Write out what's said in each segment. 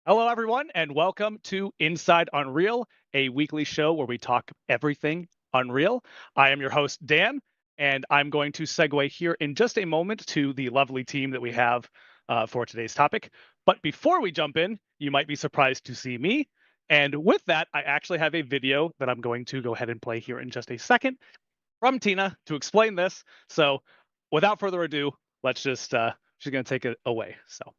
Hello, everyone, and welcome to Inside Unreal, a weekly show where we talk everything Unreal. I am your host, Dan, and I'm going to segue here in just a moment to the lovely team that we have for today's topic. But before we jump in, you might be surprised to see me. And with that, I actually have a video that I'm going to go ahead and play here in just a second from Tina to explain this. So without further ado, she's going to take it away. So.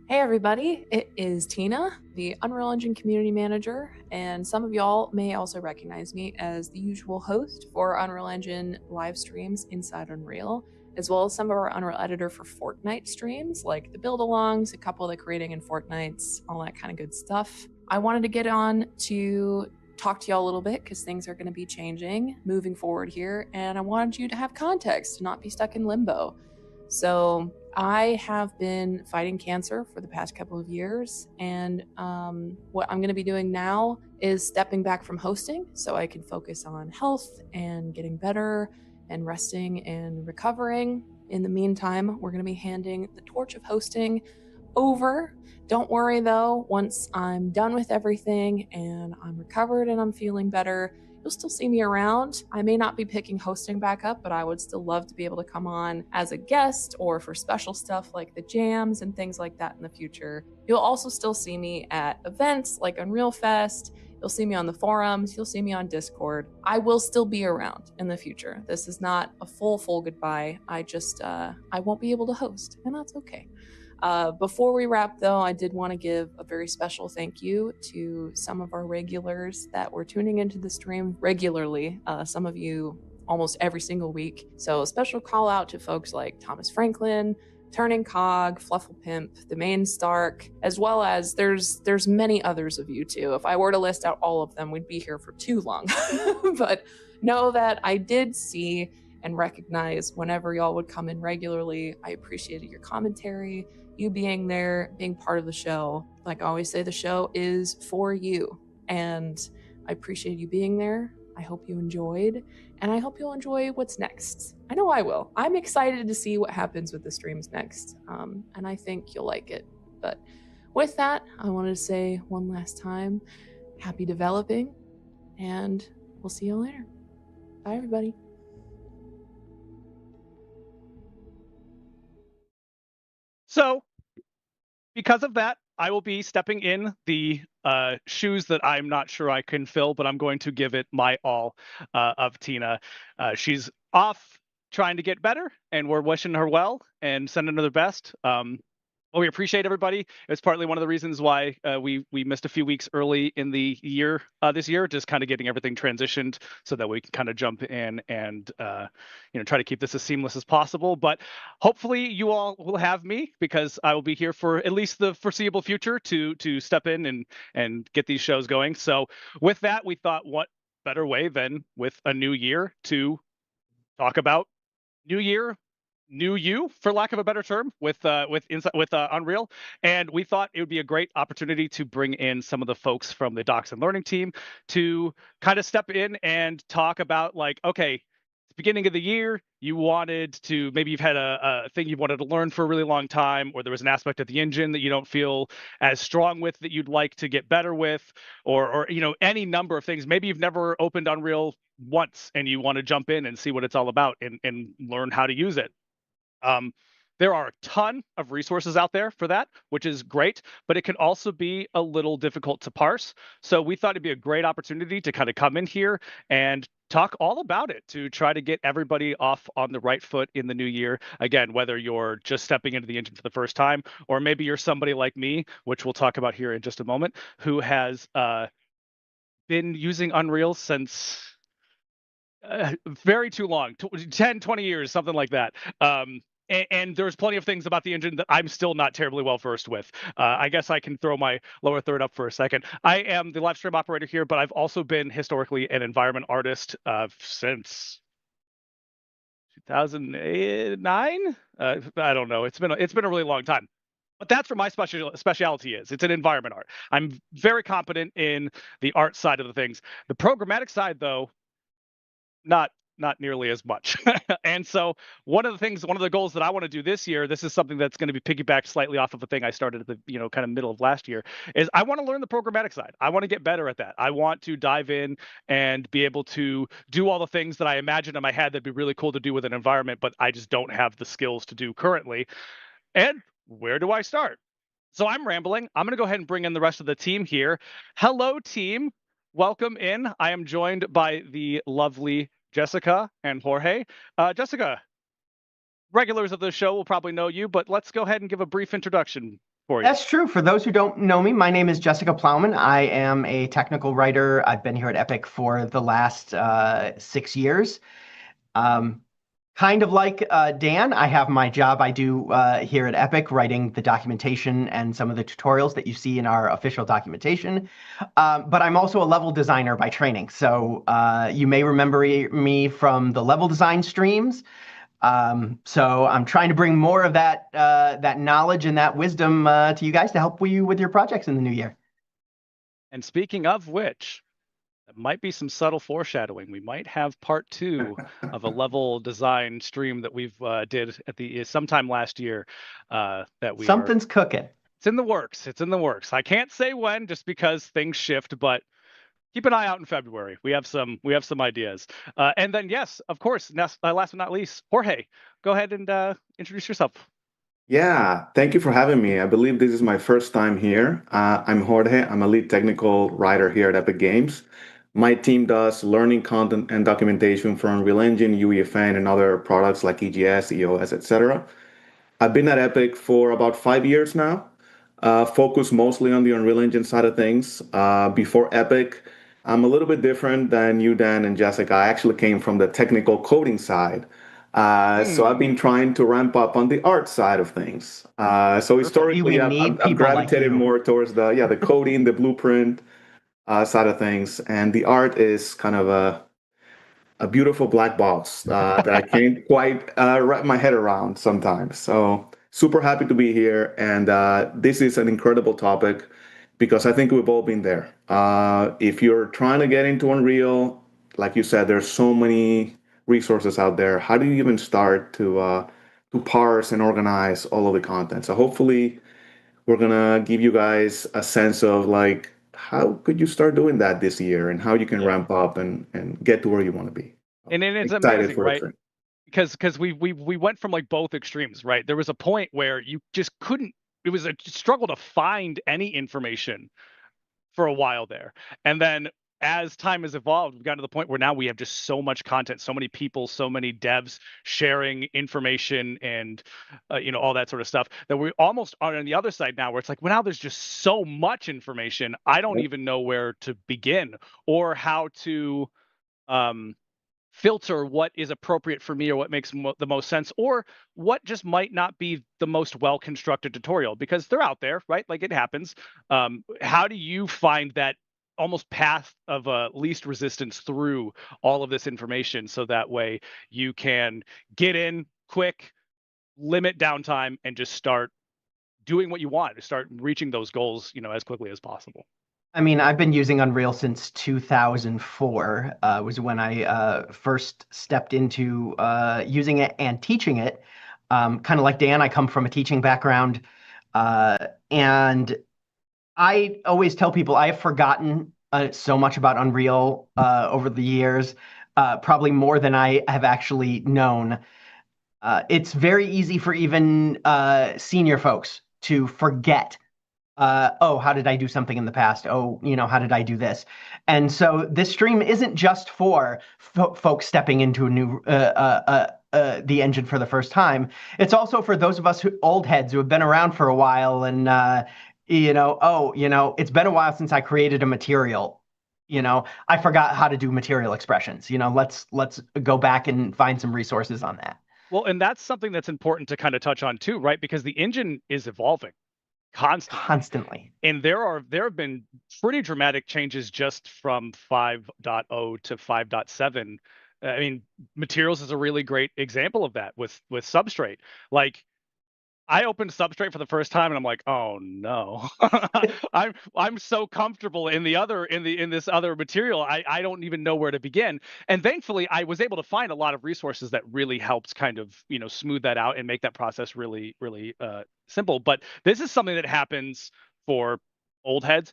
Hey everybody, it is Tina, the Unreal Engine Community Manager, and some of y'all may also recognize me as the usual host for Unreal Engine live streams inside Unreal, as well as some of our Unreal Editor for Fortnite streams, like the build-alongs, a couple of the creating in Fortnites, all that kind of good stuff. I wanted to get on to talk to y'all a little bit because things are going to be changing moving forward here, and I wanted you to have context, to not be stuck in limbo. So I have been fighting cancer for the past couple of years, and what I'm going to be doing now is stepping back from hosting so I can focus on health and getting better and resting and recovering. In the meantime, we're going to be handing the torch of hosting over. Don't worry though, once I'm done with everything and I'm recovered and I'm feeling better, you'll still see me around. I may not be picking hosting back up, but I would still love to be able to come on as a guest or for special stuff like the jams and things like that in the future. You'll also still see me at events like Unreal Fest. You'll see me on the forums. You'll see me on Discord. I will still be around in the future. This is not a full goodbye. I won't be able to host, and that's okay. Before we wrap, though, I did want to give a very special thank you to some of our regulars that were tuning into the stream regularly. Some of you almost every single week. So a special call out to folks like Thomas Franklin, Turning Cog, Fluffle Pimp, the Main Stark, as well as there's many others of you too. If I were to list out all of them, we'd be here for too long. But know that I did see and recognize whenever y'all would come in regularly. I appreciated your commentary, you being there, being part of the show. Like I always say, the show is for you, and I appreciate you being there. I hope you enjoyed, and I hope you'll enjoy what's next. I know I will. I'm excited to see what happens with the streams next, and I think you'll like it. But with that, I wanted to say one last time, happy developing, and we'll see you later. Bye, everybody. So, because of that, I will be stepping in the shoes that I'm not sure I can fill, but I'm going to give it my all of Tina. She's off trying to get better, and we're wishing her well and sending her the best. Well, we appreciate everybody. It's partly one of the reasons why we missed a few weeks early in the year this year, just kind of getting everything transitioned so that we can kind of jump in and try to keep this as seamless as possible. But hopefully you all will have me because I will be here for at least the foreseeable future to step in and get these shows going. So with that, we thought, what better way than with a new year to talk about new year, new you, for lack of a better term, with Unreal. And we thought it would be a great opportunity to bring in some of the folks from the Docs and Learning team to kind of step in and talk about, like, okay, beginning of the year, you wanted to, maybe you've had a thing you've wanted to learn for a really long time, or there was an aspect of the engine that you don't feel as strong with that you'd like to get better with, or any number of things. Maybe you've never opened Unreal once and you want to jump in and see what it's all about and learn how to use it. There are a ton of resources out there for that, which is great, but it can also be a little difficult to parse. So we thought it'd be a great opportunity to kind of come in here and talk all about it, to try to get everybody off on the right foot in the new year. Again, whether you're just stepping into the engine for the first time, or maybe you're somebody like me, which we'll talk about here in just a moment, who has been using Unreal since very too long, 10, 20 years, something like that. And there's plenty of things about the engine that I'm still not terribly well versed with. I guess I can throw my lower third up for a second. I am the live stream operator here, but I've also been historically an environment artist since 2009. I don't know. It's been a really long time. But that's where my specialty is. It's an environment art. I'm very competent in the art side of the things. The programmatic side, though, not not nearly as much. And so one of the goals that I want to do this year, this is something that's going to be piggybacked slightly off of a thing I started at the, kind of middle of last year, is I want to learn the programmatic side. I want to get better at that. I want to dive in and be able to do all the things that I imagined in my head that'd be really cool to do with an environment, but I just don't have the skills to do currently. And where do I start? So I'm rambling. I'm going to go ahead and bring in the rest of the team here. Hello, team. Welcome in. I am joined by the lovely Jessica and Jorge. Jessica, regulars of the show will probably know you, but let's go ahead and give a brief introduction for you. That's true. For those who don't know me, my name is Jessica Plowman. I am a technical writer. I've been here at Epic for the last 6 years. Kind of like Dan, I have my job I do here at Epic, writing the documentation and some of the tutorials that you see in our official documentation. But I'm also a level designer by training. So you may remember me from the level design streams. So I'm trying to bring more of that knowledge and that wisdom to you guys to help you with your projects in the new year. And speaking of which, that might be some subtle foreshadowing. We might have part 2 of a level design stream that we've did at the sometime last year. Something's cooking. It's in the works. It's in the works. I can't say when, just because things shift, but keep an eye out in February. We have some ideas. And then, yes, of course, last but not least, Jorge, go ahead and introduce yourself. Yeah, thank you for having me. I believe this is my first time here. I'm Jorge. I'm a lead technical writer here at Epic Games. My team does learning content and documentation for Unreal Engine, UEFN, and other products like EGS, EOS, etc. I've been at Epic for about 5 years now, focused mostly on the Unreal Engine side of things. Before Epic, I'm a little bit different than you, Dan and Jessica. I actually came from the technical coding side. So I've been trying to ramp up on the art side of things. So historically, I've gravitated more towards the coding, the blueprint side of things, and the art is kind of a beautiful black box that I can't quite wrap my head around sometimes. So super happy to be here, and this is an incredible topic because I think we've all been there. If you're trying to get into Unreal, like you said, there's so many resources out there. How do you even start to parse and organize all of the content? So hopefully we're gonna give you guys a sense of like, how could you start doing that this year and how you can ramp up and get to where you want to be. And it's amazing, right? Because we went from like both extremes, right? There was a point where you just couldn't, it was a struggle to find any information for a while there. And then as time has evolved, we've gotten to the point where now we have just so much content, so many people, so many devs sharing information and, all that sort of stuff, that we almost are on the other side now where it's like, well, now there's just so much information. I don't even know where to begin or how to filter what is appropriate for me or what makes the most sense or what just might not be the most well-constructed tutorial, because they're out there, right? Like it happens. How do you find that almost path of least resistance through all of this information so that way you can get in quick, limit downtime, and just start doing what you want, to start reaching those goals, as quickly as possible? I mean, I've been using Unreal since 2004, was when I first stepped into using it and teaching it. Kind of like Dan, I come from a teaching background, and I always tell people I have forgotten so much about Unreal over the years, probably more than I have actually known. It's very easy for even senior folks to forget. How did I do something in the past? How did I do this? And so this stream isn't just for folks stepping into a new the engine for the first time. It's also for those of us old heads who have been around for a while and it's been a while since I created a material. I forgot how to do material expressions. Let's go back and find some resources on that. Well, and that's something that's important to kind of touch on too, right? Because the engine is evolving constantly. And there have been pretty dramatic changes just from 5.0 to 5.7. I mean, materials is a really great example of that with Substrate. Like, I opened Substrate for the first time and I'm like, oh no. I'm so comfortable in this other material. I don't even know where to begin. And thankfully I was able to find a lot of resources that really helped kind of, smooth that out and make that process really, really simple. But this is something that happens for old heads.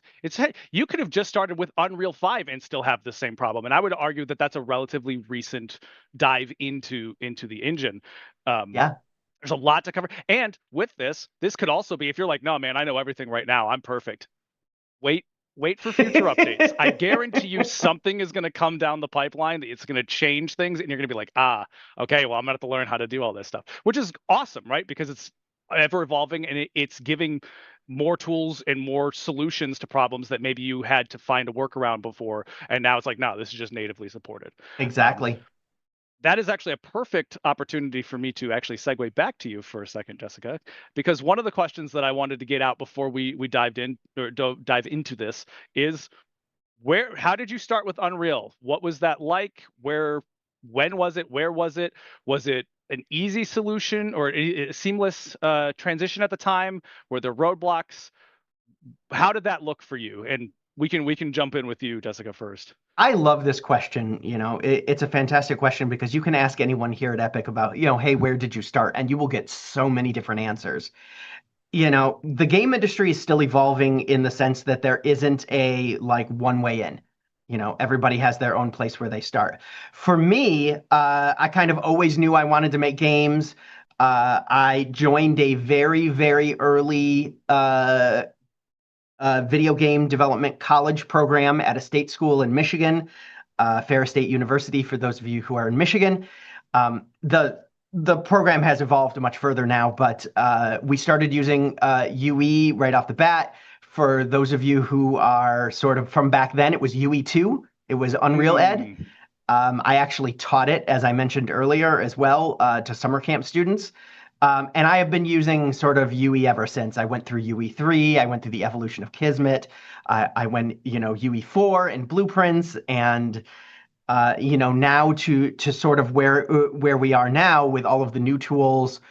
You could have just started with Unreal 5 and still have the same problem. And I would argue that that's a relatively recent dive into the engine. Yeah. There's a lot to cover. And with this could also be, if you're like, no, man, I know everything right now, I'm perfect. Wait for future updates. I guarantee you something is going to come down the pipeline. It's going to change things, and you're going to be like, okay, well, I'm going to have to learn how to do all this stuff, which is awesome, right? Because it's ever evolving, and it's giving more tools and more solutions to problems that maybe you had to find a workaround before. And now it's like, no, this is just natively supported. Exactly. That is actually a perfect opportunity for me to actually segue back to you for a second, Jessica, because one of the questions that I wanted to get out before we dived in or dive into this is how did you start with Unreal? What was that like? When was it? Where was it? Was it an easy solution or a seamless transition at the time? Were there roadblocks? How did that look for you? And we can jump in with you, Jessica, first. I love this question. It's a fantastic question because you can ask anyone here at Epic about, hey, where did you start? And you will get so many different answers. The game industry is still evolving in the sense that there isn't a one way in. Everybody has their own place where they start. For me, I kind of always knew I wanted to make games. I joined a very, very early video game development college program at a state school in Michigan, Ferris State University, for those of you who are in Michigan. The program has evolved much further now, but we started using UE right off the bat. For those of you who are sort of from back then, it was UE2. It was Unreal Ed. I actually taught it, as I mentioned earlier, as well, to summer camp students. And I have been using sort of UE ever since. I went through UE3. I went through the evolution of Kismet. I went, UE4 and blueprints, and now to sort of where we are now with all of the new tools,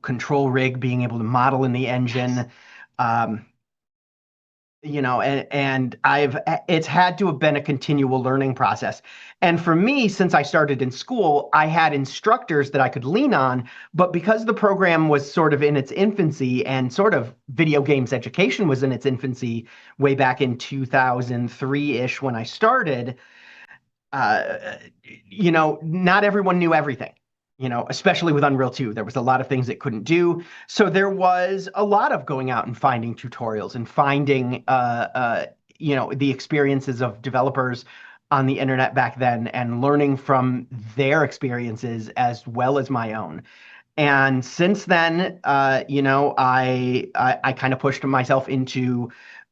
control rig, being able to model in the engine. And it's had to have been a continual learning process. And for me, since I started in school, I had instructors that I could lean on, but because the program was sort of in its infancy and sort of video games education was in its infancy way back in 2003-ish when I started, not everyone knew everything. Especially with Unreal 2, there was a lot of things it couldn't do. So there was a lot of going out and finding tutorials and finding, the experiences of developers on the internet back then and learning from their experiences as well as my own. And since then, I kind of pushed myself into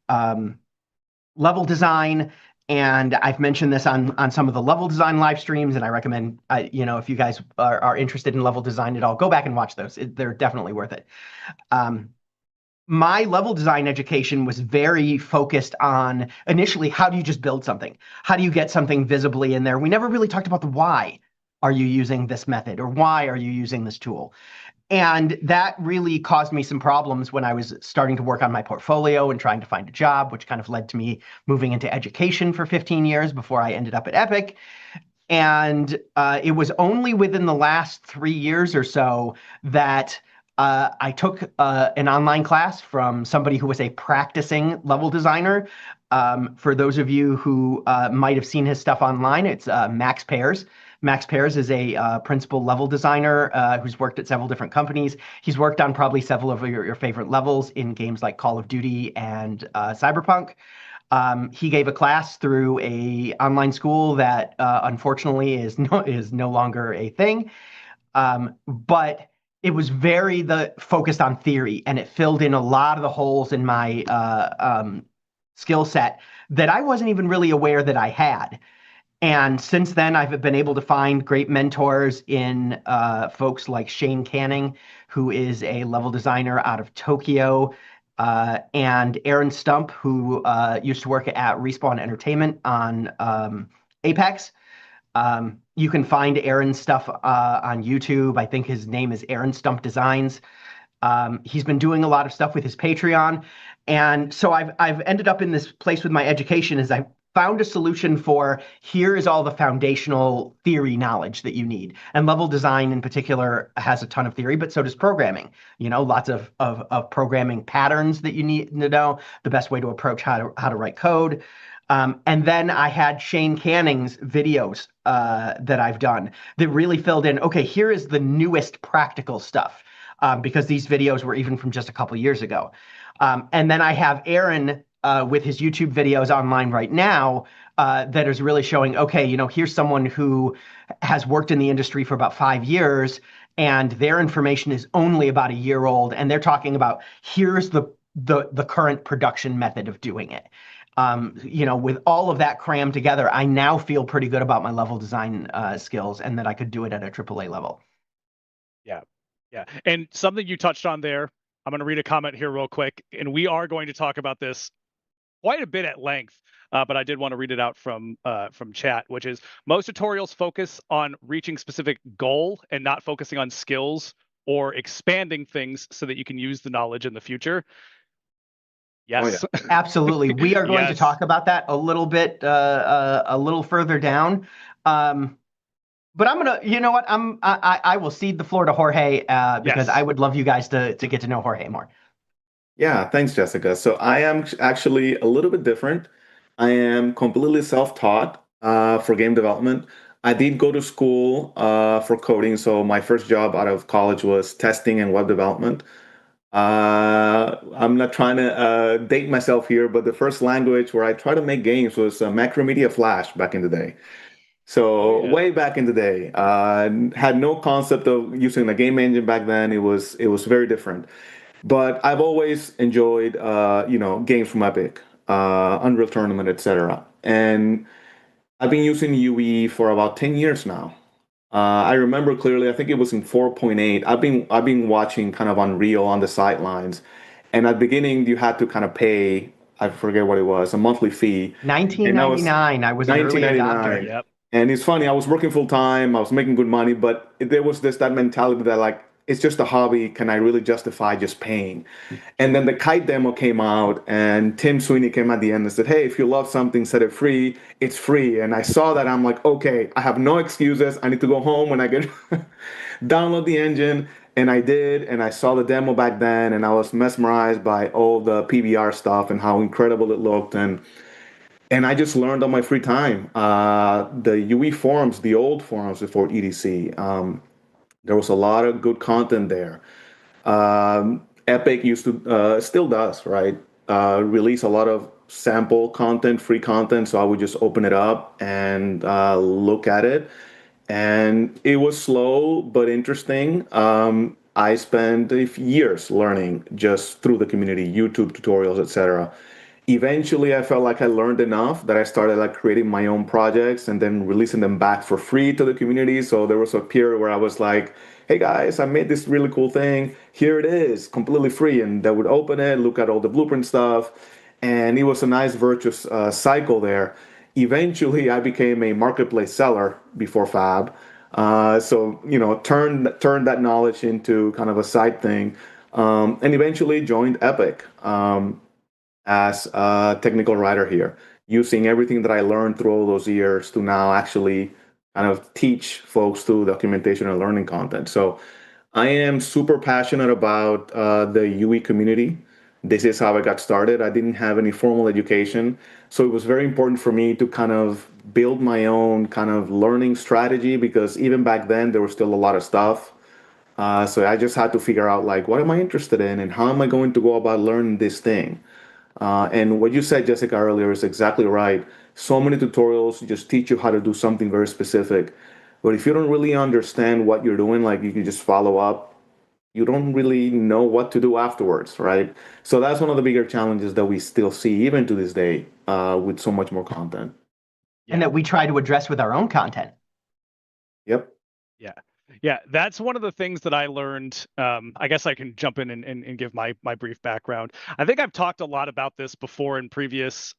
level design. And I've mentioned this on some of the level design live streams, and I recommend, if you guys are interested in level design at all, go back and watch those. They're definitely worth it. My level design education was very focused on, initially, how do you just build something? How do you get something visibly in there? We never really talked about the why are you using this method, or why are you using this tool? And that really caused me some problems when I was starting to work on my portfolio and trying to find a job, which kind of led to me moving into education for 15 years before I ended up at Epic. And it was only within the last 3 years or so that I took an online class from somebody who was a practicing level designer. For those of you who might have seen his stuff online, it's Max Pears. Max Pears is a principal level designer who's worked at several different companies. He's worked on probably several of your favorite levels in games like Call of Duty and Cyberpunk. He gave a class through a online school that unfortunately is no longer a thing. But it was very focused on theory, and it filled in a lot of the holes in my skill set that I wasn't even really aware that I had. And since then, I've been able to find great mentors in folks like Shane Canning, who is a level designer out of Tokyo, and Aaron Stump, who used to work at Respawn Entertainment on Apex. You can find Aaron's stuff on YouTube. I think his name is Aaron Stump Designs. He's been doing a lot of stuff with his Patreon. And so I've ended up in this place with my education is I found a solution for here is all the foundational theory knowledge that you need. And level design in particular has a ton of theory, but so does programming. Lots of programming patterns that you need to know, the best way to approach how to write code. And then I had Shane Canning's videos that I've done that really filled in, okay, here is the newest practical stuff. Because these videos were even from just a couple years ago. And then I have Aaron with his YouTube videos online right now that is really showing, okay, here's someone who has worked in the industry for about 5 years, and their information is only about a year old, and they're talking about here's the current production method of doing it. With all of that crammed together, I now feel pretty good about my level design skills and that I could do it at a AAA level. Yeah. Yeah. And something you touched on there, I'm going to read a comment here real quick, and we are going to talk about this quite a bit at length, but I did want to read it out from chat, which is most tutorials focus on reaching specific goal and not focusing on skills or expanding things so that you can use the knowledge in the future. Yes. Oh, yeah. Absolutely. We are going to Yes. talk about that a little bit, a little further down. But I'm gonna, you know what? I will cede the floor to Jorge because Yes. I would love you guys to get to know Jorge more. Yeah, thanks, Jessica. So I am actually a little bit different. I am completely self-taught for game development. I did go to school for coding, so my first job out of college was testing and web development. I'm not trying to date myself here, but the first language where I tried to make games was Macromedia Flash back in the day. So Yeah. way back in the day, had no concept of using a game engine back then. It was very different. But I've always enjoyed, games from Epic, Unreal Tournament, etc. And I've been using UE for about 10 years now. I remember clearly. I think it was in 4.8. I've been watching kind of Unreal on the sidelines, and at the beginning you had to kind of pay. I forget what it was, a monthly fee. And that was 1999. I was an early adopter. 1999. Yep. And it's funny, I was working full time, I was making good money, but there was that mentality that like it's just a hobby. Can I really justify just paying? And then the kite demo came out, and Tim Sweeney came at the end and said, "Hey, if you love something, set it free. It's free." And I saw that, I'm like, okay, I have no excuses. I need to go home when I get download the engine. And I did, and I saw the demo back then, and I was mesmerized by all the PBR stuff and how incredible it looked. And I just learned on my free time. The UE forums, the old forums before EDC, there was a lot of good content there. Epic used to, still does, right? Release a lot of sample content, free content. So I would just open it up and look at it. And it was slow but interesting. I spent years learning just through the community, YouTube tutorials, etc. Eventually, I felt like I learned enough that I started like creating my own projects and then releasing them back for free to the community. So there was a period where I was like, "Hey guys, I made this really cool thing. Here it is, completely free." And they would open it, look at all the blueprint stuff, and it was a nice virtuous cycle there. Eventually, I became a marketplace seller before Fab. So turned that knowledge into kind of a side thing, and eventually joined Epic. As a technical writer here, using everything that I learned through all those years to now actually kind of teach folks through documentation and learning content. So I am super passionate about the UE community. This is how I got started. I didn't have any formal education, so it was very important for me to kind of build my own kind of learning strategy because even back then there was still a lot of stuff. So I just had to figure out like what am I interested in and how am I going to go about learning this thing. And what you said, Jessica, earlier is exactly right. So many tutorials just teach you how to do something very specific. But if you don't really understand what you're doing, like you can just follow up, you don't really know what to do afterwards, right? So that's one of the bigger challenges that we still see even to this day with so much more content. And that we try to address with our own content. Yep. Yeah. Yeah, that's one of the things that I learned. I guess I can jump in and give my brief background. I think I've talked a lot about this before in previous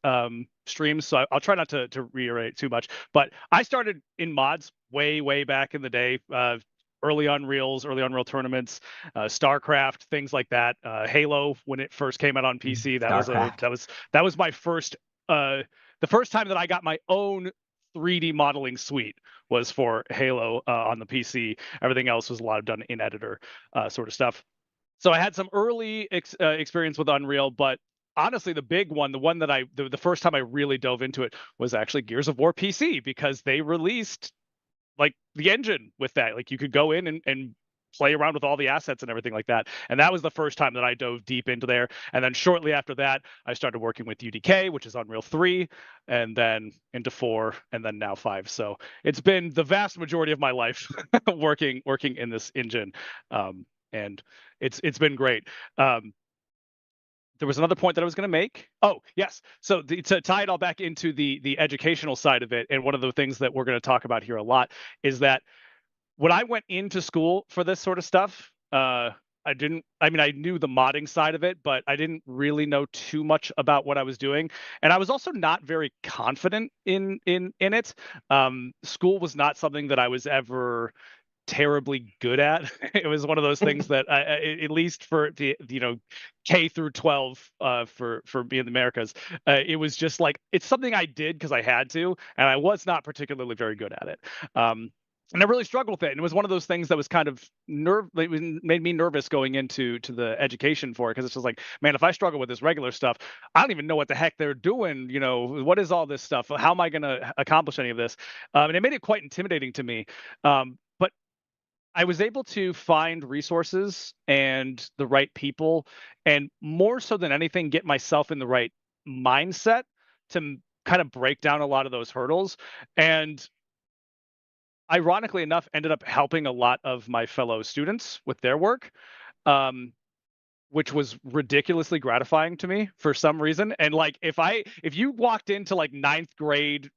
streams, so I'll try not to reiterate too much. But I started in mods way back in the day, early Unreals, early Unreal tournaments, StarCraft, things like that. Halo, when it first came out on PC, that was my first the first time that I got my own 3D modeling suite was for Halo on the PC. Everything else was a lot of done in editor sort of stuff. So I had some early experience with Unreal, but honestly, the big one, the one that the first time I really dove into it was actually Gears of War PC, because they released like the engine with that. Like you could go in and play around with all the assets and everything like that. And that was the first time that I dove deep into there. And then shortly after that, I started working with UDK, which is Unreal 3, and then into 4, and then now 5. So it's been the vast majority of my life working in this engine. And it's been great. There was another point that I was going to make. Oh, yes. So to tie it all back into the educational side of it, and one of the things that we're going to talk about here a lot is that when I went into school for this sort of stuff, I knew the modding side of it, but I didn't really know too much about what I was doing. And I was also not very confident in it. School was not something that I was ever terribly good at. It was one of those things that at least for the K through 12 for me in the Americas, it was just like it's something I did because I had to, and I was not particularly very good at it. And I really struggled with it. And it was one of those things that was kind of made me nervous going into the education for it, because it's just like, man, if I struggle with this regular stuff, I don't even know what the heck they're doing. What is all this stuff? How am I going to accomplish any of this? And it made it quite intimidating to me. But I was able to find resources and the right people, and more so than anything, get myself in the right mindset to kind of break down a lot of those hurdles. And ironically enough, ended up helping a lot of my fellow students with their work, which was ridiculously gratifying to me for some reason. And like, if you walked into like 9th grade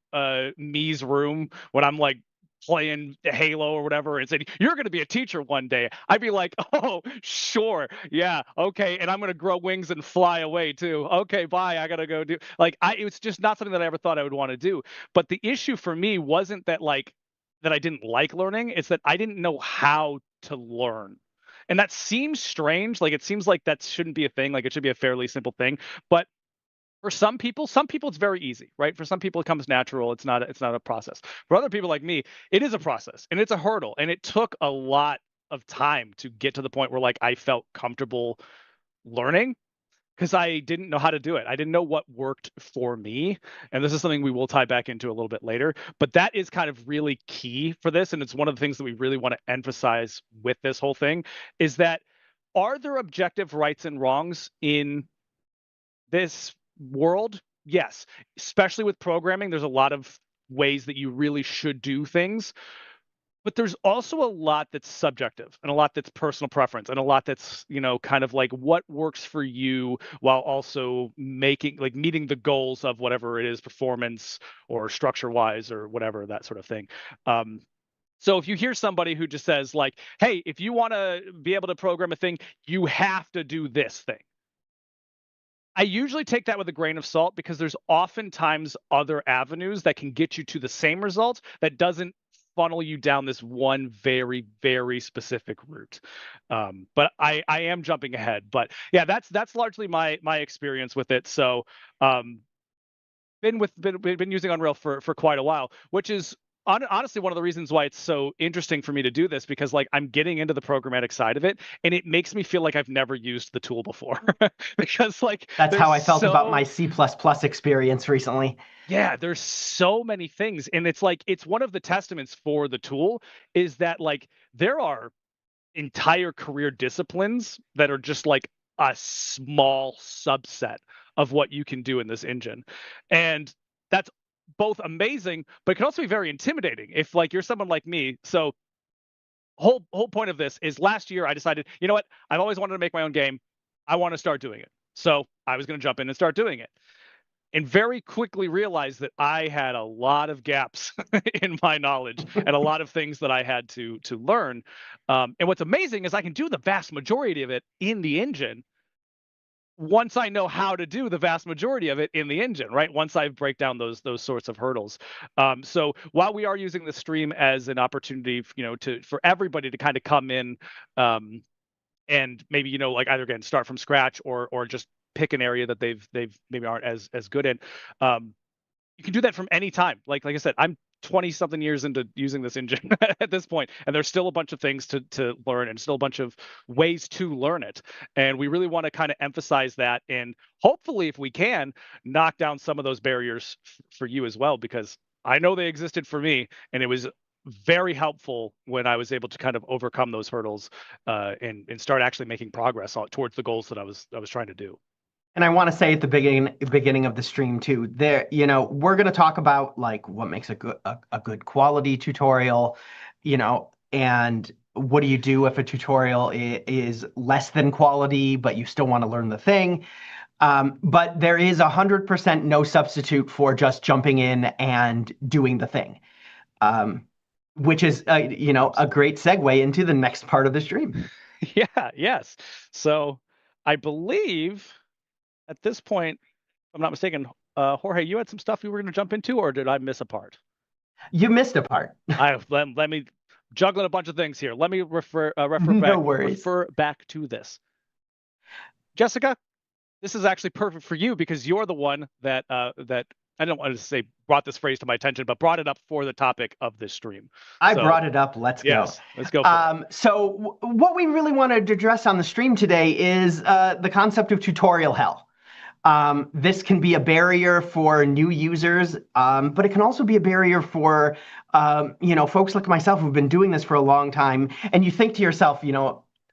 me's room when I'm like playing Halo or whatever and said, you're going to be a teacher one day, I'd be like, oh, sure. Yeah. Okay. And I'm going to grow wings and fly away too. Okay. Bye. I got to go do it was just not something that I ever thought I would want to do. But the issue for me wasn't that that I didn't like learning. It's that I didn't know how to learn. And that seems strange. Like, it seems like that shouldn't be a thing. Like, it should be a fairly simple thing. But for some people it's very easy, right? For some people it comes natural. It's not a process. For other people like me, it is a process, and it's a hurdle, and it took a lot of time to get to the point where like I felt comfortable learning, because I didn't know how to do it. I didn't know what worked for me. And this is something we will tie back into a little bit later. But that is kind of really key for this. And it's one of the things that we really want to emphasize with this whole thing, is that are there objective rights and wrongs in this world? Yes. Especially with programming, there's a lot of ways that you really should do things. But there's also a lot that's subjective, and a lot that's personal preference, and a lot that's, kind of like what works for you, while also meeting the goals of whatever it is, performance or structure wise or whatever, that sort of thing. So if you hear somebody who just says like, hey, if you want to be able to program a thing, you have to do this thing, I usually take that with a grain of salt, because there's oftentimes other avenues that can get you to the same result that doesn't funnel you down this one very, very specific route. But I am jumping ahead. But yeah, that's largely my experience with it. So been using Unreal for quite a while, which is honestly one of the reasons why it's so interesting for me to do this, because like I'm getting into the programmatic side of it, and it makes me feel like I've never used the tool before. Because like that's how I felt about my C++ experience recently. Yeah, there's so many things, and it's like it's one of the testaments for the tool is that like there are entire career disciplines that are just like a small subset of what you can do in this engine. And that's both amazing, but it can also be very intimidating if like you're someone like me. So whole point of this is last year I decided, you know what, I've always wanted to make my own game. I want to start doing it. So I was going to jump in and start doing it, and very quickly realized that I had a lot of gaps in my knowledge and a lot of things that I had to learn. And what's amazing is I can do the vast majority of it in the engine, once I know how to do the vast majority of it in the engine, right? Once I break down those sorts of hurdles. So while we are using the stream as an opportunity, for everybody to kind of come in, and maybe like either again start from scratch or just pick an area that they've maybe aren't as good in. You can do that from any time. Like I said, I'm 20 something years into using this engine at this point, and there's still a bunch of things to learn and still a bunch of ways to learn it. And we really want to kind of emphasize that, and hopefully, if we can, knock down some of those barriers for you as well, because I know they existed for me, and it was very helpful when I was able to kind of overcome those hurdles, and start actually making progress towards the goals that I was trying to do. And I want to say at the beginning of the stream too, we're going to talk about like what makes a good quality tutorial, and what do you do if a tutorial is less than quality, but you still want to learn the thing. But there is 100% no substitute for just jumping in and doing the thing, which is a great segue into the next part of the stream. Yeah. Yes. So I believe, at this point, if I'm not mistaken, Jorge, you had some stuff you were going to jump into, or did I miss a part? You missed a part. Let me juggling a bunch of things here. Let me refer back to this. Jessica, this is actually perfect for you because you're the one that I don't want to say brought this phrase to my attention, but brought it up for the topic of this stream. I brought it up. Let's go. Let's go. So what we really wanted to address on the stream today is the concept of tutorial hell. This can be a barrier for new users, but it can also be a barrier for folks like myself who've been doing this for a long time. And you think to yourself,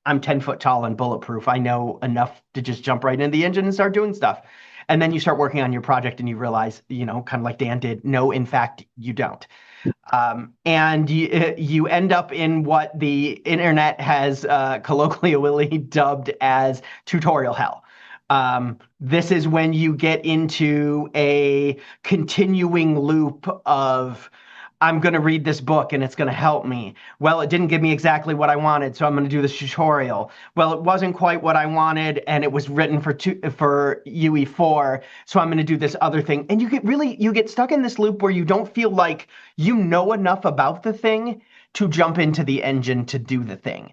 I'm 10 foot tall and bulletproof. I know enough to just jump right into the engine and start doing stuff. And then you start working on your project and you realize, kind of like Dan did, no, in fact, you don't. And you end up in what the internet has colloquially dubbed as tutorial hell. This is when you get into a continuing loop of, I'm going to read this book and it's going to help me. Well, it didn't give me exactly what I wanted, so I'm going to do this tutorial. Well, it wasn't quite what I wanted, and it was written for UE4, so I'm going to do this other thing. And you get stuck in this loop where you don't feel like you know enough about the thing to jump into the engine to do the thing.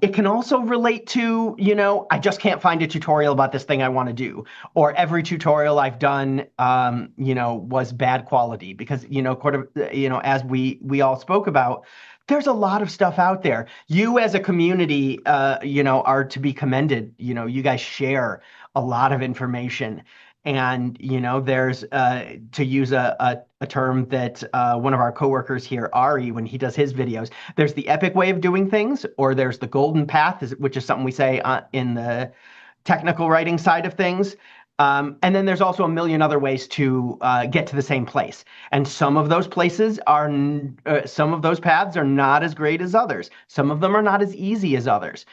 It can also relate to, I just can't find a tutorial about this thing I want to do, or every tutorial I've done, was bad quality because, as we all spoke about, there's a lot of stuff out there. You as a community, are to be commended. You guys share a lot of information. And, there's, to use a term that one of our coworkers here, Ari, when he does his videos, there's the epic way of doing things, or there's the golden path, which is something we say in the technical writing side of things. And then there's also a million other ways to get to the same place. And some of those places some of those paths are not as great as others. Some of them are not as easy as others.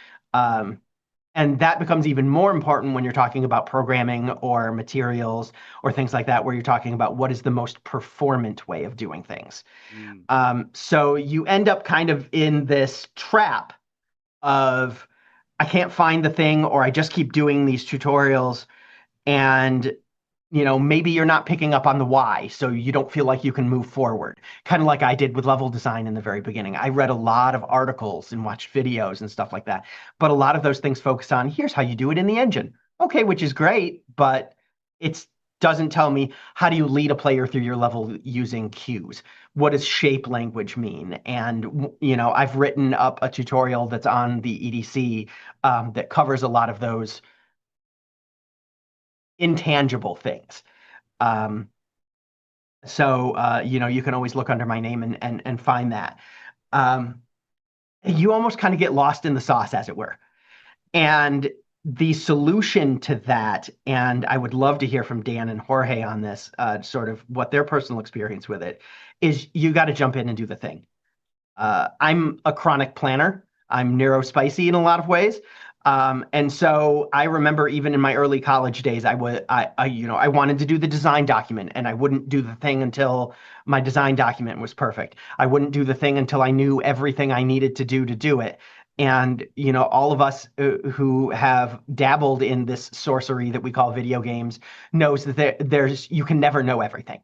And that becomes even more important when you're talking about programming or materials or things like that, where you're talking about what is the most performant way of doing things. So you end up kind of in this trap of, I can't find the thing, or I just keep doing these tutorials, and maybe you're not picking up on the why, so you don't feel like you can move forward. Kind of like I did with level design in the very beginning. I read a lot of articles and watched videos and stuff like that, but a lot of those things focus on, here's how you do it in the engine. Okay, which is great, but it doesn't tell me, how do you lead a player through your level using cues? What does shape language mean? And, I've written up a tutorial that's on the EDC that covers a lot of those intangible things. So you can always look under my name and find that. You almost kind of get lost in the sauce, as it were. And the solution to that, and I would love to hear from Dan and Jorge on this, sort of what their personal experience with it, is you got to jump in and do the thing. I'm a chronic planner. I'm neurospicy in a lot of ways. And so I remember even in my early college days, I wanted to do the design document, and I wouldn't do the thing until my design document was perfect. I wouldn't do the thing until I knew everything I needed to do it. And, all of us who have dabbled in this sorcery that we call video games knows that you can never know everything.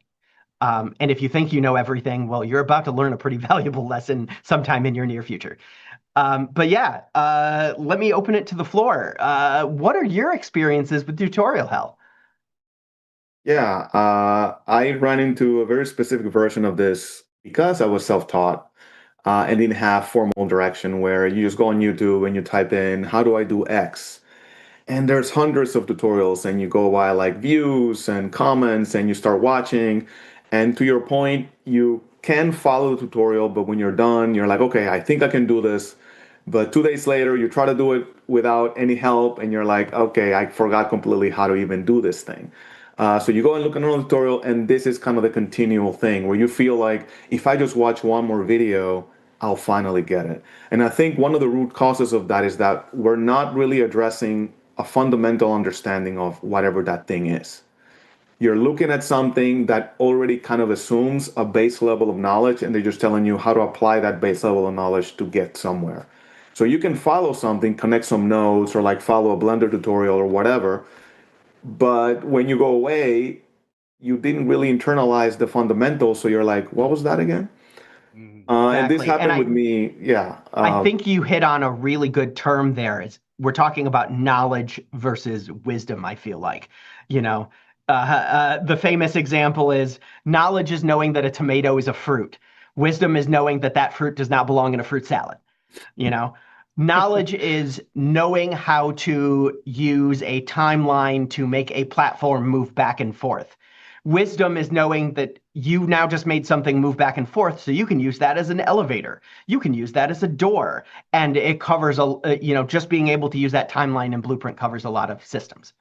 And if you think you know everything, well, you're about to learn a pretty valuable lesson sometime in your near future. But yeah, let me open it to the floor. What are your experiences with tutorial hell? Yeah, I ran into a very specific version of this because I was self-taught and didn't have formal direction where you just go on YouTube and you type in, how do I do X? And there's hundreds of tutorials and you go by like views and comments and you start watching. And to your point, you can follow the tutorial, but when you're done, you're like, okay, I think I can do this. But 2 days later, you try to do it without any help, and you're like, okay, I forgot completely how to even do this thing. So you go and look at another tutorial, and this is kind of the continual thing where you feel like if I just watch one more video, I'll finally get it. And I think one of the root causes of that is that we're not really addressing a fundamental understanding of whatever that thing is. You're looking at something that already kind of assumes a base level of knowledge, and they're just telling you how to apply that base level of knowledge to get somewhere. So you can follow something, connect some nodes, or like follow a Blender tutorial or whatever. But when you go away, you didn't really internalize the fundamentals. So you're like, what was that again? And this Exactly. And happened with me. Yeah. I think you hit on a really good term there. We're talking about knowledge versus wisdom, I feel like. The famous example is knowledge is knowing that a tomato is a fruit. Wisdom is knowing that that fruit does not belong in a fruit salad. You know, Knowledge is knowing how to use a timeline to make a platform move back and forth. Wisdom is knowing that you now just made something move back and forth, so you can use that as an elevator. You can use that as a door, and it covers just being able to use that timeline and blueprint covers a lot of systems.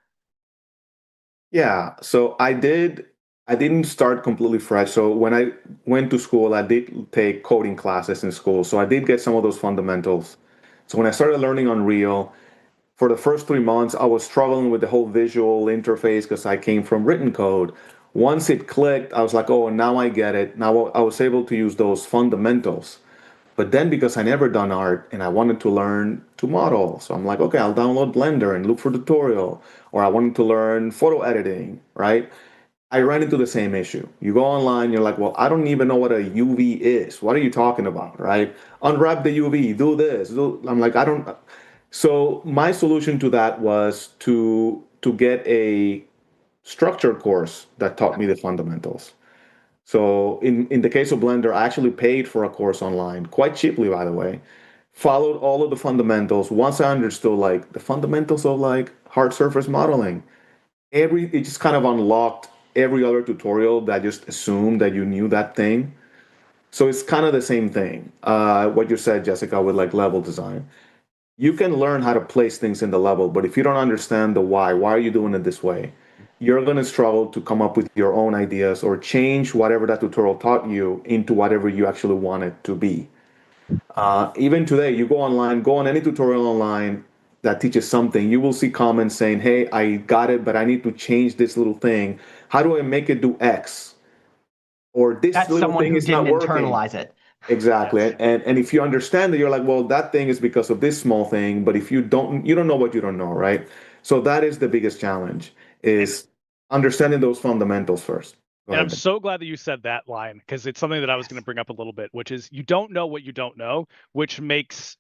Yeah, so I didn't start completely fresh. So when I went to school, I did take coding classes in school. So I did get some of those fundamentals. So when I started learning Unreal, for the first 3 months, I was struggling with the whole visual interface because I came from written code. Once it clicked, I was like, oh, now I get it. Now I was able to use those fundamentals. But then because I never done art and I wanted to learn to model, so I'm like, okay, I'll download Blender and look for tutorial. Or I wanted to learn photo editing, right? I ran into the same issue. You go online, you're like, well, I don't even know what a UV is. What are you talking about, right? Unwrap the UV, do this. I'm like, I don't. So my solution to that was to get a structured course that taught me the fundamentals. So in the case of Blender, I actually paid for a course online, quite cheaply, by the way. Followed all of the fundamentals. Once I understood like the fundamentals of like hard surface modeling, it just kind of unlocked every other tutorial that just assumed that you knew that thing. So it's kind of the same thing. What you said, Jessica, with like level design. You can learn how to place things in the level, but if you don't understand the why are you doing it this way? You're going to struggle to come up with your own ideas or change whatever that tutorial taught you into whatever you actually want it to be. Even today, you go online, go on any tutorial online that teaches something, you will see comments saying, hey, I got it, but I need to change this little thing. How do I make it do X? Or this That's little someone thing who is not didn't working. internalize it. Exactly. Yes. And if you understand it, you're like, well, that thing is because of this small thing. But if you don't know what you don't know, right? So that is the biggest challenge And is understanding those fundamentals first. Go And I'm ahead, Ben. so glad that you said that line because it's something that I was going to bring up a little bit, which is you don't know what you don't know, which makes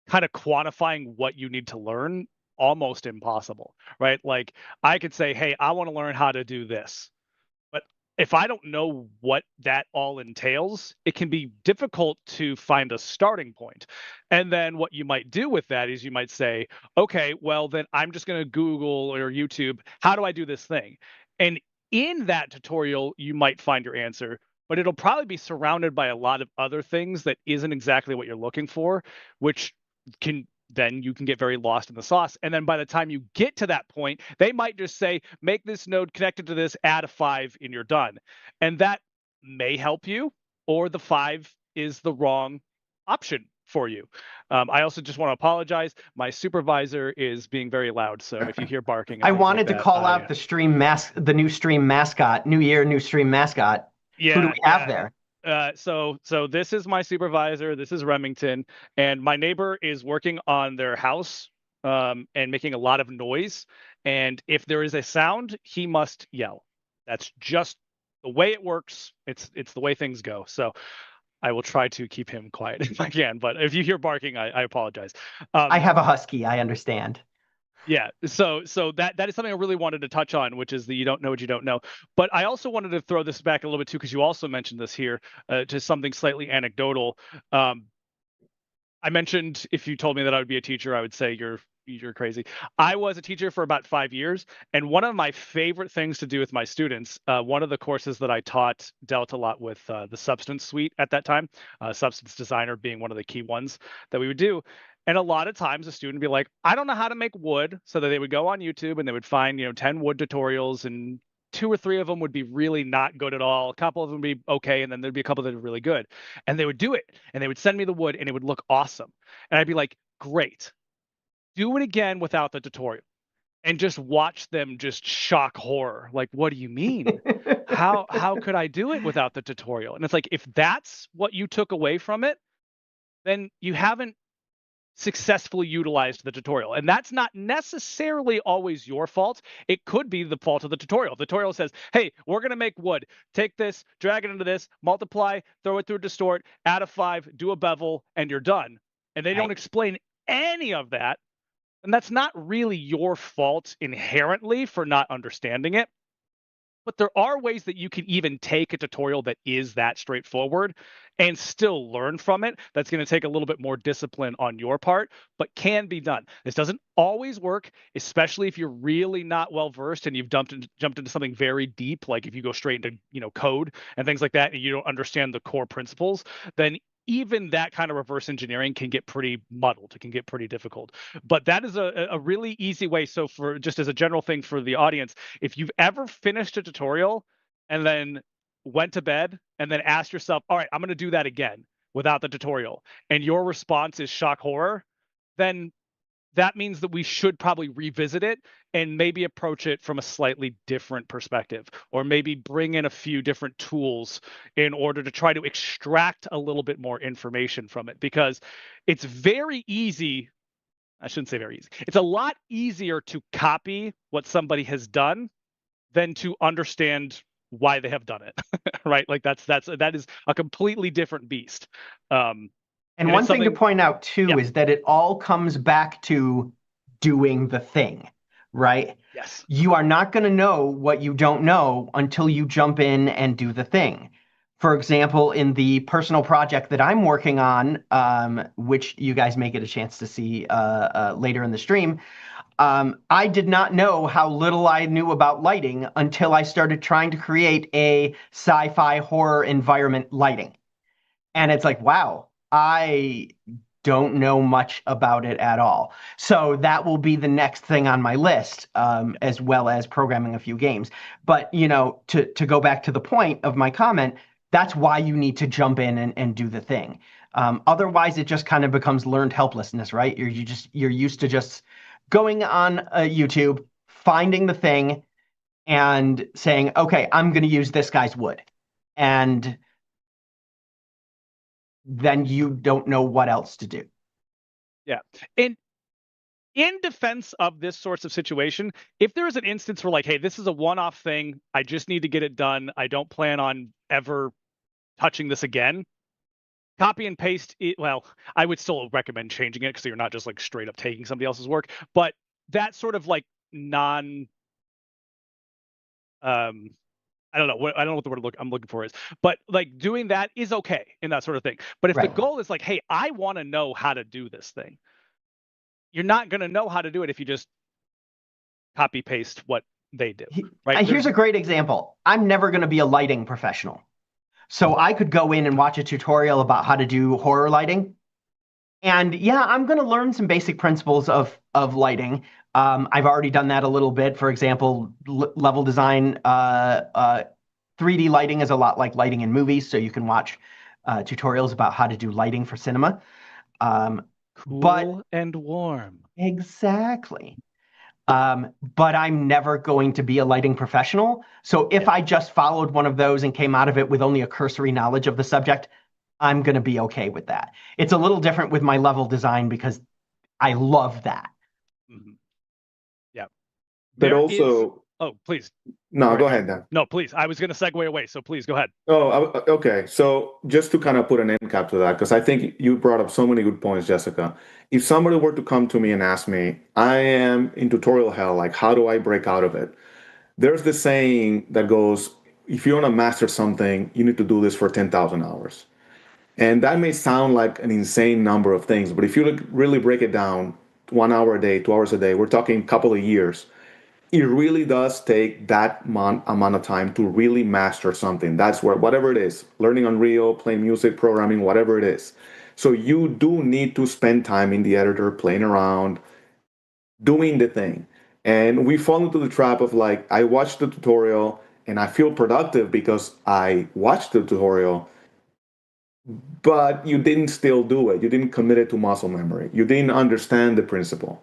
kind of quantifying what you need to learn almost impossible, right? Like I could say, hey, I want to learn how to do this. But if I don't know what that all entails, it can be difficult to find a starting point. And then what you might do with that is you might say, okay, well, then I'm just going to Google or YouTube, how do I do this thing? And in that tutorial, you might find your answer, but it'll probably be surrounded by a lot of other things that isn't exactly what you're looking for, which can then you can get very lost in the sauce. And then by the time you get to that point, they might just say, make this node connected to this, add a 5, and you're done. And that may help you, or the 5 is the wrong option for you. I also just want to apologize. My supervisor is being very loud. So if you hear barking and I things like wanted to that, call out the new stream mascot, new year, new stream mascot. Who do yeah, we have yeah. there? So this is my supervisor. This is Remington, and my neighbor is working on their house, and making a lot of noise. And if there is a sound, he must yell. That's just the way it works. It's the way things go. So I will try to keep him quiet if I can. But if you hear barking, I apologize. I have a husky. I understand. Yeah, so that is something I really wanted to touch on, which is the you don't know what you don't know. But I also wanted to throw this back a little bit too, because you also mentioned this here, to something slightly anecdotal. Um, I mentioned if you told me that I would be a teacher, I would say you're crazy. I was a teacher for about 5 years, and one of my favorite things to do with my students, one of the courses that I taught dealt a lot with the substance suite at that time, substance designer being one of the key ones that we would do. And a lot of times a student would be like, I don't know how to make wood. So that they would go on YouTube and they would find, 10 wood tutorials, and 2 or 3 of them would be really not good at all. A couple of them would be okay. And then there'd be a couple that are really good. And they would do it and they would send me the wood and it would look awesome. And I'd be like, great, do it again without the tutorial, and just watch them just shock horror. Like, what do you mean? How could I do it without the tutorial? And it's like, if that's what you took away from it, then you haven't successfully utilized the tutorial. And that's not necessarily always your fault. It could be the fault of the tutorial. The tutorial says, hey, we're going to make wood. Take this, drag it into this, multiply, throw it through a distort, add a 5, do a bevel, and you're done. And they don't explain any of that. And that's not really your fault inherently for not understanding it. But there are ways that you can even take a tutorial that is that straightforward and still learn from it. That's going to take a little bit more discipline on your part, but can be done. This doesn't always work, especially if you're really not well versed and you've jumped into something very deep, like if you go straight into code and things like that, and you don't understand the core principles. Then even that kind of reverse engineering can get pretty muddled. It can get pretty difficult. But that is a really easy way. So for just as a general thing for the audience, if you've ever finished a tutorial and then went to bed and then asked yourself, all right, I'm going to do that again without the tutorial, and your response is shock horror, then that means that we should probably revisit it and maybe approach it from a slightly different perspective, or maybe bring in a few different tools in order to try to extract a little bit more information from it. Because it's very easy. I shouldn't say very easy. It's a lot easier to copy what somebody has done than to understand why they have done it. Right? Like that is a completely different beast. And one thing to point out too is that it all comes back to doing the thing, right? Yes. You are not going to know what you don't know until you jump in and do the thing. For example, in the personal project that I'm working on, which you guys may get a chance to see later in the stream, I did not know how little I knew about lighting until I started trying to create a sci-fi horror environment lighting. And it's like, wow, I don't know much about it at all. So that will be the next thing on my list, as well as programming a few games. But, to go back to the point of my comment, that's why you need to jump in and do the thing. Otherwise, it just kind of becomes learned helplessness, right? You're used to just going on YouTube, finding the thing, and saying, okay, I'm going to use this guy's wood. And then you don't know what else to do. Yeah. And in defense of this sorts of situation, if there is an instance where like, hey, this is a one-off thing, I just need to get it done, I don't plan on ever touching this again, copy and paste it. Well, I would still recommend changing it, because you're not just like straight up taking somebody else's work. But that sort of like I don't know what the word I'm looking for is, but like doing that is okay in that sort of thing. But if the goal is like, hey, I want to know how to do this thing, you're not going to know how to do it if you just copy paste what they do. Right? Here's a great example. I'm never going to be a lighting professional. So I could go in and watch a tutorial about how to do horror lighting. And yeah, I'm going to learn some basic principles of lighting. I've already done that a little bit. For example, level design, 3D lighting is a lot like lighting in movies. So you can watch tutorials about how to do lighting for cinema. Cool and warm. Exactly. But I'm never going to be a lighting professional. So if I just followed one of those and came out of it with only a cursory knowledge of the subject, I'm going to be okay with that. It's a little different with my level design because I love that. Mhm. Yeah. But There is. also, Oh, please. no, Sorry, go ahead, Dan. No, please. I was going to segue away, so please go ahead. Oh, okay. So just to kind of put an end cap to that, because I think you brought up so many good points, Jessica. If somebody were to come to me and ask me, I am in tutorial hell, like how do I break out of it? There's this saying that goes, if you want to master something, you need to do this for 10,000 hours. And that may sound like an insane number of things, but if you really break it down, 1 hour a day, 2 hours a day, we're talking a couple of years. It really does take that amount of time to really master something. That's where, whatever it is, learning Unreal, playing music, programming, whatever it is. So you do need to spend time in the editor, playing around, doing the thing. And we fall into the trap of like, I watched the tutorial and I feel productive because I watched the tutorial, but you didn't still do it. You didn't commit it to muscle memory. You didn't understand the principle.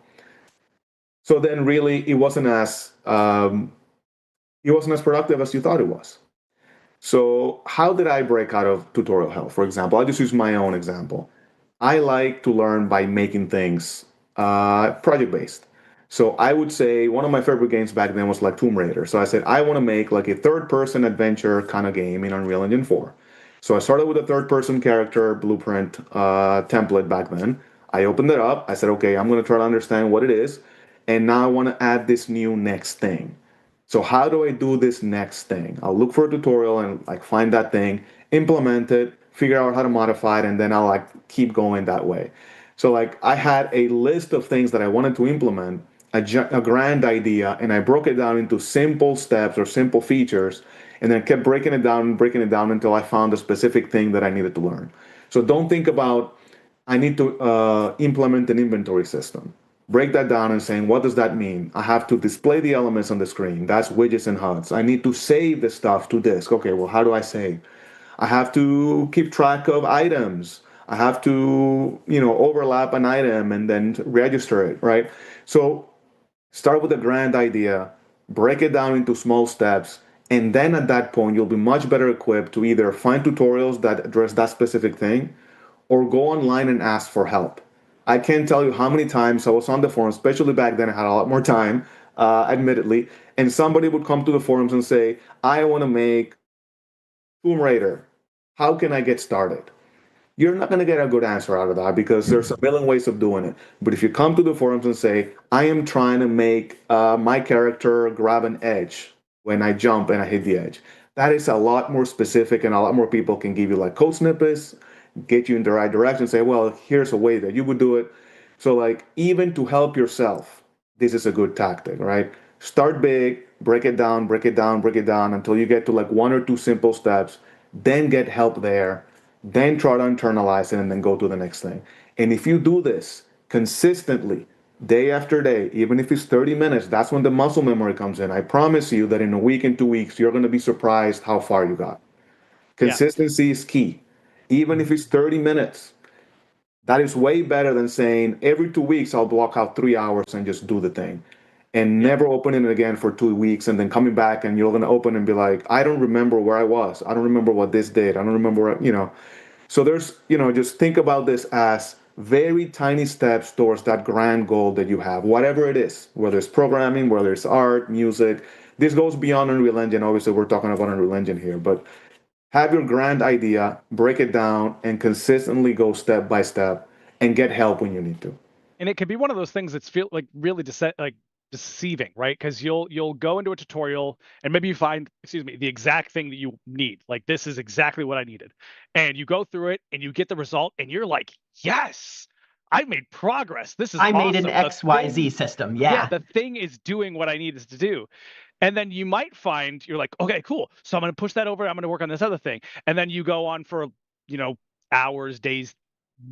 So then really it wasn't as productive as you thought it was. So how did I break out of tutorial hell? For example, I'll just use my own example. I like to learn by making things project based. So I would say one of my favorite games back then was like Tomb Raider. So I said I want to make like a third person adventure kind of game in Unreal Engine 4. So I started with a third person character blueprint template back then. I opened it up. I said, okay, I'm going to try to understand what it is. And now I want to add this new next thing. So how do I do this next thing? I'll look for a tutorial and like find that thing, implement it, figure out how to modify it, and then I'll like keep going that way. So like I had a list of things that I wanted to implement, a grand idea, and I broke it down into simple steps or simple features, and then kept breaking it down until I found a specific thing that I needed to learn. So don't think about I need to implement an inventory system. Break that down and saying, what does that mean? I have to display the elements on the screen. That's widgets and HUDs. I need to save the stuff to disk. Okay, well, how do I save? I have to keep track of items. I have to, overlap an item and then register it, right? So start with a grand idea, break it down into small steps, and then at that point, you'll be much better equipped to either find tutorials that address that specific thing or go online and ask for help. I can't tell you how many times I was on the forums, especially back then I had a lot more time, admittedly, and somebody would come to the forums and say, I want to make Tomb Raider. How can I get started? You're not going to get a good answer out of that because there's a million ways of doing it. But if you come to the forums and say, I am trying to make my character grab an edge when I jump and I hit the edge, that is a lot more specific and a lot more people can give you like code snippets, get you in the right direction, say, well, here's a way that you would do it. So like even to help yourself, this is a good tactic, right? Start big, break it down, break it down, break it down until you get to like one or two simple steps, then get help there, then try to internalize it and then go to the next thing. And if you do this consistently, day after day, even if it's 30 minutes, that's when the muscle memory comes in. I promise you that in a week and 2 weeks, you're going to be surprised how far you got. Consistency is key. Even if it's 30 minutes, that is way better than saying every 2 weeks I'll block out 3 hours and just do the thing and never opening it again for 2 weeks and then coming back and you're going to open and be like, I don't remember where I was. I don't remember what this did. I don't remember what. So there's, just think about this as very tiny steps towards that grand goal that you have, whatever it is, whether it's programming, whether it's art, music. This goes beyond Unreal Engine. Obviously, we're talking about Unreal Engine here, but have your grand idea, break it down, and consistently go step by step and get help when you need to. And it can be one of those things that's feel like really deceiving, right? Because you'll go into a tutorial and maybe you find, the exact thing that you need. Like this is exactly what I needed, and you go through it and you get the result, and you're like, yes, I made progress. This is I awesome. made an XYZ system. Yeah, the thing is doing what I needed to do. And then you might find you're like, okay, cool. So I'm going to push that over. I'm going to work on this other thing. And then you go on for, hours, days,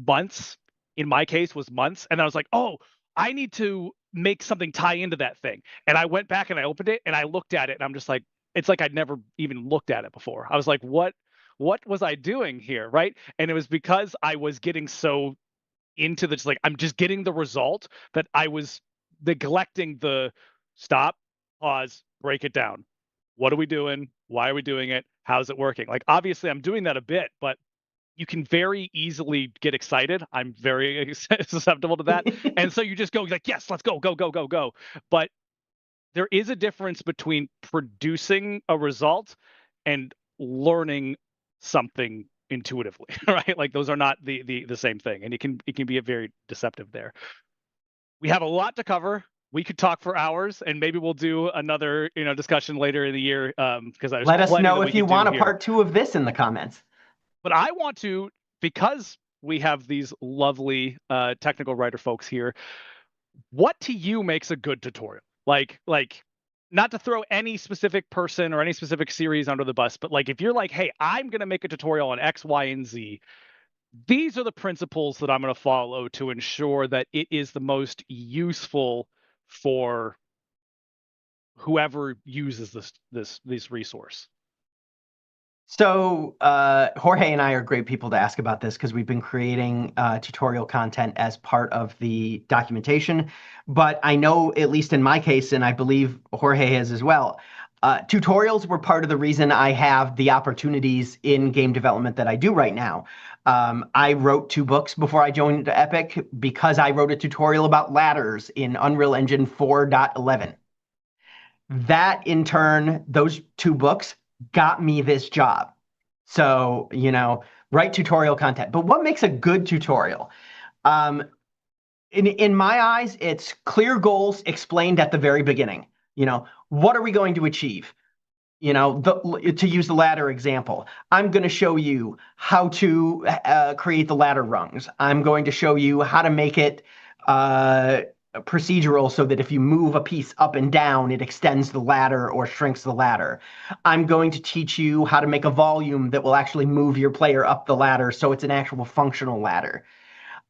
months. In my case was months. And I was like, oh, I need to make something tie into that thing. And I went back and I opened it and I looked at it and I'm just like, it's like I'd never even looked at it before. I was like, what was I doing here? Right. And it was because I was getting so into the, I'm just getting the result that I was neglecting the stop, pause, break it down. What are we doing? Why are we doing it? How's it working? Like, obviously I'm doing that a bit, but you can very easily get excited. I'm very susceptible to that. And so you just go like, yes, let's go, go, go, go, go. But there is a difference between producing a result and learning something intuitively, right? Like those are not the same thing. And it can be a very deceptive there. We have a lot to cover. We could talk for hours, and maybe we'll do another, discussion later in the year. Because let us know if you want a part 2 of this in the comments. But I want to, because we have these lovely technical writer folks here. What to you makes a good tutorial? Like, not to throw any specific person or any specific series under the bus, but like if you're like, hey, I'm going to make a tutorial on X, Y, and Z. These are the principles that I'm going to follow to ensure that it is the most useful for whoever uses this resource. So Jorge and I are great people to ask about this because we've been creating tutorial content as part of the documentation. But I know, at least in my case, and I believe Jorge has as well, tutorials were part of the reason I have the opportunities in game development that I do right now. I wrote 2 books before I joined Epic because I wrote a tutorial about ladders in Unreal Engine 4.11. That, in turn, those 2 books got me this job. So, write tutorial content. But what makes a good tutorial? In my eyes, it's clear goals explained at the very beginning. What are we going to achieve? To use the ladder example, I'm going to show you how to create the ladder rungs. I'm going to show you how to make it procedural so that if you move a piece up and down, it extends the ladder or shrinks the ladder. I'm going to teach you how to make a volume that will actually move your player up the ladder so it's an actual functional ladder.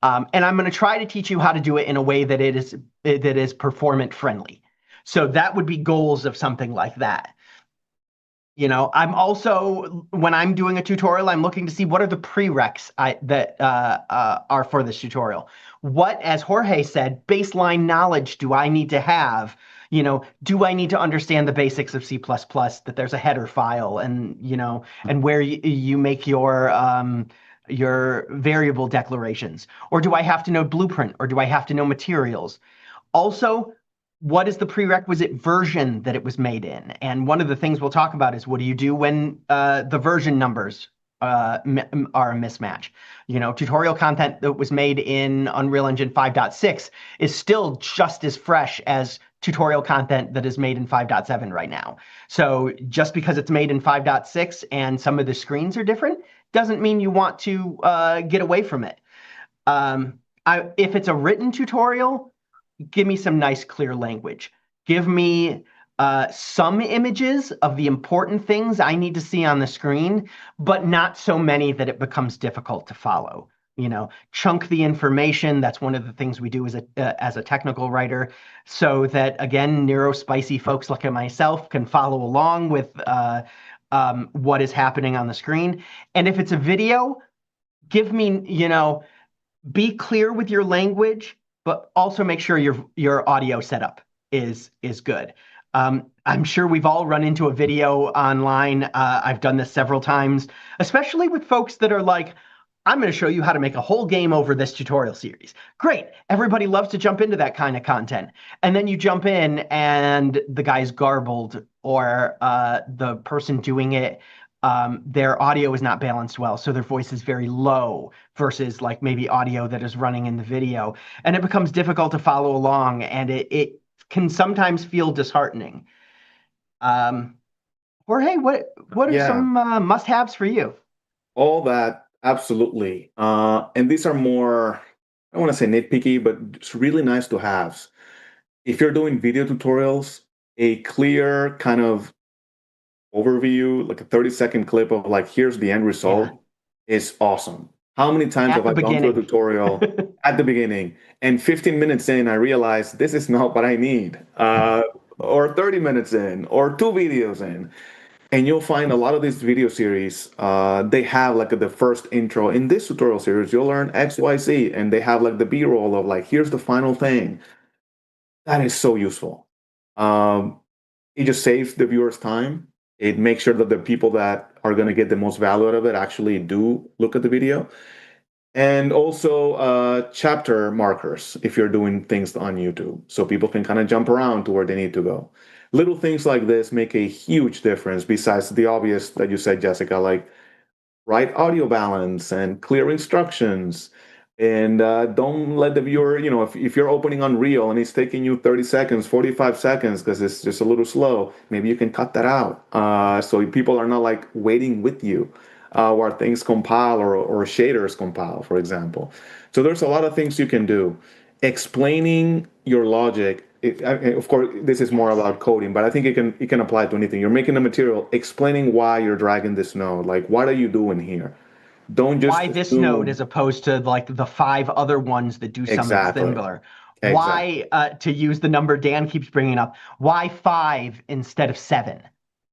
And I'm going to try to teach you how to do it in a way that is performant friendly. So that would be goals of something like that. I'm also, when I'm doing a tutorial, I'm looking to see what are the prereqs that are for this tutorial. What, as Jorge said, baseline knowledge do I need to have? Do I need to understand the basics of C++, that there's a header file and, and where you make your variable declarations? Or do I have to know Blueprint? Or do I have to know materials? Also, what is the prerequisite version that it was made in? And one of the things we'll talk about is what do you do when the version numbers are a mismatch? Tutorial content that was made in Unreal Engine 5.6 is still just as fresh as tutorial content that is made in 5.7 right now. So just because it's made in 5.6 and some of the screens are different doesn't mean you want to get away from it. If it's a written tutorial, give me some nice, clear language. Give me some images of the important things I need to see on the screen, but not so many that it becomes difficult to follow. Chunk the information. That's one of the things we do as a technical writer, so that, again, neurospicy folks like myself can follow along with what is happening on the screen. And if it's a video, give me, be clear with your language, but also make sure your audio setup is good. I'm sure we've all run into a video online. I've done this several times, especially with folks that are like, I'm going to show you how to make a whole game over this tutorial series. Great. Everybody loves to jump into that kind of content. And then you jump in and the guy's garbled, or the person doing it, their audio is not balanced well, so their voice is very low versus like maybe audio that is running in the video. And it becomes difficult to follow along, and it can sometimes feel disheartening. Jorge, what are some must-haves for you? All that, absolutely. And these are more, I don't want to say nitpicky, but it's really nice to have. If you're doing video tutorials, a clear kind of overview, like a 30-second clip of like, here's the end result, is awesome. How many times have I gone through a tutorial at the beginning, and 15 minutes in, I realized this is not what I need, or 30 minutes in, or 2 videos in. And you'll find a lot of these video series, they have like the first intro. In this tutorial series, you'll learn X, Y, Z, and they have like the B-roll of like, here's the final thing. That is so useful. It just saves the viewers time. It makes sure that the people that are going to get the most value out of it actually do look at the video. And also chapter markers if you're doing things on YouTube, so people can kind of jump around to where they need to go. Little things like this make a huge difference besides the obvious that you said, Jessica, like right audio balance and clear instructions. And don't let the viewer, if you're opening Unreal and it's taking you 30 seconds, 45 seconds, because it's just a little slow, maybe you can cut that out. So people are not like waiting with you while things compile or shaders compile, for example. So there's a lot of things you can do. Explaining your logic, of course, this is more about coding, but I think it can apply to anything. You're making a material, explaining why you're dragging this node. Like, what are you doing here? Don't just Why this node assume. as opposed to like the 5 other ones that do something Exactly. similar? Exactly. Why, to use the number Dan keeps bringing up, why 5 instead of 7?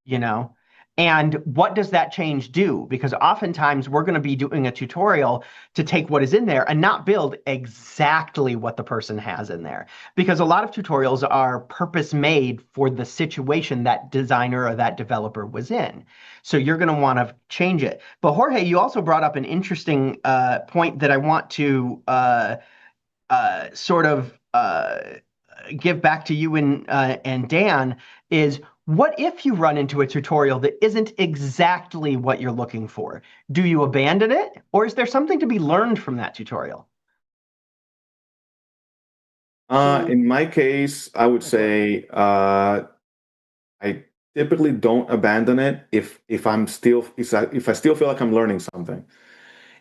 You know? And what does that change do? Because oftentimes we're going to be doing a tutorial to take what is in there and not build exactly what the person has in there. Because a lot of tutorials are purpose made for the situation that designer or that developer was in. So you're going to want to change it. But Jorge, you also brought up an interesting point that I want to sort of give back to you and Dan is what if you run into a tutorial that isn't exactly what you're looking for? Do you abandon it, or is there something to be learned from that tutorial? So In my case, I would go ahead. say I typically don't abandon it if I still feel like I'm learning something.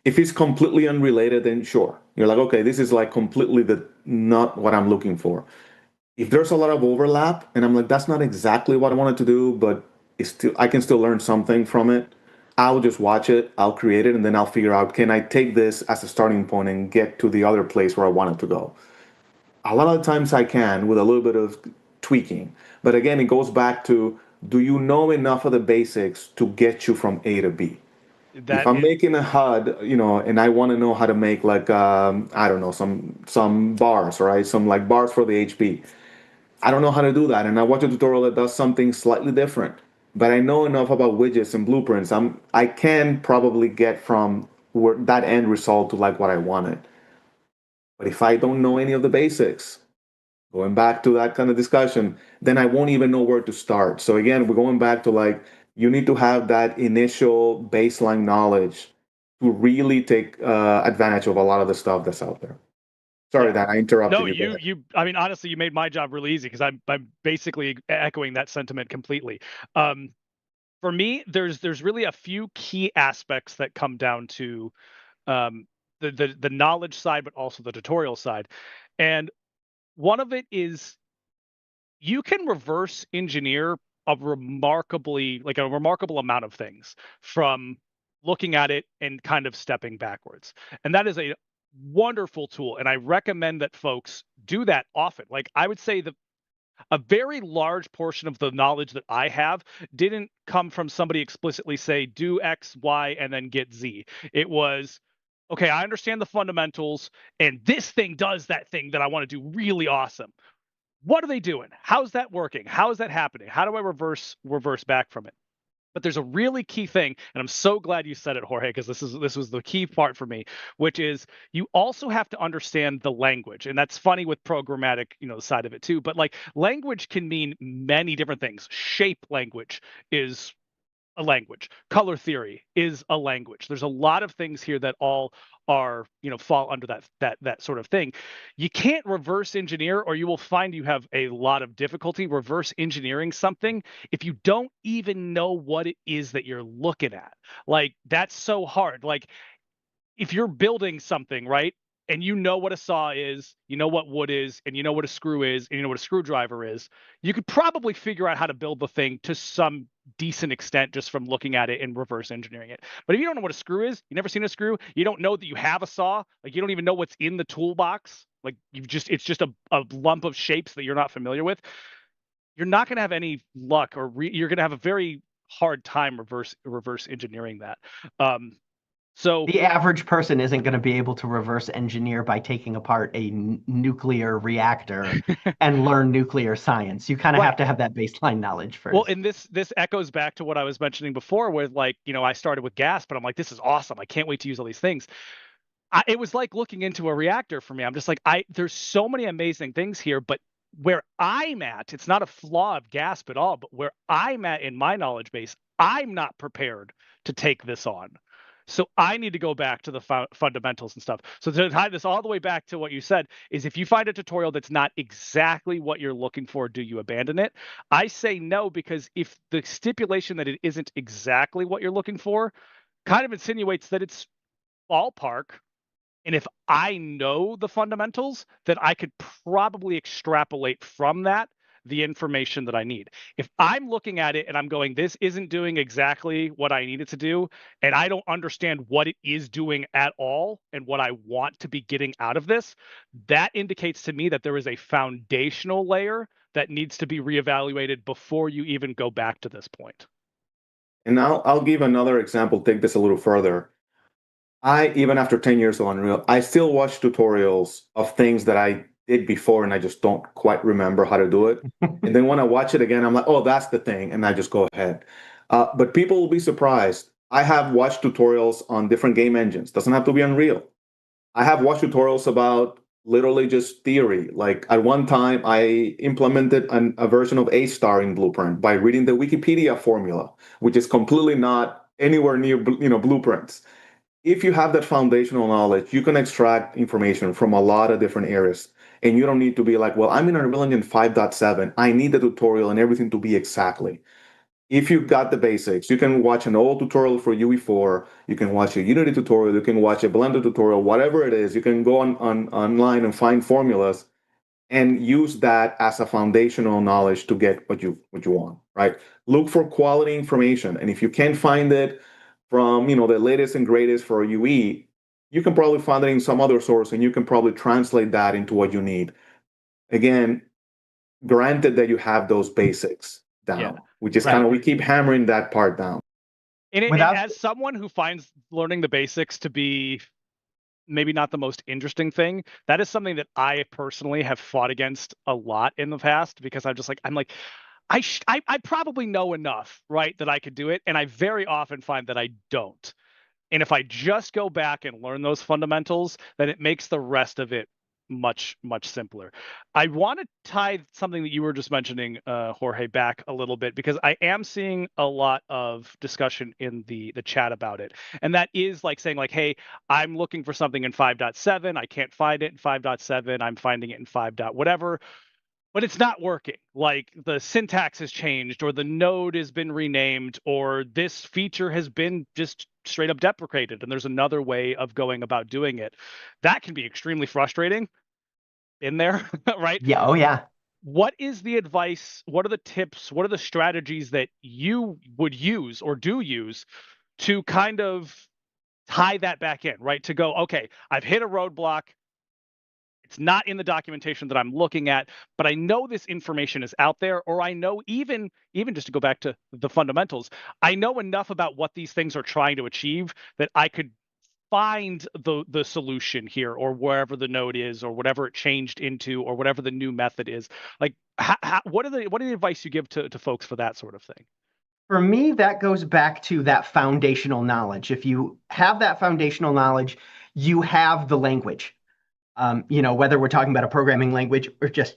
If it's completely unrelated, then sure. You're like, okay, this is like completely not what I'm looking for. If there's a lot of overlap and I'm like, that's not exactly what I wanted to do, but I can still learn something from it. I'll just watch it, I'll create it, and then I'll figure out, can I take this as a starting point and get to the other place where I wanted to go? A lot of times I can with a little bit of tweaking. But again, it goes back to, do you know enough of the basics to get you from A to B? If That I'm is, making a HUD, and I want to know how to make like I don't know, some bars, right? Some like bars for the HP. I don't know how to do that, and I watch a tutorial that does something slightly different. But I know enough about widgets and blueprints. I can probably get from that end result to like what I wanted. But if I don't know any of the basics, going back to that kind of discussion, then I won't even know where to start. So again, we're going back to like, you need to have that initial baseline knowledge to really take advantage of a lot of the stuff that's out there. Sorry yeah. that I interrupted No, you. Go ahead. I mean, honestly, you made my job really easy because I'm basically echoing that sentiment completely. Um, for me, there's really a few key aspects that come down to um, the knowledge side, but also the tutorial side. And one of it is you can reverse engineer a remarkable amount of things from looking at it and kind of stepping backwards. And that is a wonderful tool. And I recommend that folks do that often. Like I would say that a very large portion of the knowledge that I have didn't come from somebody explicitly say, do X, Y, and then get Z. It was, okay, I understand the fundamentals, and this thing does that thing that I want to do really awesome. What are they doing? How's that working? How is that happening? How do I reverse back from it? But there's a really key thing, and I'm so glad you said it, Jorge, because this was the key part for me, which is you also have to understand the language. And that's funny with programmatic, the side of it too. But like language can mean many different things. Shape language is a language. Color theory is a language. There's a lot of things here that all are, fall under that sort of thing. You can't reverse engineer, or you will find you have a lot of difficulty reverse engineering something if you don't even know what it is that you're looking at. Like that's so hard. Like if you're building something, right? And you know what a saw is, you know what wood is, and you know what a screw is, and you know what a screwdriver is, you could probably figure out how to build the thing to some decent extent just from looking at it and reverse engineering it. But if you don't know what a screw is, you've never seen a screw, you don't know that you have a saw, like you don't even know what's in the toolbox, like it's just a lump of shapes that you're not familiar with, you're not going to have any luck, or you're going to have a very hard time reverse engineering that. So the average person isn't going to be able to reverse engineer by taking apart a nuclear reactor and learn nuclear science. You kind of have to have that baseline knowledge first. Well, and this echoes back to what I was mentioning before with, like, I started with gas, but I'm like, this is awesome. I can't wait to use all these things. It was like looking into a reactor for me. I'm just like, there's so many amazing things here, but where I'm at, it's not a flaw of GASP at all, but where I'm at in my knowledge base, I'm not prepared to take this on. So I need to go back to the fundamentals and stuff. So to tie this all the way back to what you said is, if you find a tutorial that's not exactly what you're looking for, do you abandon it? I say no, because if the stipulation that it isn't exactly what you're looking for kind of insinuates that it's ballpark, and if I know the fundamentals, then I could probably extrapolate from that the information that I need. If I'm looking at it and I'm going, this isn't doing exactly what I need it to do, and I don't understand what it is doing at all and what I want to be getting out of this, that indicates to me that there is a foundational layer that needs to be reevaluated before you even go back to this point. And I'll give another example, take this a little further. Even after 10 years of Unreal, I still watch tutorials of things that I did before and I just don't quite remember how to do it. And then when I watch it again, I'm like, oh, that's the thing. And I just go ahead. But people will be surprised. I have watched tutorials on different game engines. Doesn't have to be Unreal. I have watched tutorials about literally just theory. Like at one time, I implemented a version of A-star in Blueprint by reading the Wikipedia formula, which is completely not anywhere near blueprints. If you have that foundational knowledge, you can extract information from a lot of different areas. And you don't need to be like, well, I'm in Unreal Engine 5.7. I need the tutorial and everything to be exactly. If you've got the basics, you can watch an old tutorial for UE4. You can watch a Unity tutorial. You can watch a Blender tutorial, whatever it is. You can go online and find formulas and use that as a foundational knowledge to get what you want, right? Look for quality information. And if you can't find it from the latest and greatest for UE, you can probably find it in some other source and you can probably translate that into what you need. Again, granted that you have those basics down, which is kind of, we keep hammering that part down. And as someone who finds learning the basics to be maybe not the most interesting thing, that is something that I personally have fought against a lot in the past, because I'm like, I probably know enough, right, that I could do it. And I very often find that I don't. And if I just go back and learn those fundamentals, then it makes the rest of it much, much simpler. I want to tie something that you were just mentioning, Jorge, back a little bit, because I am seeing a lot of discussion in the chat about it. And that is like saying like, hey, I'm looking for something in 5.7. I can't find it in 5.7. I'm finding it in 5. Whatever. But it's not working. Like the syntax has changed, or the node has been renamed, or this feature has been just straight up deprecated, and there's another way of going about doing it. That can be extremely frustrating in there, right? Yeah. Oh, yeah. What is the advice? What are the tips? What are the strategies that you would use or do use to kind of tie that back in, right? To go, okay, I've hit a roadblock. It's not in the documentation that I'm looking at, but I know this information is out there, or I know even just to go back to the fundamentals, I know enough about what these things are trying to achieve that I could find the solution here, or wherever the node is, or whatever it changed into, or whatever the new method is. Like, what are the advice you give to folks for that sort of thing? For me, that goes back to that foundational knowledge. If you have that foundational knowledge, you have the language. Whether we're talking about a programming language or just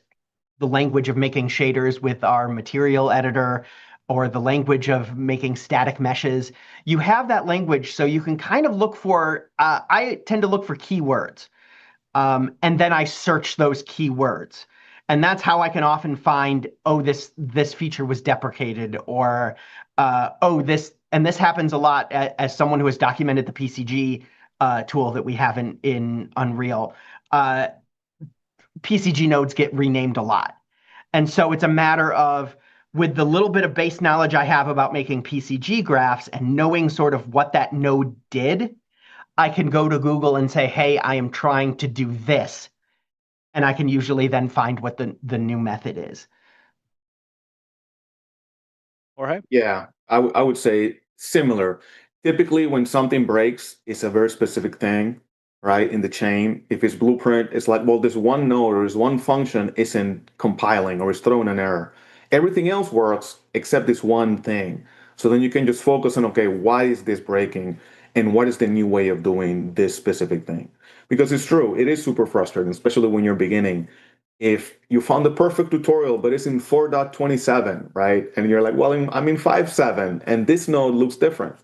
the language of making shaders with our material editor, or the language of making static meshes, you have that language, so you can kind of look for, I tend to look for keywords, and then I search those keywords. And that's how I can often find, oh, this feature was deprecated, or this happens a lot as someone who has documented the PCG tool that we have in Unreal. PCG nodes get renamed a lot. And so it's a matter of, with the little bit of base knowledge I have about making PCG graphs and knowing sort of what that node did, I can go to Google and say, hey, I am trying to do this. And I can usually then find what the new method is. Jorge? Yeah, I would say similar. typically when something breaks, it's a very specific thing, right? In the chain. If it's blueprint, it's like, well, this one node or this one function isn't compiling or is throwing an error. Everything else works except this one thing. So then you can just focus on, okay, why is this breaking? And what is the new way of doing this specific thing? Because it's true, it is super frustrating, especially when you're beginning. If you found the perfect tutorial, but it's in 4.27, right? And you're like, well, I'm in 5.7, and this node looks different.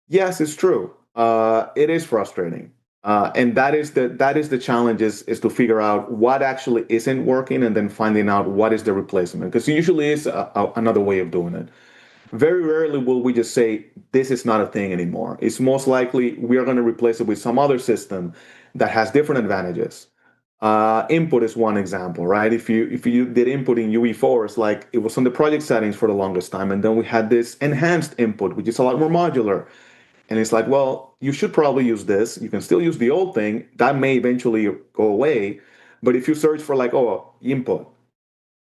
Yes, it's true. It is frustrating, and that is the challenge is to figure out what actually isn't working, and then finding out what is the replacement. Because usually is another way of doing it. Very rarely will we just say this is not a thing anymore. It's most likely we are going to replace it with some other system that has different advantages. Input is one example, right? If you did input in UE4, it's like it was on the project settings for the longest time, and then we had this enhanced input, which is a lot more modular. And it's like, well, you should probably use this. You can still use the old thing. That may eventually go away. But if you search for like, oh, input,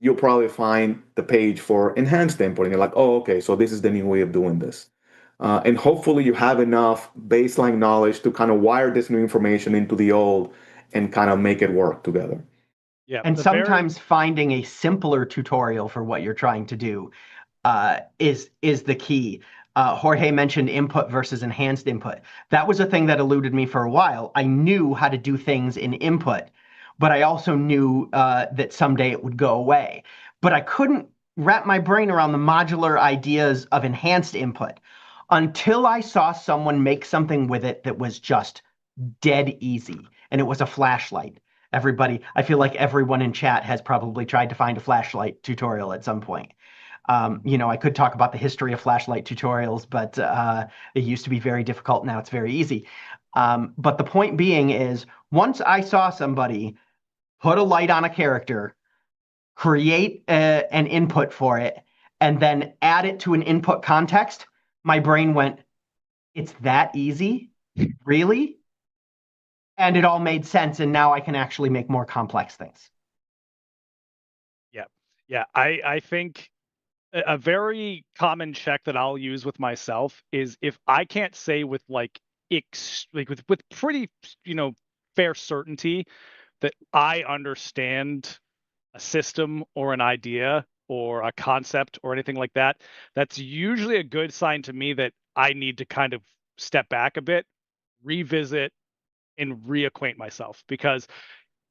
you'll probably find the page for enhanced input. And you're like, oh, okay, so this is the new way of doing this. And hopefully you have enough baseline knowledge to kind of wire this new information into the old and kind of make it work together. Yeah. And sometimes finding a simpler tutorial for what you're trying to do is the key. Jorge mentioned input versus enhanced input. That was a thing that eluded me for a while. I knew how to do things in input, but I also knew that someday it would go away. But I couldn't wrap my brain around the modular ideas of enhanced input until I saw someone make something with it that was just dead easy, and it was a flashlight. Everybody, I feel like everyone in chat has probably tried to find a flashlight tutorial at some point. I could talk about the history of flashlight tutorials, but it used to be very difficult. Now it's very easy. But the point being is, once I saw somebody put a light on a character, create an input for it, and then add it to an input context, my brain went, it's that easy? Really? And it all made sense, and now I can actually make more complex things. Yeah. I think a very common check that I'll use with myself is if I can't say with with pretty fair certainty that I understand a system or an idea or a concept or anything like that, that's usually a good sign to me that I need to kind of step back a bit, revisit, and reacquaint myself, because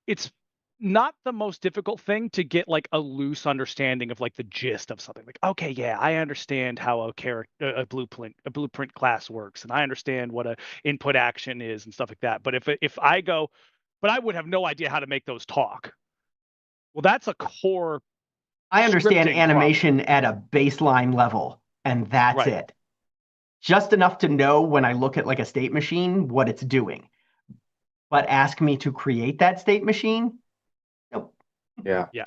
it's not the most difficult thing to get like a loose understanding of like the gist of something. Like, okay, yeah, I understand how a blueprint class works, and I understand what a input action is and stuff like that. But if I go, but I would have no idea how to make those talk. Well, that's a core. I understand scripting animation at a baseline level, and that's Right. it. Just enough to know when I look at like a state machine what it's doing. But ask me to create that state machine? Nope. Yeah. Yeah.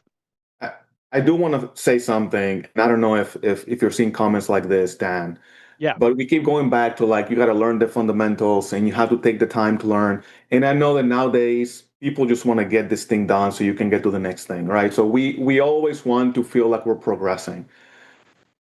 I do want to say something, and I don't know if you're seeing comments like this, Dan. Yeah. But we keep going back to like you got to learn the fundamentals and you have to take the time to learn. And I know that nowadays people just want to get this thing done so you can get to the next thing, right? So we always want to feel like we're progressing.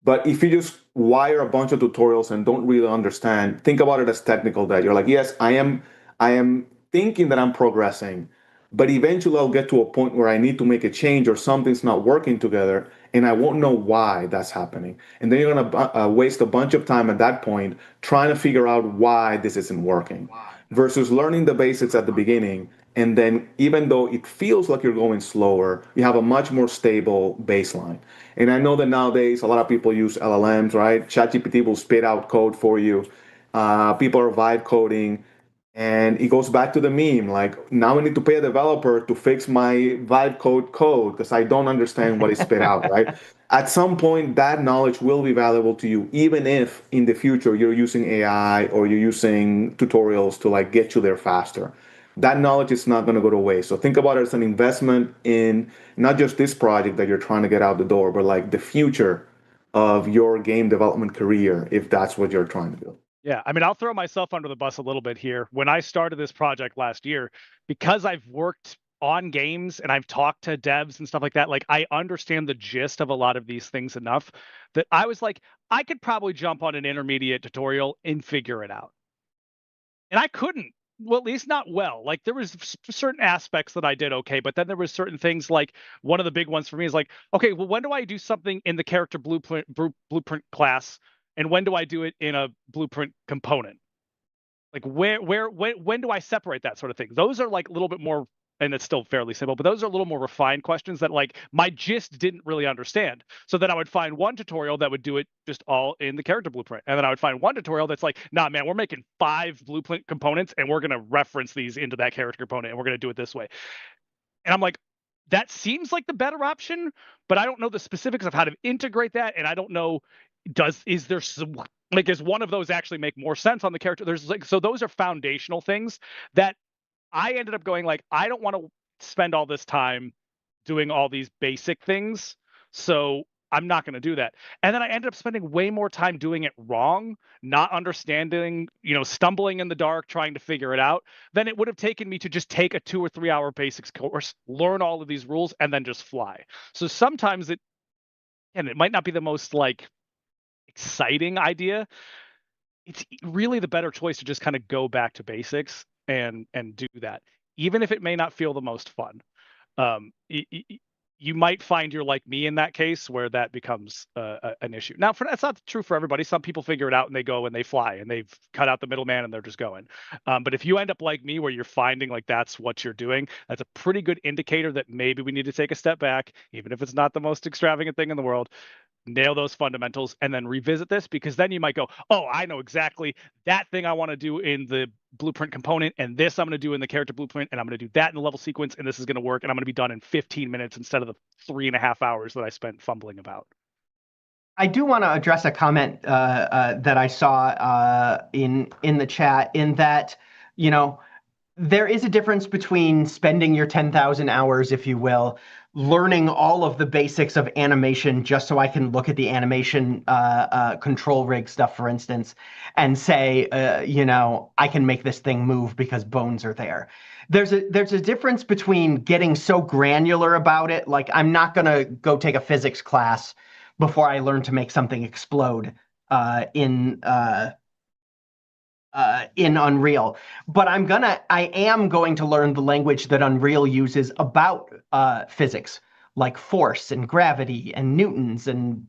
But if you just wire a bunch of tutorials and don't really understand, think about it as technical debt. You're like, yes, I am thinking that I'm progressing, but eventually I'll get to a point where I need to make a change or something's not working together, and I won't know why that's happening. And then you're gonna waste a bunch of time at that point trying to figure out why this isn't working, versus learning the basics at the beginning. And then even though it feels like you're going slower, you have a much more stable baseline. And I know that nowadays a lot of people use LLMs, right? ChatGPT will spit out code for you. People are vibe coding. And it goes back to the meme, like now I need to pay a developer to fix my vibe code because I don't understand what is spit out, right? At some point, that knowledge will be valuable to you, even if in the future you're using AI or you're using tutorials to like get you there faster. That knowledge is not going to go to waste. So think about it as an investment in not just this project that you're trying to get out the door, but like the future of your game development career, if that's what you're trying to do. Yeah, I mean, I'll throw myself under the bus a little bit here. When I started this project last year, because I've worked on games and I've talked to devs and stuff like that, like I understand the gist of a lot of these things enough that I was like, I could probably jump on an intermediate tutorial and figure it out. And I couldn't. Well, at least not well. Like there was certain aspects that I did okay, but then there was certain things like one of the big ones for me is like, okay, well, when do I do something in the character blueprint class, and when do I do it in a blueprint component? Like when do I separate that sort of thing? Those are like a little bit more, and it's still fairly simple, but those are a little more refined questions that like my gist didn't really understand. So then I would find one tutorial that would do it just all in the character blueprint, and then I would find one tutorial that's like, nah, man, we're making 5 blueprint components, and we're gonna reference these into that character component, and we're gonna do it this way. And I'm like, that seems like the better option, but I don't know the specifics of how to integrate that, and I don't know is there some, like is one of those actually make more sense on the character? There's like so those are foundational things that I ended up going like I don't want to spend all this time doing all these basic things, so I'm not going to do that. And then I ended up spending way more time doing it wrong, not understanding, stumbling in the dark, trying to figure it out, than it would have taken me to just take a 2 or 3 hour basics course, learn all of these rules, and then just fly. So sometimes it might not be the most like exciting idea. It's really the better choice to just kind of go back to basics and do that, even if it may not feel the most fun. You might find you're like me in that case where that becomes an issue. Now, that's not true for everybody. Some people figure it out and they go and they fly and they've cut out the middleman and they're just going. But if you end up like me where you're finding like that's what you're doing, that's a pretty good indicator that maybe we need to take a step back, even if it's not the most extravagant thing in the world, nail those fundamentals, and then revisit this, because then you might go, oh, I know exactly that thing I want to do in the blueprint component, and this I'm going to do in the character blueprint, and I'm going to do that in the level sequence, and this is going to work, and I'm going to be done in 15 minutes instead of the 3.5 hours that I spent fumbling about. I do want to address a comment that I saw in the chat, in that, there is a difference between spending your 10,000 hours, if you will, learning all of the basics of animation just so I can look at the animation control rig stuff, for instance, and say, I can make this thing move because bones are there. There's a difference between getting so granular about it, like I'm not going to go take a physics class before I learn to make something explode in Unreal. But I am going to learn the language that Unreal uses about physics, like force and gravity and newtons and,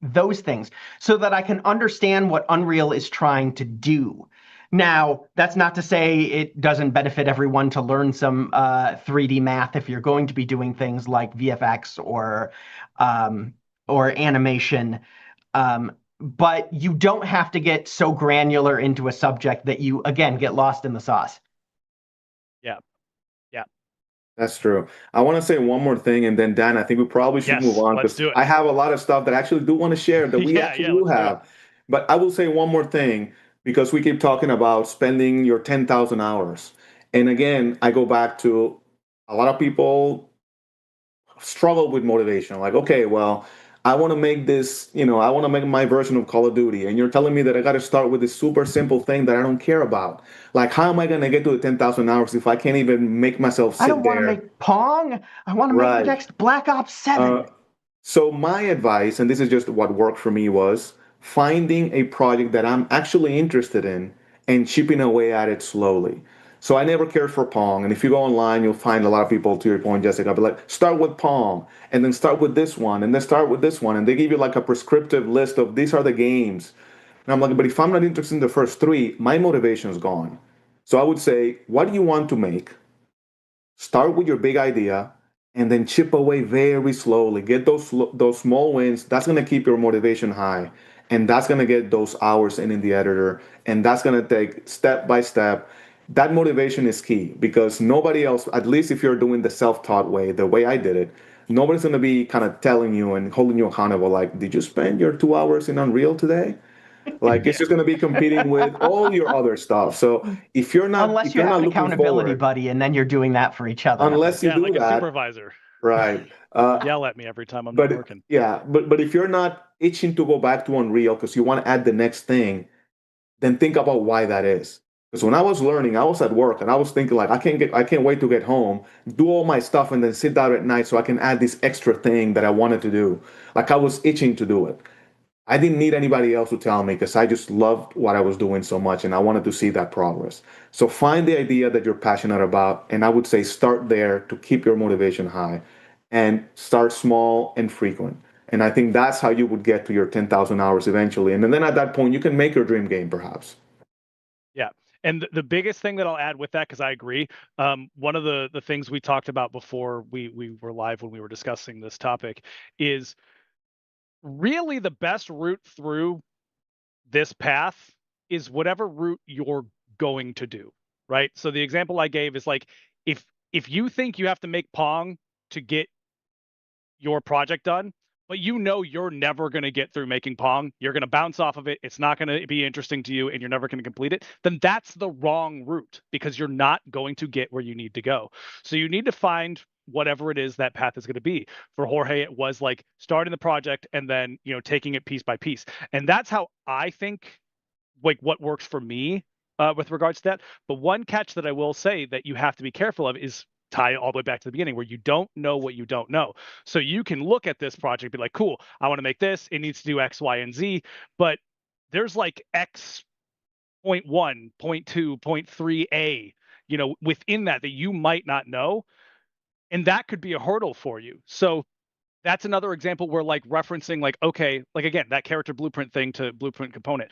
those things, so that I can understand what Unreal is trying to do. Now, that's not to say it doesn't benefit everyone to learn some 3D math if you're going to be doing things like VFX or animation. But you don't have to get so granular into a subject that you, again, get lost in the sauce. Yeah. That's true. I want to say one more thing, and then Dan, I think we probably should move on, because I have a lot of stuff that I actually do want to share that we do have. But I will say one more thing, because we keep talking about spending your 10,000 hours. And again, I go back to a lot of people struggle with motivation. Like, okay, well, I want to make this, I want to make my version of Call of Duty. And you're telling me that I got to start with this super simple thing that I don't care about. Like, how am I going to get to the 10,000 hours if I can't even make myself sit there? I don't want to make Pong. I want to make the next Black Ops 7. So my advice, and this is just what worked for me, was finding a project that I'm actually interested in and chipping away at it slowly. So I never cared for Pong. And if you go online, you'll find a lot of people, to your point, Jessica, but like, start with Pong, and then start with this one, and then start with this one. And they give you like a prescriptive list of these are the games. And I'm like, but if I'm not interested in the first 3, my motivation's gone. So I would say, what do you want to make? Start with your big idea, and then chip away very slowly. Get those small wins. That's going to keep your motivation high. And that's going to get those hours in the editor. And that's going to take step by step. That motivation is key, because nobody else, at least if you're doing the self-taught way, the way I did it, nobody's going to be kind of telling you and holding you accountable. Like, did you spend your 2 hours in Unreal today? Like, it's just going to be competing with all your other stuff. So if you're not, unless you have an accountability buddy, and then you're doing that for each other. Unless you do like that, a supervisor, right? Yell at me every time I'm not working. Yeah, but if you're not itching to go back to Unreal because you want to add the next thing, then think about why that is. Because when I was learning, I was at work and I was thinking like, I can't wait to get home, do all my stuff, and then sit down at night so I can add this extra thing that I wanted to do. Like, I was itching to do it. I didn't need anybody else to tell me because I just loved what I was doing so much and I wanted to see that progress. So find the idea that you're passionate about, and I would say start there to keep your motivation high and start small and frequent. And I think that's how you would get to your 10,000 hours eventually. And then at that point, you can make your dream game perhaps. Yeah. And the biggest thing that I'll add with that, because I agree, one of the things we talked about before we were live when we were discussing this topic is really the best route through this path is whatever route you're going to do, right? So the example I gave is like if you think you have to make Pong to get your project done, but you know you're never going to get through making Pong, you're going to bounce off of it, it's not going to be interesting to you, and you're never going to complete it, then that's the wrong route because you're not going to get where you need to go. So you need to find whatever it is that path is going to be. For Jorge, it was like starting the project and then, taking it piece by piece. And that's how I think, like, what works for me with regards to that. But one catch that I will say that you have to be careful of is tie it all the way back to the beginning where you don't know what you don't know. So you can look at this project, be like, cool, I want to make this. It needs to do X, Y, and Z. But there's like X point one, point two, point three A, within that you might not know. And that could be a hurdle for you. So that's another example where like referencing like, okay, like again, that character blueprint thing to blueprint component.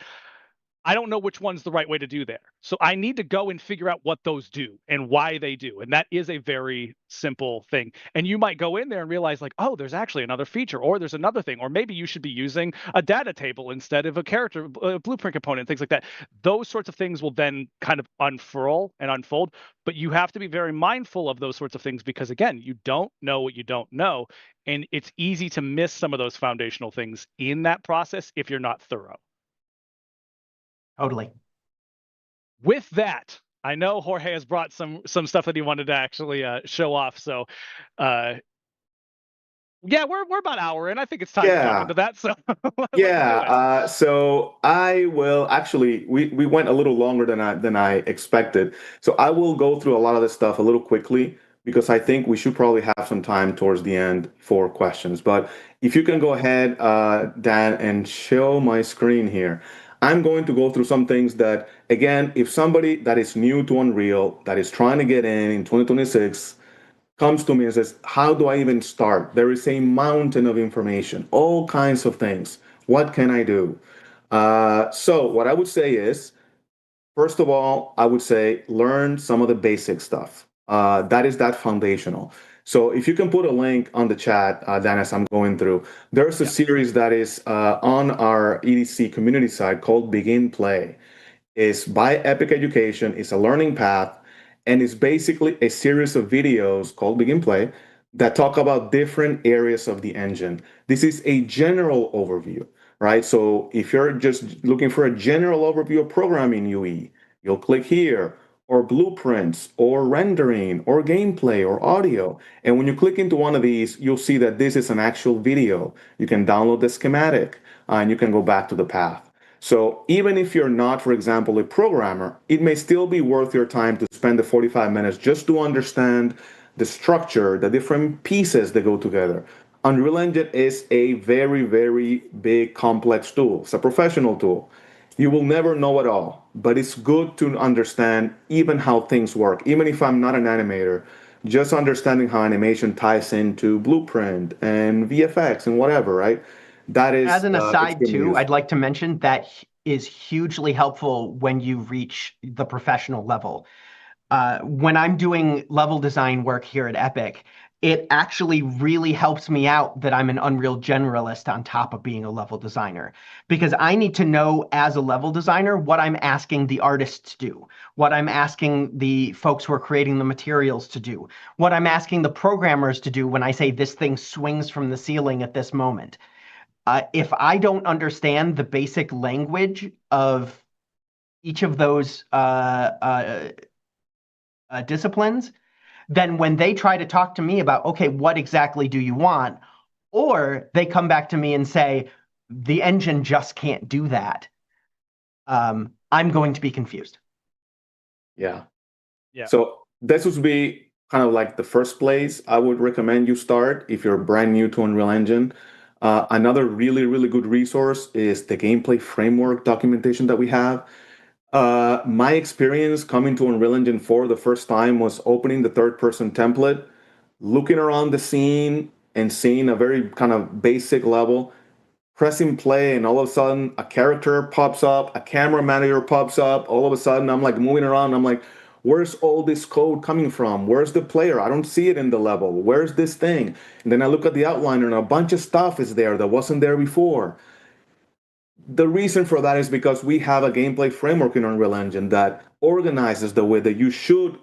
I don't know which one's the right way to do there. So I need to go and figure out what those do and why they do. And that is a very simple thing. And you might go in there and realize like, oh, there's actually another feature, or there's another thing, or maybe you should be using a data table instead of a character blueprint component, things like that. Those sorts of things will then kind of unfurl and unfold. But you have to be very mindful of those sorts of things because again, you don't know what you don't know. And it's easy to miss some of those foundational things in that process if you're not thorough. Totally. With that, I know Jorge has brought some stuff that he wanted to actually show off. So, yeah, we're about an hour in. I think it's time to jump into that. So, let's do it. So I will actually. We went a little longer than I expected. So I will go through a lot of this stuff a little quickly because I think we should probably have some time towards the end for questions. But if you can go ahead, Dan, and show my screen here. I'm going to go through some things that, again, if somebody that is new to Unreal, that is trying to get in 2026, comes to me and says, how do I even start? There is a mountain of information, all kinds of things. What can I do? So what I would say is, first of all, I would say learn some of the basic stuff. That foundational. So if you can put a link on the chat, Dan, as I'm going through, there's a series that is on our EDC community side called Begin Play. It's by Epic Education. It's a learning path, and it's basically a series of videos called Begin Play that talk about different areas of the engine. This is a general overview, right? So if you're just looking for a general overview of programming UE, you'll click here, or blueprints, or rendering, or gameplay, or audio. And when you click into one of these, you'll see that this is an actual video. You can download the schematic, and you can go back to the path. So even if you're not, for example, a programmer, it may still be worth your time to spend the 45 minutes just to understand the structure, the different pieces that go together. Unreal Engine is a very, very big, complex tool. It's a professional tool. You will never know it all, but it's good to understand even how things work. Even if I'm not an animator, just understanding how animation ties into Blueprint and VFX and whatever, right? That is, as an aside too, useful. I'd like to mention that is hugely helpful when you reach the professional level. When I'm doing level design work here at Epic, it actually really helps me out that I'm an Unreal generalist on top of being a level designer, because I need to know as a level designer what I'm asking the artists to do, what I'm asking the folks who are creating the materials to do, what I'm asking the programmers to do when I say this thing swings from the ceiling at this moment. If I don't understand the basic language of each of those disciplines, then when they try to talk to me about, okay, what exactly do you want? Or they come back to me and say, the engine just can't do that. I'm going to be confused. Yeah. Yeah. So this would be kind of like the first place I would recommend you start if you're brand new to Unreal Engine. Another really, really good resource is the gameplay framework documentation that we have. My experience coming to Unreal Engine 4 the first time was opening the third person template, looking around the scene and seeing a very kind of basic level, pressing play, and all of a sudden a character pops up, a camera manager pops up. All of a sudden I'm like moving around. I'm like, where's all this code coming from? Where's the player? I don't see it in the level. Where's this thing? And then I look at the outliner and a bunch of stuff is there that wasn't there before. The reason for that is because we have a gameplay framework in Unreal Engine that organizes the way that you should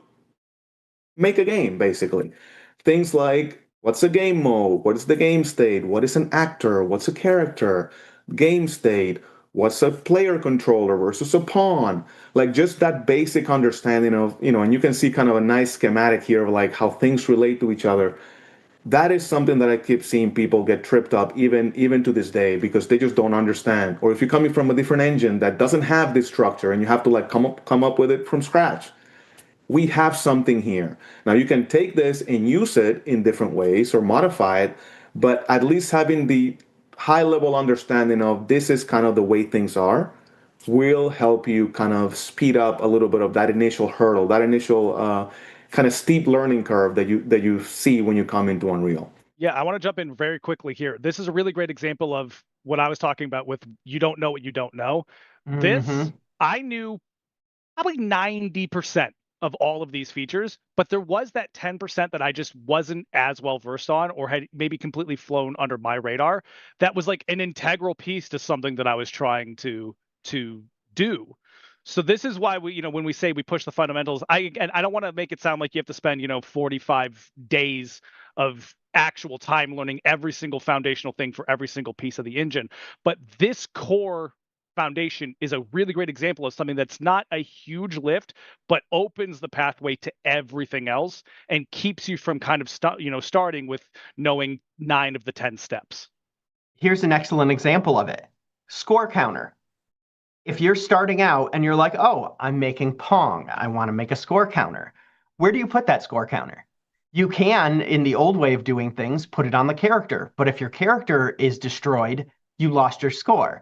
make a game, basically. Things like what's a game mode? What is the game state? What is an actor? What's a character? Game state? What's a player controller versus a pawn? Like just that basic understanding of, and you can see kind of a nice schematic here of like how things relate to each other. That is something that I keep seeing people get tripped up even to this day because they just don't understand. Or if you're coming from a different engine that doesn't have this structure and you have to like come up with it from scratch, we have something here. Now you can take this and use it in different ways or modify it, but at least having the high level understanding of this is kind of the way things are will help you kind of speed up a little bit of that initial hurdle, that initial kind of steep learning curve that you see when you come into Unreal. Yeah, I want to jump in very quickly here. This is a really great example of what I was talking about with you don't know what you don't know. This, I knew probably 90% of all of these features, but there was that 10% that I just wasn't as well versed on or had maybe completely flown under my radar. That was like an integral piece to something that I was trying to do. So this is why we, when we say we push the fundamentals, I don't want to make it sound like you have to spend, 45 days of actual time learning every single foundational thing for every single piece of the engine. But this core foundation is a really great example of something that's not a huge lift, but opens the pathway to everything else and keeps you from kind of starting with knowing 9 of the 10 steps. Here's an excellent example of it. Score counter. If you're starting out and you're like, oh, I'm making Pong, I want to make a score counter. Where do you put that score counter? You can, in the old way of doing things, put it on the character. But if your character is destroyed, you lost your score.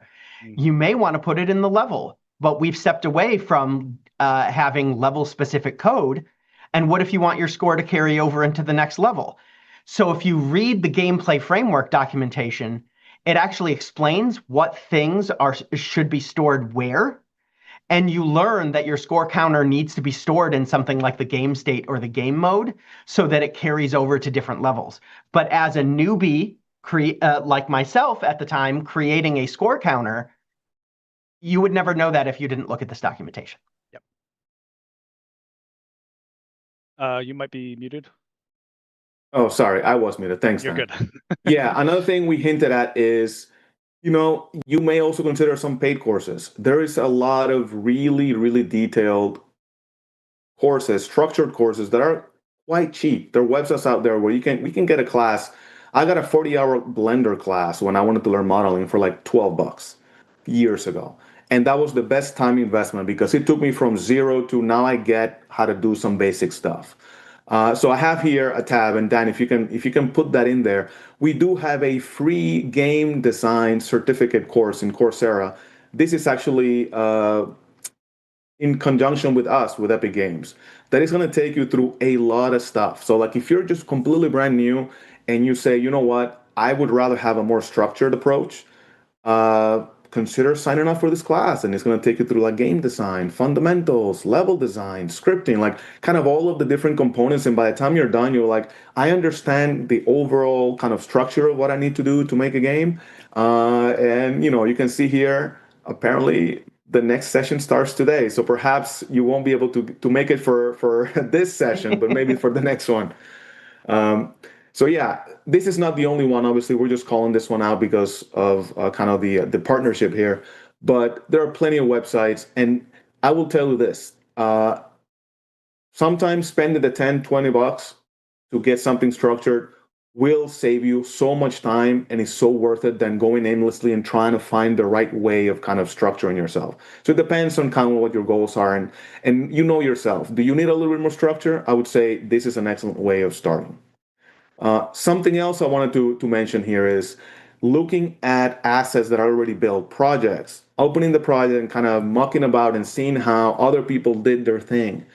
You may want to put it in the level, but we've stepped away from having level-specific code. And what if you want your score to carry over into the next level? So if you read the gameplay framework documentation, it actually explains what things should be stored where. And you learn that your score counter needs to be stored in something like the game state or the game mode so that it carries over to different levels. But as a newbie, like myself at the time, creating a score counter, you would never know that if you didn't look at this documentation. Yep. You might be muted. Oh, sorry, I was muted. Thanks, You're Dan. good. Yeah, another thing we hinted at is, you may also consider some paid courses. There is a lot of really, really detailed courses, structured courses that are quite cheap. There are websites out there where we can get a class. I got a 40-hour Blender class when I wanted to learn modeling for like $12 years ago. And that was the best time investment because it took me from zero to now I get how to do some basic stuff. So I have here a tab, and Dan, if you can put that in there, we do have a free game design certificate course in Coursera. This is actually in conjunction with us, with Epic Games. That is going to take you through a lot of stuff. So like if you're just completely brand new and you say, you know what, I would rather have a more structured approach, consider signing up for this class, and it's going to take you through like game design, fundamentals, level design, scripting, like kind of all of the different components. And by the time you're done, you're like, I understand the overall kind of structure of what I need to do to make a game. And you can see here, apparently the next session starts today. So perhaps you won't be able to make it for this session, but maybe for the next one. So yeah, this is not the only one. Obviously, we're just calling this one out because of kind of the partnership here. But there are plenty of websites, and I will tell you this: sometimes spending the $10-20 to get something structured will save you so much time, and is so worth it than going aimlessly and trying to find the right way of kind of structuring yourself. So it depends on kind of what your goals are, and you know yourself. Do you need a little bit more structure? I would say this is an excellent way of starting. Something else I wanted to mention here is looking at assets that are already built, projects, opening the project and kind of mucking about and seeing how other people did their thing.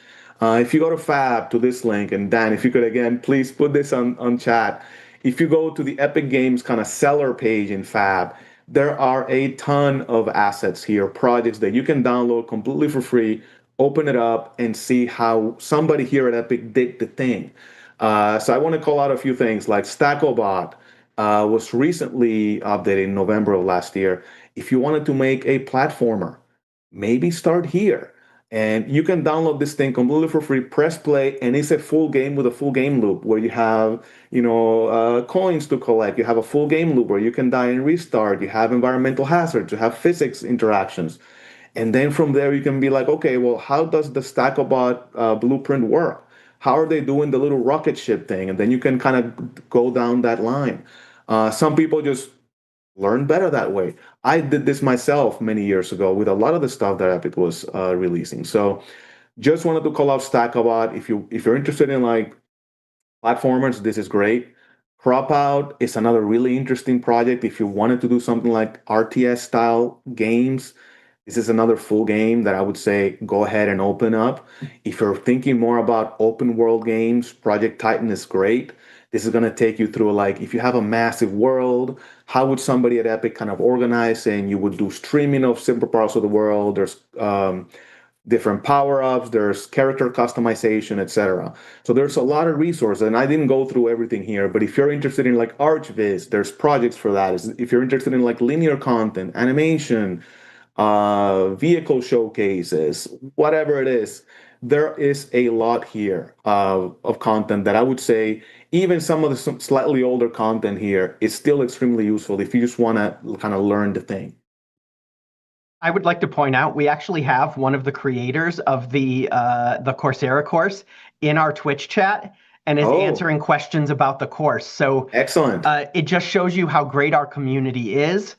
If you go to Fab to this link, and Dan, if you could again, please put this on chat. If you go to the Epic Games kind of seller page in Fab, there are a ton of assets here, projects that you can download completely for free, open it up, and see how somebody here at Epic did the thing. So I want to call out a few things like Stackobot was recently updated in November of last year. If you wanted to make a platformer, maybe start here. And you can download this thing completely for free, press play, and it's a full game with a full game loop where you have, coins to collect. You have a full game loop where you can die and restart. You have environmental hazards. You have physics interactions. And then from there, you can be like, okay, well, how does the Stackobot blueprint work? How are they doing the little rocket ship thing? And then you can kind of go down that line. Some people just learn better that way. I did this myself many years ago with a lot of the stuff that Epic was releasing. So just wanted to call out Stackabot. If you're interested in like platformers, this is great. Crop Out is another really interesting project. If you wanted to do something like RTS style games, this is another full game that I would say go ahead and open up. If you're thinking more about open world games, Project Titan is great. This is going to take you through like if you have a massive world, how would somebody at Epic kind of organize and you would do streaming of simple parts of the world. There's different power-ups, there's character customization, etc. So there's a lot of resources, and I didn't go through everything here, but if you're interested in like ArchViz, there's projects for that. If you're interested in like linear content, animation, vehicle showcases, whatever it is, there is a lot here of content that I would say even some of the slightly older content here is still extremely useful if you just want to kind of learn the thing. I would like to point out we actually have one of the creators of the Coursera course in our Twitch chat and is answering questions about the course. So excellent. It just shows you how great our community is.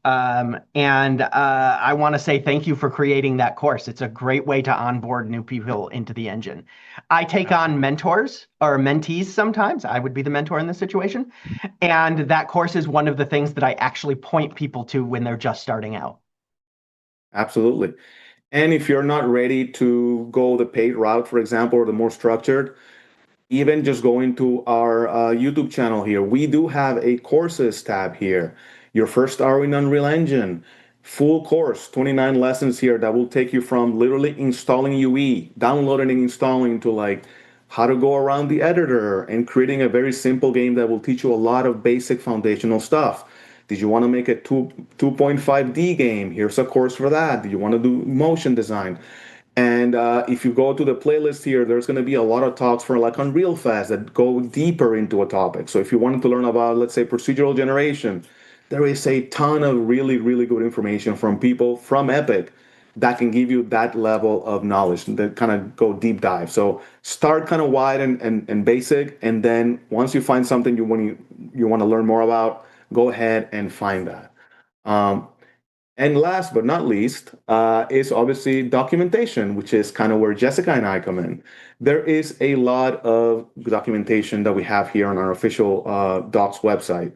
I want to say thank you for creating that course. It's a great way to onboard new people into the engine. I take on mentors or mentees sometimes. I would be the mentor in this situation. And that course is one of the things that I actually point people to when they're just starting out. Absolutely. And if you're not ready to go the paid route, for example, or the more structured, even just going to our YouTube channel here, we do have a courses tab here. Your first hour in Unreal Engine, full course, 29 lessons here that will take you from literally installing UE, downloading and installing to like how to go around the editor and creating a very simple game that will teach you a lot of basic foundational stuff. Did you want to make a 2.5D game? Here's a course for that. Do you want to do motion design? And if you go to the playlist here, there's going to be a lot of talks for like Unreal Fest that go deeper into a topic. So if you wanted to learn about, let's say, procedural generation, there is a ton of really, really good information from people from Epic that can give you that level of knowledge that kind of go deep dive. So start kind of wide and basic, and then once you find something you want to learn more about, go ahead and find that. And last but not least is obviously documentation, which is kind of where Jessica and I come in. There is a lot of documentation that we have here on our official docs website.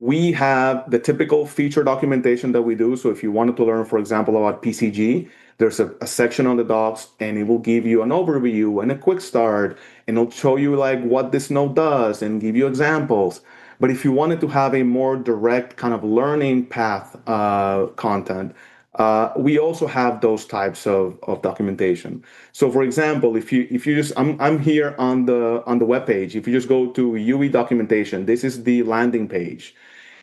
We have the typical feature documentation that we do. So if you wanted to learn, for example, about PCG, there's a section on the docs and it will give you an overview and a quick start, and it'll show you like what this node does and give you examples. But if you wanted to have a more direct kind of learning path content, we also have those types of documentation. So for example, if you just I'm here on the webpage, if you just go to UE documentation, this is the landing page.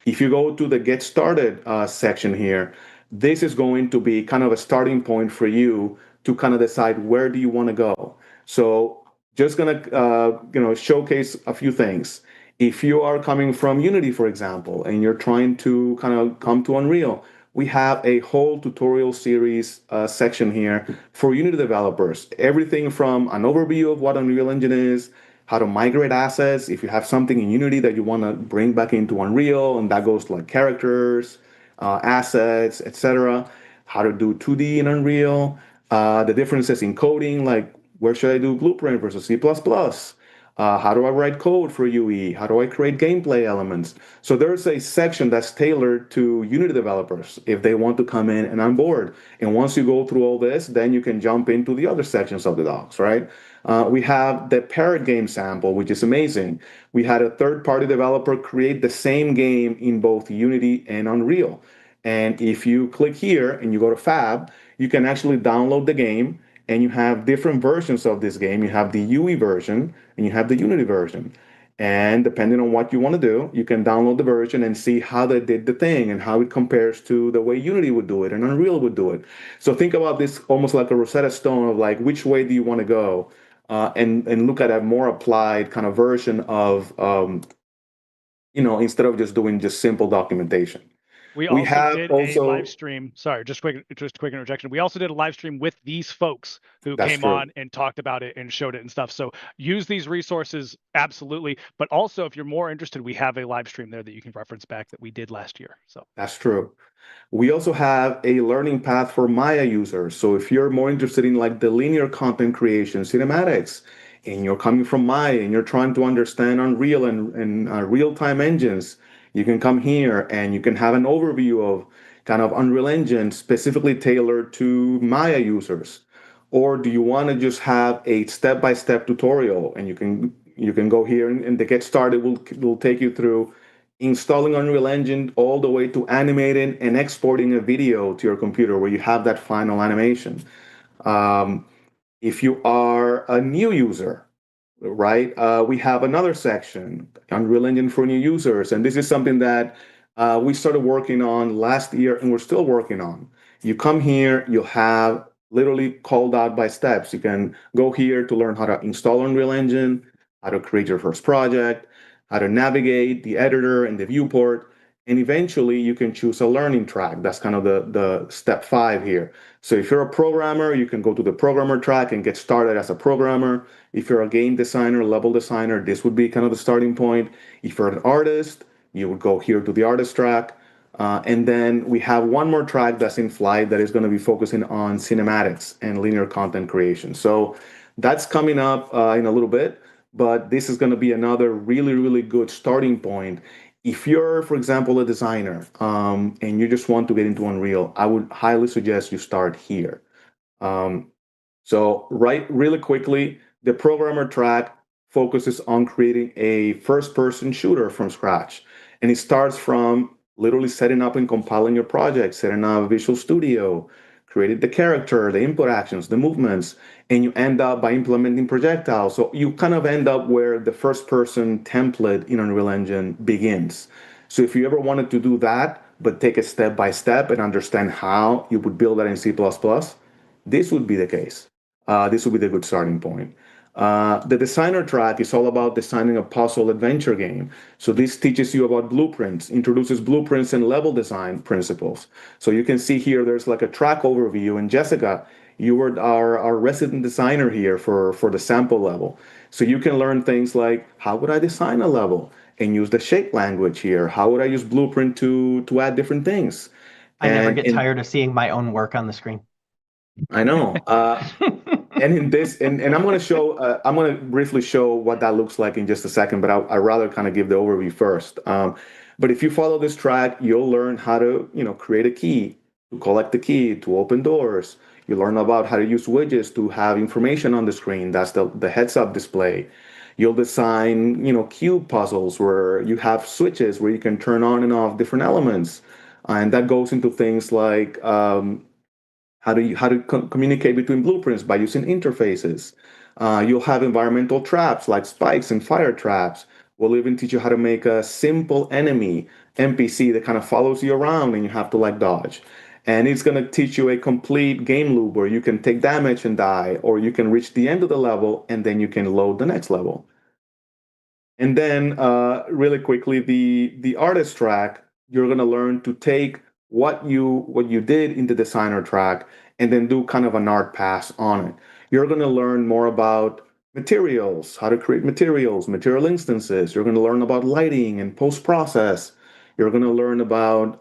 If you go to the Get Started section here, this is going to be kind of a starting point for you to kind of decide where do you want to go. So just going to showcase a few things. If you are coming from Unity, for example, and you're trying to kind of come to Unreal, we have a whole tutorial series section here for Unity developers. Everything from an overview of what Unreal Engine is, how to migrate assets, if you have something in Unity that you want to bring back into Unreal, and that goes to like characters, assets, etc. How to do 2D in Unreal, the differences in coding, like where should I do Blueprint versus C++, How do I write code for UE? How do I create gameplay elements? So there's a section that's tailored to Unity developers if they want to come in and on board. And once you go through all this, then you can jump into the other sections of the docs, right? We have the Parrot game sample, which is amazing. We had a third-party developer create the same game in both Unity and Unreal. And if you click here and you go to Fab, you can actually download the game, and you have different versions of this game. You have the UE version and you have the Unity version. And depending on what you want to do, you can download the version and see how they did the thing and how it compares to the way Unity would do it and Unreal would do it. So think about this almost like a Rosetta Stone of like, which way do you want to go? And look at a more applied kind of version of, instead of just doing just simple documentation. We We also have did also a live stream. Sorry, just quick interjection. We also did a live stream with these folks who That's came true. on and talked about it and showed it and stuff. So use these resources absolutely. But also, if you're more interested, we have a live stream there that you can reference back that we did last year. So That's true. We also have a learning path for Maya users. So if you're more interested in like the linear content creation, cinematics, and you're coming from Maya and you're trying to understand Unreal and real-time engines, you can come here and you can have an overview of kind of Unreal Engine specifically tailored to Maya users. Or do you want to just have a step-by-step tutorial, and you can go here and the get started will take you through installing Unreal Engine all the way to animating and exporting a video to your computer where you have that final animation. Um, if you are a new user, right, we have another section, Unreal Engine for new users. And this is something that we started working on last year and we're still working on. You come here, you'll have literally called out by steps. You can go here to learn how to install Unreal Engine, how to create your first project, how to navigate the editor and the viewport, and eventually you can choose a learning track. That's kind of the step 5 here. So if you're a programmer, you can go to the programmer track and get started as a programmer. If you're a game designer, level designer, this would be kind of the starting point. If you're an artist, you would go here to the artist track. And then we have one more track that's in flight that is going to be focusing on cinematics and linear content creation. So that's coming up in a little bit, but this is going to be another really, really good starting point. If you're, for example, a designer and you just want to get into Unreal, I would highly suggest you start here. Um, so really quickly, the programmer track focuses on creating a first-person shooter from scratch. And it starts from literally setting up and compiling your project, setting up Visual Studio, creating the character, the input actions, the movements, and you end up by implementing projectiles. So you kind of end up where the first-person template in Unreal Engine begins. So if you ever wanted to do that, but take it step by step and understand how you would build that in C++, this would be the case. This would be the good starting point. The designer track is all about designing a puzzle adventure game. So this teaches you about blueprints, introduces blueprints and level design principles. So you can see here, there's like a track overview. And Jessica, you were our resident designer here for the sample level. So you can learn things like, how would I design a level? And use the shape language here. How would I use Blueprint to add different things? I never get tired of seeing my own work on the screen. I know. And in this, and I'm going to show, I'm going to briefly show what that looks like in just a second, but I'd rather kind of give the overview first. But if you follow this track, you'll learn how to, create a key, to collect the key, to open doors. You learn about how to use widgets to have information on the screen. That's the heads-up display. You'll design, cube puzzles where you have switches where you can turn on and off different elements. And that goes into things like how to communicate between blueprints by using interfaces. You'll have environmental traps like spikes and fire traps. We'll even teach you how to make a simple enemy NPC that kind of follows you around and you have to like dodge. And it's going to teach you a complete game loop where you can take damage and die, or you can reach the end of the level and then you can load the next level. And then really quickly, the artist track, you're going to learn to take what you did in the designer track and then do kind of an art pass on it. You're going to learn more about materials, how to create materials, material instances. You're going to learn about lighting and post-process. You're going to learn about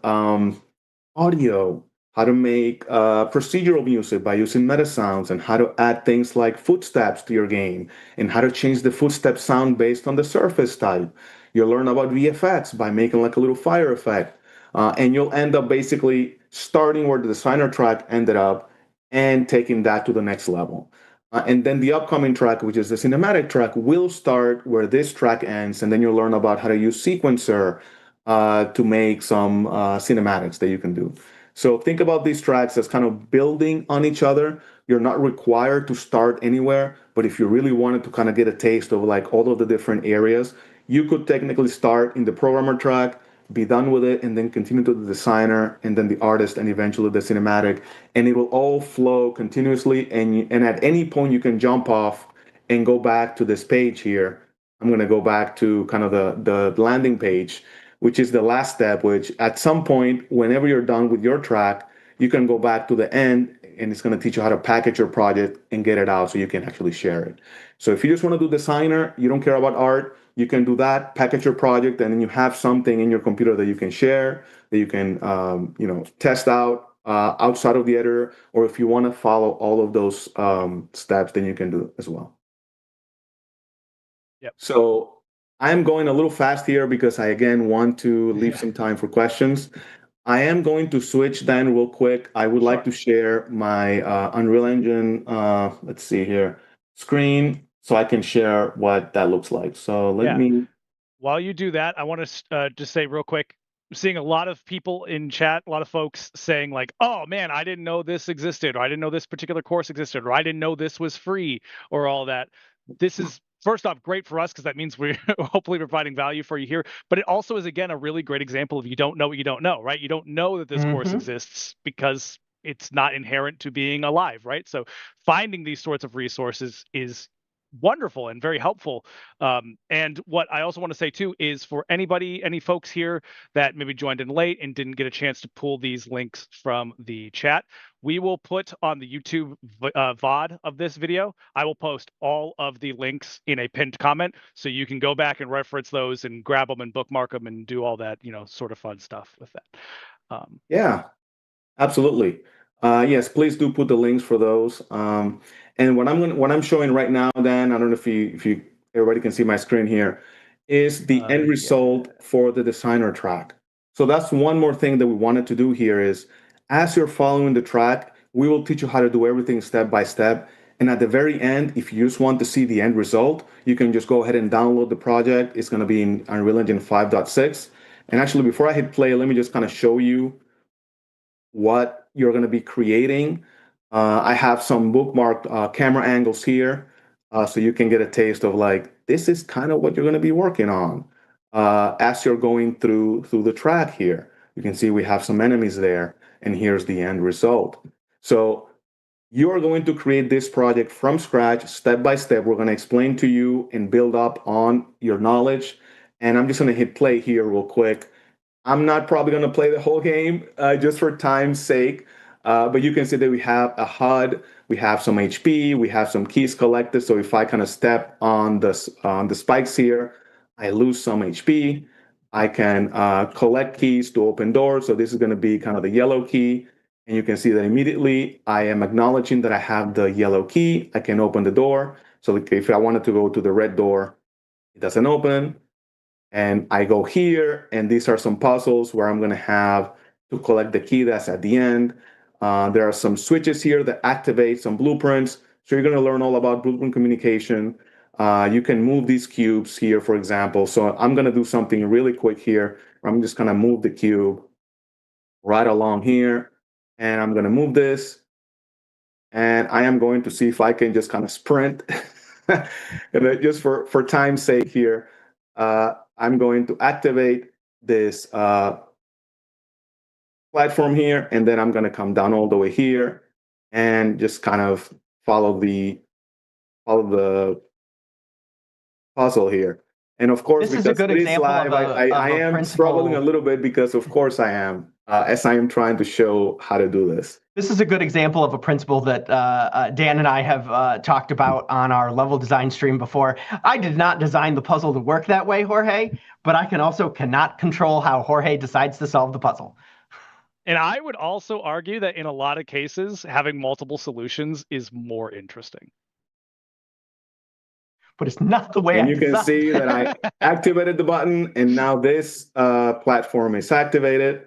audio, how to make procedural music by using meta sounds, and how to add things like footsteps to your game, and how to change the footstep sound based on the surface type. You'll learn about VFX by making like a little fire effect. And you'll end up basically starting where the designer track ended up and taking that to the next level. And then the upcoming track, which is the cinematic track, will start where this track ends, and then you'll learn about how to use sequencer to make some cinematics that you can do. So think about these tracks as kind of building on each other. You're not required to start anywhere, but if you really wanted to kind of get a taste of like all of the different areas, you could technically start in the programmer track, be done with it, and then continue to the designer, and then the artist, and eventually the cinematic, and it will all flow continuously. And at any point you can jump off and go back to this page here. I'm going to go back to kind of the landing page, which is the last step, which at some point, whenever you're done with your track, you can go back to the end, and it's going to teach you how to package your project and get it out so you can actually share it. So if you just want to do designer, you don't care about art, you can do that, package your project, and then you have something in your computer that you can share, that you can test out outside of the editor, or if you want to follow all of those steps, then you can do it as well. Yep. So I'm going a little fast here because I, again, want to leave some time for questions. I am going to switch then real quick. I would like to share my Unreal Engine, let's see here, screen, so I can share what that looks like. So let me. While you do that, I want to just say real quick, I'm seeing a lot of people in chat, a lot of folks saying like, oh man, I didn't know this existed, or I didn't know this particular course existed, or I didn't know this was free, or all that. This is, first off, great for us because that means we're hopefully providing value for you here. But it also is, again, a really great example of you don't know what you don't know, right? You don't know that this course exists because it's not inherent to being alive, right? So finding these sorts of resources is wonderful and very helpful. And what I also want to say too is for any folks here that maybe joined in late and didn't get a chance to pull these links from the chat, we will put on the YouTube VOD of this video, I will post all of the links in a pinned comment, so you can go back and reference those and grab them and bookmark them and do all that, sort of fun stuff with that. Yeah, absolutely. Yes, please do put the links for those. And what I'm showing right now, Dan, I don't know if you everybody can see my screen here, is the end result for the designer track. So that's one more thing that we wanted to do here is, as you're following the track, we will teach you how to do everything step by step. And at the very end, if you just want to see the end result, you can just go ahead and download the project. It's going to be in Unreal Engine 5.6. And actually, before I hit play, let me just kind of show you what you're going to be creating. I have some bookmarked camera angles here, so you can get a taste of like, this is kind of what you're going to be working on as you're going through the track here. You can see we have some enemies there, and here's the end result. So you are going to create this project from scratch, step by step. We're going to explain to you and build up on your knowledge. And I'm just going to hit play here real quick. I'm not probably going to play the whole game just for time's sake, but you can see that we have a HUD, we have some HP, we have some keys collected. So if I kind of step on the spikes here, I lose some HP. I can collect keys to open doors. So this is going to be kind of the yellow key. And you can see that immediately I am acknowledging that I have the yellow key. I can open the door. So if I wanted to go to the red door, it doesn't open. And I go here, and these are some puzzles where I'm going to have to collect the key that's at the end. There are some switches here that activate some blueprints. So you're going to learn all about blueprint communication. You can move these cubes here, for example. So I'm going to do something really quick here. I'm just going to move the cube right along here, and I'm going to move this. And I am going to see if I can just kind of sprint. And just for time's sake here, I'm going to activate this platform here, and then I'm going to come down all the way here and just kind of follow the puzzle here. And of course, this is a good example live, I am struggling a little bit because, of course, I am, as I am trying to show how to do this. This is a good example of a principle that Dan and I have talked about on our level design stream before. I did not design the puzzle to work that way, Jorge, but I cannot control how Jorge decides to solve the puzzle. And I would also argue that in a lot of cases, having multiple solutions is more interesting. But it's not the way And I you can designed see it. that I activated the button, and now this platform is activated.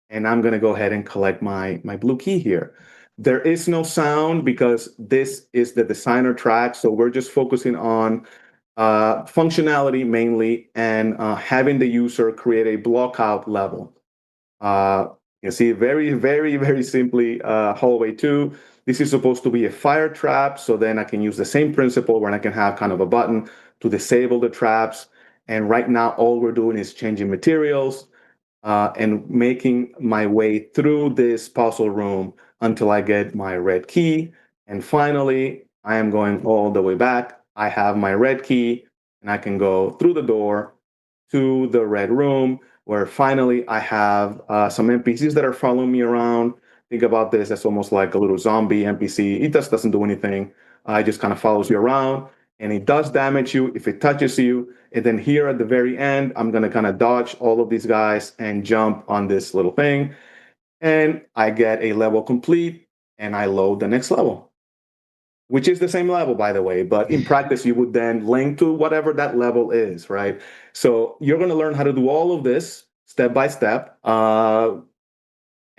And I'm going to go ahead and collect my blue key here. There is no sound because this is the designer track. So we're just focusing on functionality mainly and having the user create a blockout level. You see very, very, very simply hallway 2. This is supposed to be a fire trap. So then I can use the same principle where I can have kind of a button to disable the traps. And right now, all we're doing is changing materials. And making my way through this puzzle room until I get my red key. And finally, I am going all the way back. I have my red key, and I can go through the door to the red room, where finally I have some NPCs that are following me around. Think about this as almost like a little zombie NPC. It just doesn't do anything. It just kind of follows you around, and it does damage you if it touches you. And then here at the very end, I'm going to kind of dodge all of these guys and jump on this little thing. And I get a level complete, and I load the next level, which is the same level, by the way. But in practice, you would then link to whatever that level is, right? So you're going to learn how to do all of this step by step.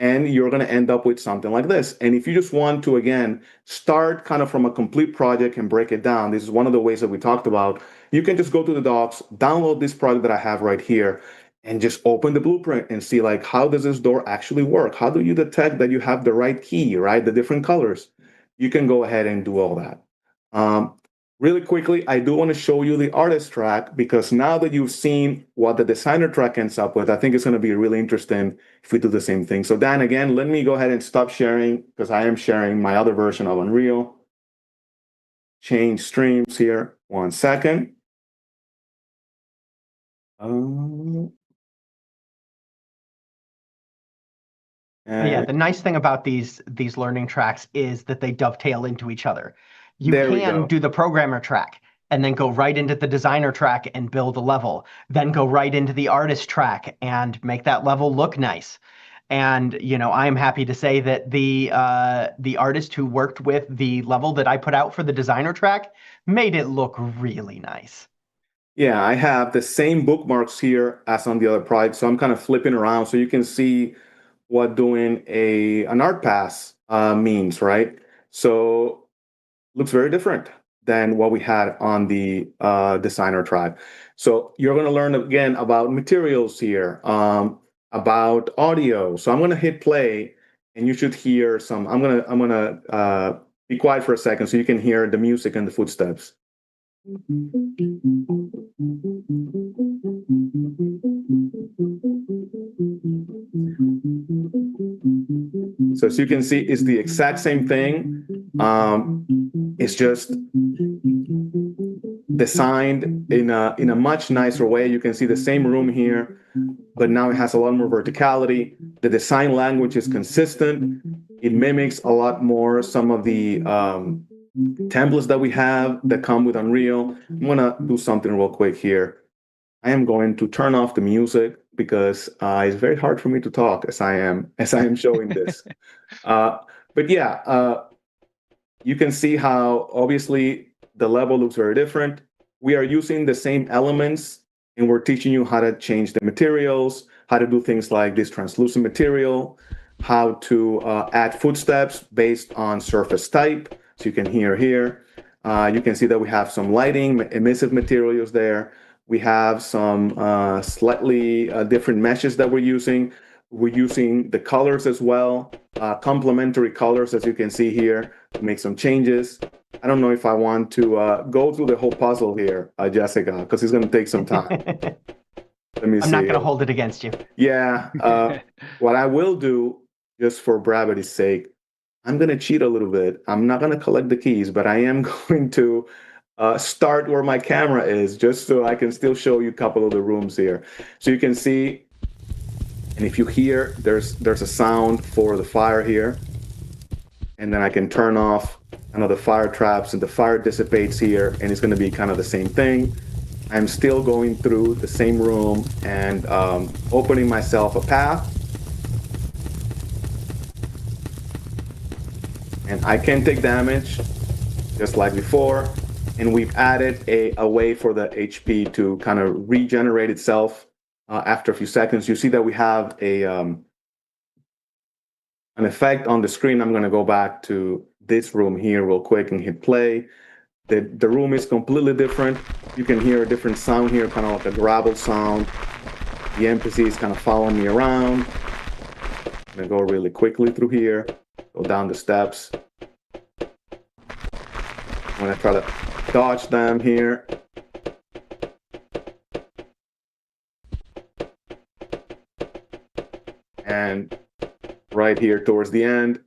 And you're going to end up with something like this. And if you just want to, again, start kind of from a complete project and break it down, this is one of the ways that we talked about. You can just go to the docs, download this project that I have right here, and just open the blueprint and see, like, how does this door actually work? How do you detect that you have the right key, right? The different colors. You can go ahead and do all that. Really quickly, I do want to show you the artist track, because now that you've seen what the designer track ends up with, I think it's going to be really interesting if we do the same thing. So Dan, again, let me go ahead and stop sharing, because I am sharing my other version of Unreal. Change streams here. 1 second. Yeah, the nice thing about these learning tracks is that they dovetail into each other. You can do the programmer track and then go right into the designer track and build a level, then go right into the artist track and make that level look nice. And, you know, I'm happy to say that the artist who worked with the level that I put out for the designer track made it look really nice. Yeah, I have the same bookmarks here as on the other project. So I'm kind of flipping around so you can see what doing an art pass means, right? So looks very different than what we had on the designer track. So you're going to learn again about materials here, about audio. So I'm going to hit play, and you should hear some. I'm gonna be quiet for a second so you can hear the music and the footsteps. So as you can see, it's the exact same thing. It's just designed in a much nicer way. You can see the same room here, but now it has a lot more verticality. The design language is consistent. It mimics a lot more some of the templates that we have that come with Unreal. I'm gonna do something real quick here. I am going to turn off the music because it's very hard for me to talk as I am showing this. But yeah, you can see how obviously the level looks very different. We are using the same elements, and we're teaching you how to change the materials, how to do things like this translucent material, how to add footsteps based on surface type. So you can hear here. You can see that we have some lighting, emissive materials there. We have some slightly different meshes that we're using. We're using the colors as well, complementary colors, as you can see here, to make some changes. I don't know if I want to go through the whole puzzle here, Jessica, because it's going to take some time. Let me see. I'm not going to hold it against you. Yeah. What I will do, just for brevity's sake, I'm going to cheat a little bit. I'm not going to collect the keys, but I am going to start where my camera is, just so I can still show you a couple of the rooms here. So you can see, and if you hear, there's a sound for the fire here. And then I can turn off the fire traps, and the fire dissipates here, and it's going to be kind of the same thing. I'm still going through the same room and opening myself a path. And I can take damage, just like before. And we've added a way for the HP to kind of regenerate itself after a few seconds. You see that we have an effect on the screen. I'm going to go back to this room here real quick and hit play. The room is completely different. You can hear a different sound here, kind of like a gravel sound. The NPC is kind of following me around. I'm going to go really quickly through here, go down the steps. I'm going to try to dodge them here. And right here towards the end,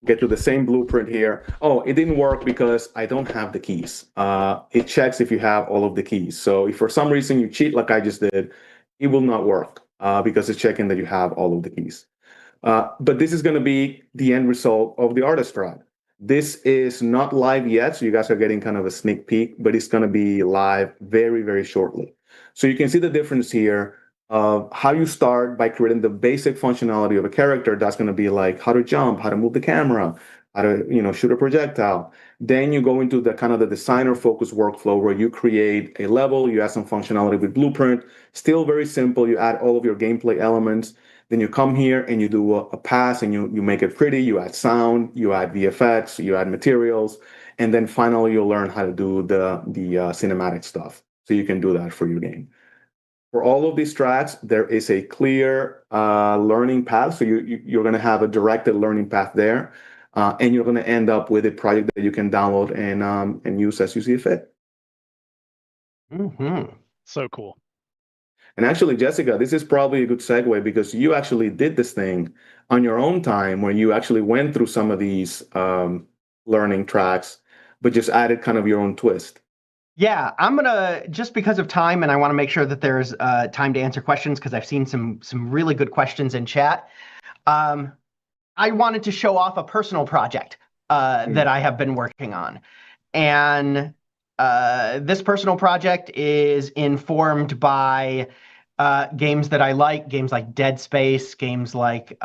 get to the same blueprint here. Oh, it didn't work because I don't have the keys. It checks if you have all of the keys. So if for some reason you cheat like I just did, it will not work because it's checking that you have all of the keys. But this is going to be the end result of the artist strat. This is not live yet, so you guys are getting kind of a sneak peek, but it's going to be live very, very shortly. So you can see the difference here of how you start by creating the basic functionality of a character. That's going to be like how to jump, how to move the camera, how to shoot a projectile. Then you go into the kind of the designer focused workflow where you create a level, you add some functionality with Blueprint, still very simple. You add all of your gameplay elements. Then you come here and you do a pass and you make it pretty. You add sound, you add VFX, you add materials, and then finally you'll learn how to do the cinematic stuff. So you can do that for your game. For all of these strats, there is a clear learning path. So you're going to have a directed learning path there, and you're going to end up with a project that you can download and use as you see fit. Mm-hmm. So cool. And actually, Jessica, this is probably a good segue because you actually did this thing on your own time when you actually went through some of these learning tracks, but just added kind of your own twist. Yeah, I'm gonna, just because of time, and I want to make sure that there's time to answer questions because I've seen some really good questions in chat. I wanted to show off a personal project that I have been working on. And this personal project is informed by games that I like, games like Dead Space, games like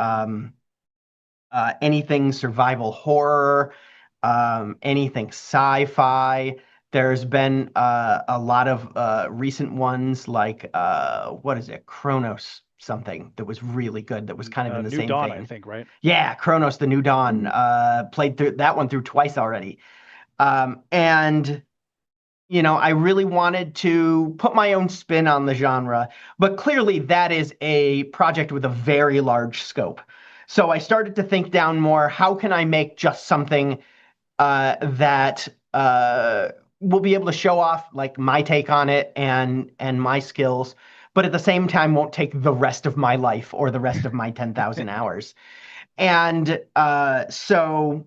anything survival horror, anything sci-fi. There's been a lot of recent ones like, what is it, Chronos something that was really good, that was kind of in the New same Dawn, vein. I think, right? Yeah, Chronos, the New Dawn. Played through that one twice already. And I really wanted to put my own spin on the genre, but clearly that is a project with a very large scope. So I started to think down more, how can I make just something that will be able to show off like my take on it and my skills, but at the same time won't take the rest of my life or the rest of my 10,000 hours. And so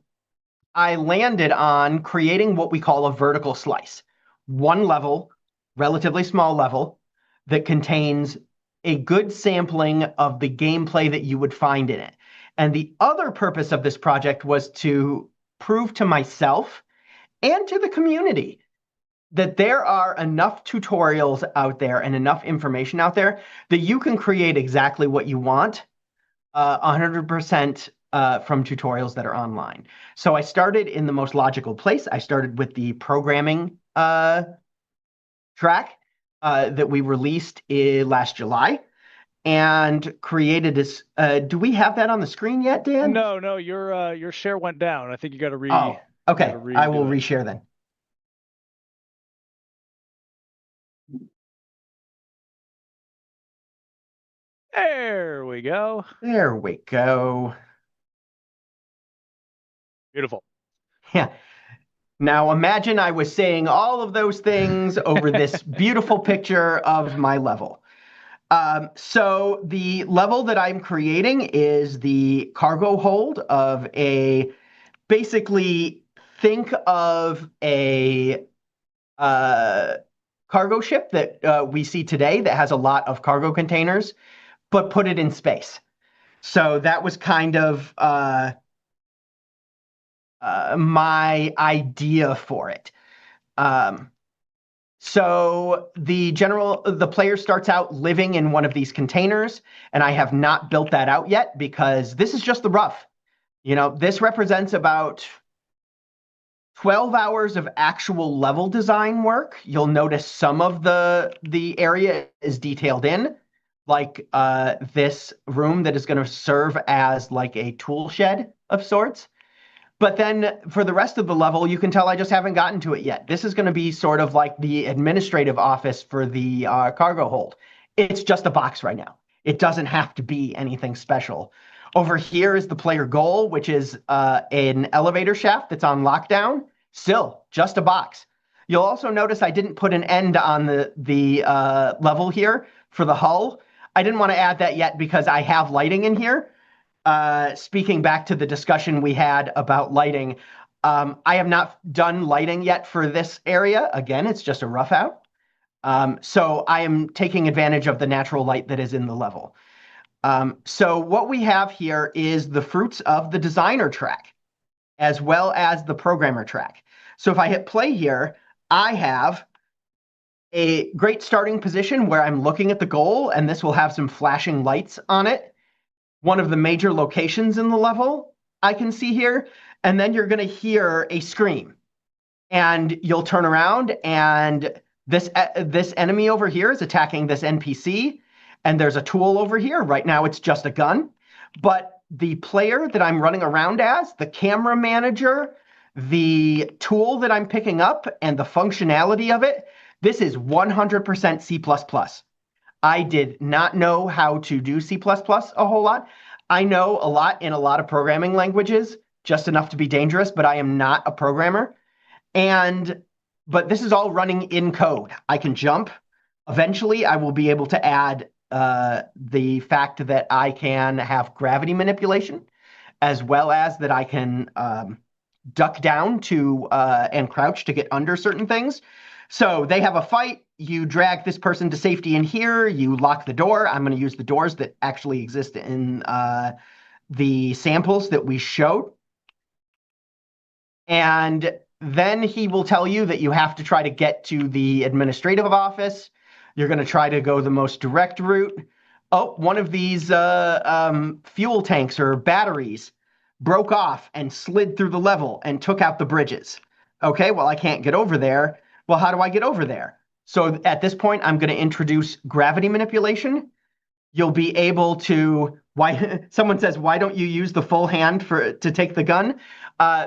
I landed on creating what we call a vertical slice. One level, relatively small level, that contains a good sampling of the gameplay that you would find in it. And the other purpose of this project was to prove to myself and to the community that there are enough tutorials out there and enough information out there that you can create exactly what you want 100% from tutorials that are online. So I started in the most logical place. I started with the programming track that we released last July and created this. Do we have that on the screen yet, Dan? No, your share went down. I think you got to Oh, okay. I will reshare then. There we go. There we go. Beautiful. Yeah. Now imagine I was saying all of those things over this beautiful picture of my level. So the level that I'm creating is the cargo hold of basically think of a cargo ship that we see today that has a lot of cargo containers, but put it in space. So that was kind of my idea for it. So the player starts out living in one of these containers, and I have not built that out yet because this is just the rough. This represents about 12 hours of actual level design work. You'll notice some of the area is detailed in, like this room that is going to serve as like a tool shed of sorts. But then for the rest of the level, you can tell I just haven't gotten to it yet. This is going to be sort of like the administrative office for the cargo hold. It's just a box right now. It doesn't have to be anything special. Over here is the player goal, which is an elevator shaft that's on lockdown. Still, just a box. You'll also notice I didn't put an end on the level here for the hull. I didn't want to add that yet because I have lighting in here. Speaking back to the discussion we had about lighting, I have not done lighting yet for this area. Again, it's just a rough out. So I am taking advantage of the natural light that is in the level. So what we have here is the fruits of the designer track, as well as the programmer track. So if I hit play here, I have a great starting position where I'm looking at the goal, and this will have some flashing lights on it. One of the major locations in the level I can see here, and then you're going to hear a scream. And you'll turn around, and this enemy over here is attacking this NPC, and there's a tool over here. Right now it's just a gun. But the player that I'm running around as, the camera manager, the tool that I'm picking up, and the functionality of it, this is 100% C++. I did not know how to do C++ a whole lot. I know a lot in a lot of programming languages, just enough to be dangerous, but I am not a programmer. But this is all running in code. I can jump. Eventually, I will be able to add the fact that I can have gravity manipulation, as well as that I can duck down to and crouch to get under certain things. So they have a fight. You drag this person to safety in here. You lock the door. I'm going to use the doors that actually exist in the samples that we showed. And then he will tell you that you have to try to get to the administrative office. You're going to try to go the most direct route. Oh, one of these fuel tanks or batteries broke off and slid through the level and took out the bridges. Okay, well, I can't get over there. Well, how do I get over there? So at this point, I'm going to introduce gravity manipulation. You'll be able to, someone says, why don't you use the full hand to take the gun?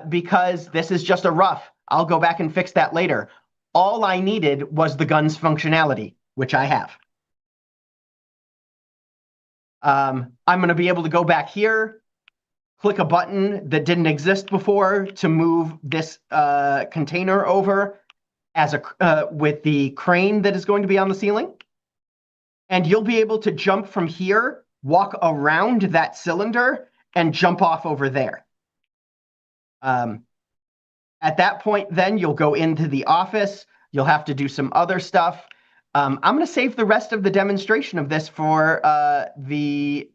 Because this is just a rough. I'll go back and fix that later. All I needed was the gun's functionality, which I have. I'm going to be able to go back here, click a button that didn't exist before to move this container over as with the crane that is going to be on the ceiling. And you'll be able to jump from here, walk around that cylinder, and jump off over there. At that point, then, you'll go into the office. You'll have to do some other stuff. I'm going to save the rest of the demonstration of this for the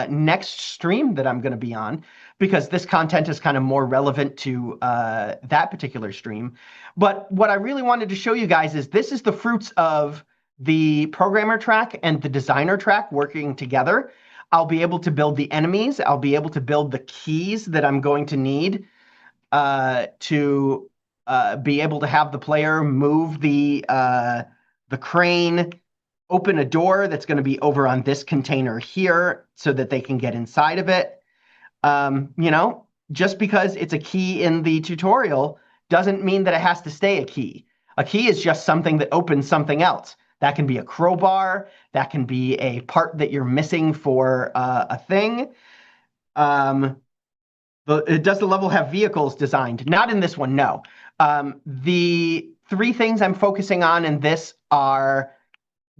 next stream that I'm going to be on, because this content is kind of more relevant to that particular stream. But what I really wanted to show you guys is this is the fruits of the programmer track and the designer track working together. I'll be able to build the enemies. I'll be able to build the keys that I'm going to need to be able to have the player move the crane, open a door that's going to be over on this container here so that they can get inside of it. Just because it's a key in the tutorial doesn't mean that it has to stay a key. A key is just something that opens something else. That can be a crowbar. That can be a part that you're missing for a thing. Does the level have vehicles designed? Not in this one, no. The three things I'm focusing on in this are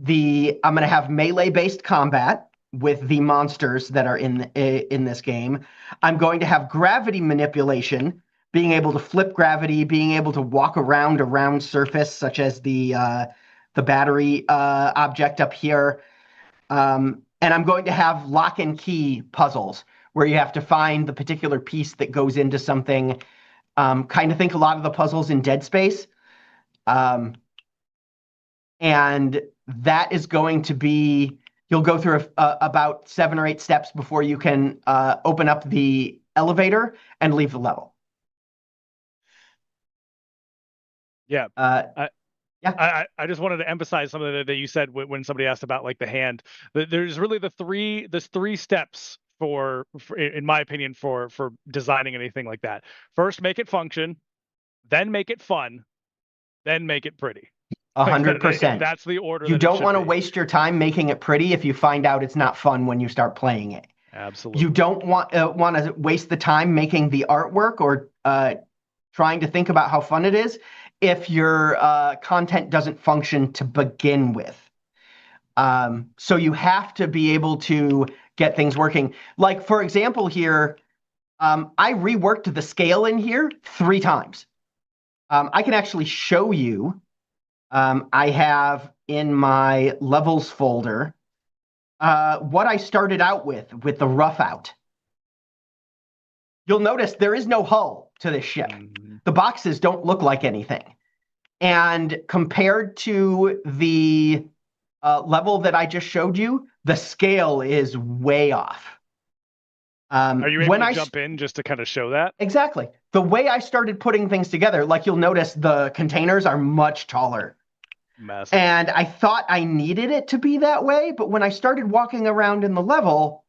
I'm going to have melee-based combat with the monsters that are in this game. I'm going to have gravity manipulation, being able to flip gravity, being able to walk around a round surface, such as the battery object up here. And I'm going to have lock and key puzzles where you have to find the particular piece that goes into something. Kind of think a lot of the puzzles in Dead Space. And that is going to be, you'll go through about 7 or 8 steps before you can open up the elevator and leave the level. Yeah. Yeah. I just wanted to emphasize something that you said when somebody asked about like the hand. There's really there's three steps for in my opinion, for designing anything like that. First, make it function, then make it fun, then make it pretty. 100%. That's the order. You don't want to waste your time making it pretty if you find out it's not fun when you start playing it. Absolutely. You don't want to waste the time making the artwork or trying to think about how fun it is if your content doesn't function to begin with. So you have to be able to get things working. Like, for example, here, I reworked the scale in here 3 times. I can actually show you. I have in my levels folder what I started out with the rough out. You'll notice there is no hull to this ship. The boxes don't look like anything. And compared to the level that I just showed you, the scale is way off. Are you able to jump in just to kind of show that? Exactly. The way I started putting things together, like you'll notice the containers are much taller. Massive. And I thought I needed it to be that way, but when I started walking around in the level,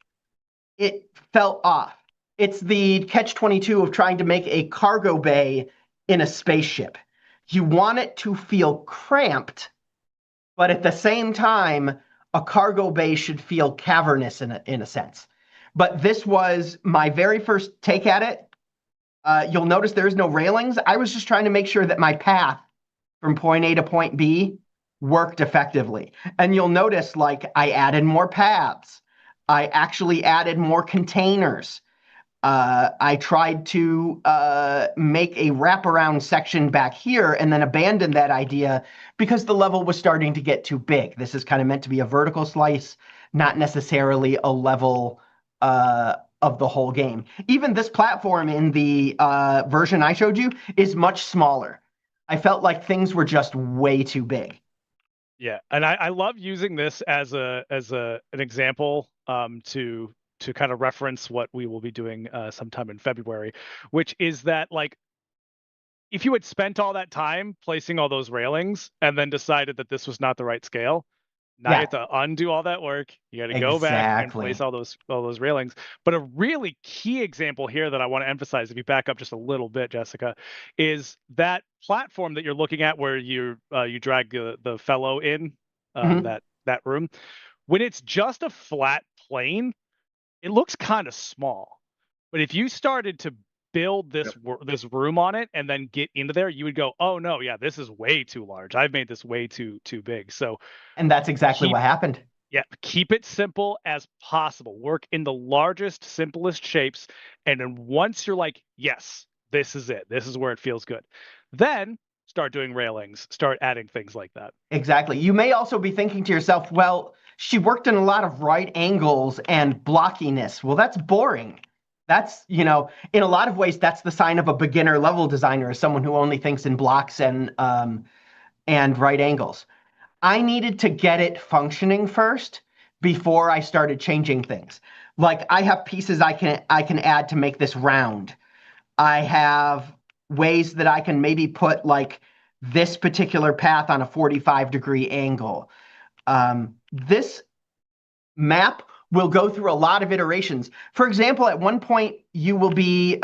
it felt off. It's the catch-22 of trying to make a cargo bay in a spaceship. You want it to feel cramped, but at the same time, a cargo bay should feel cavernous in a sense. But this was my very first take at it. You'll notice there is no railings. I was just trying to make sure that my path from point A to point B worked effectively. And you'll notice, like, I added more paths. I actually added more containers. I tried to make a wraparound section back here and then abandoned that idea because the level was starting to get too big. This is kind of meant to be a vertical slice, not necessarily a level of the whole game. Even this platform in the version I showed you is much smaller. I felt like things were just way too big. Yeah, and I love using this as an example to kind of reference what we will be doing sometime in February, which is that, like, if you had spent all that time placing all those railings and then decided that this was not the right scale, now you have to undo all that work. You got to go back and place all those railings. But a really key example here that I want to emphasize, if you back up just a little bit, Jessica, is that platform that you're looking at where you drag the fellow in that room. When it's just a flat plane, it looks kind of small. But if you started to build this room on it and then get into there, you would go, oh no, yeah, this is way too large. I've made this way too big. So, and that's exactly what happened. Yeah, keep it simple as possible. Work in the largest, simplest shapes, and then once you're like, yes, this is it. This is where it feels good. Then start doing railings. Start adding things like that. Exactly. You may also be thinking to yourself, well, she worked in a lot of right angles and blockiness. Well, that's boring. That's, in a lot of ways, that's the sign of a beginner level designer, is someone who only thinks in blocks and right angles. I needed to get it functioning first before I started changing things. Like, I have pieces I can add to make this round. I have ways that I can maybe put, like, this particular path on a 45-degree angle. This map will go through a lot of iterations. For example, at one point, you will be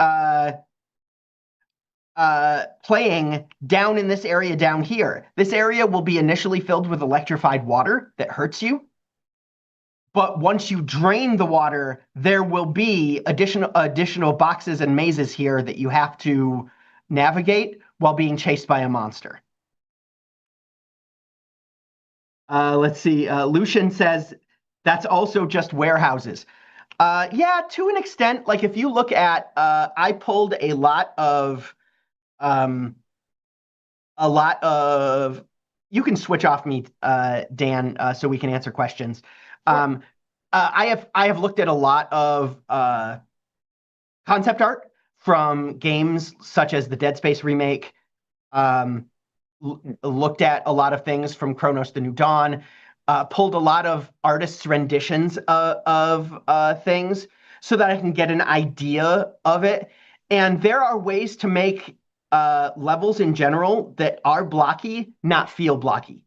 playing down in this area down here. This area will be initially filled with electrified water that hurts you. But once you drain the water, there will be additional boxes and mazes here that you have to navigate while being chased by a monster. Let's see. Lucian says, that's also just warehouses. Yeah, to an extent. Like, if you look at, I pulled a lot of, you can switch off me, Dan, so we can answer questions. Sure. I have looked at a lot of concept art from games such as the Dead Space remake, looked at a lot of things from Chronos: The New Dawn, pulled a lot of artists' renditions of things. so that I can get an idea of it. And there are ways to make levels in general that are blocky not feel blocky.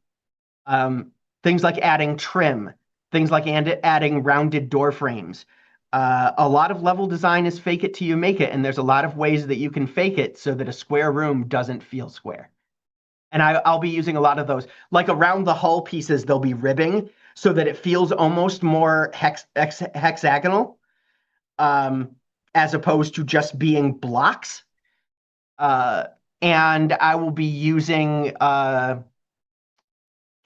Things like adding trim, things like adding rounded door frames. A lot of level design is fake it till you make it, and there's a lot of ways that you can fake it so that a square room doesn't feel square. And I'll be using a lot of those. Like around the hull pieces, there'll be ribbing so that it feels almost more hexagonal, as opposed to just being blocks. And I will be using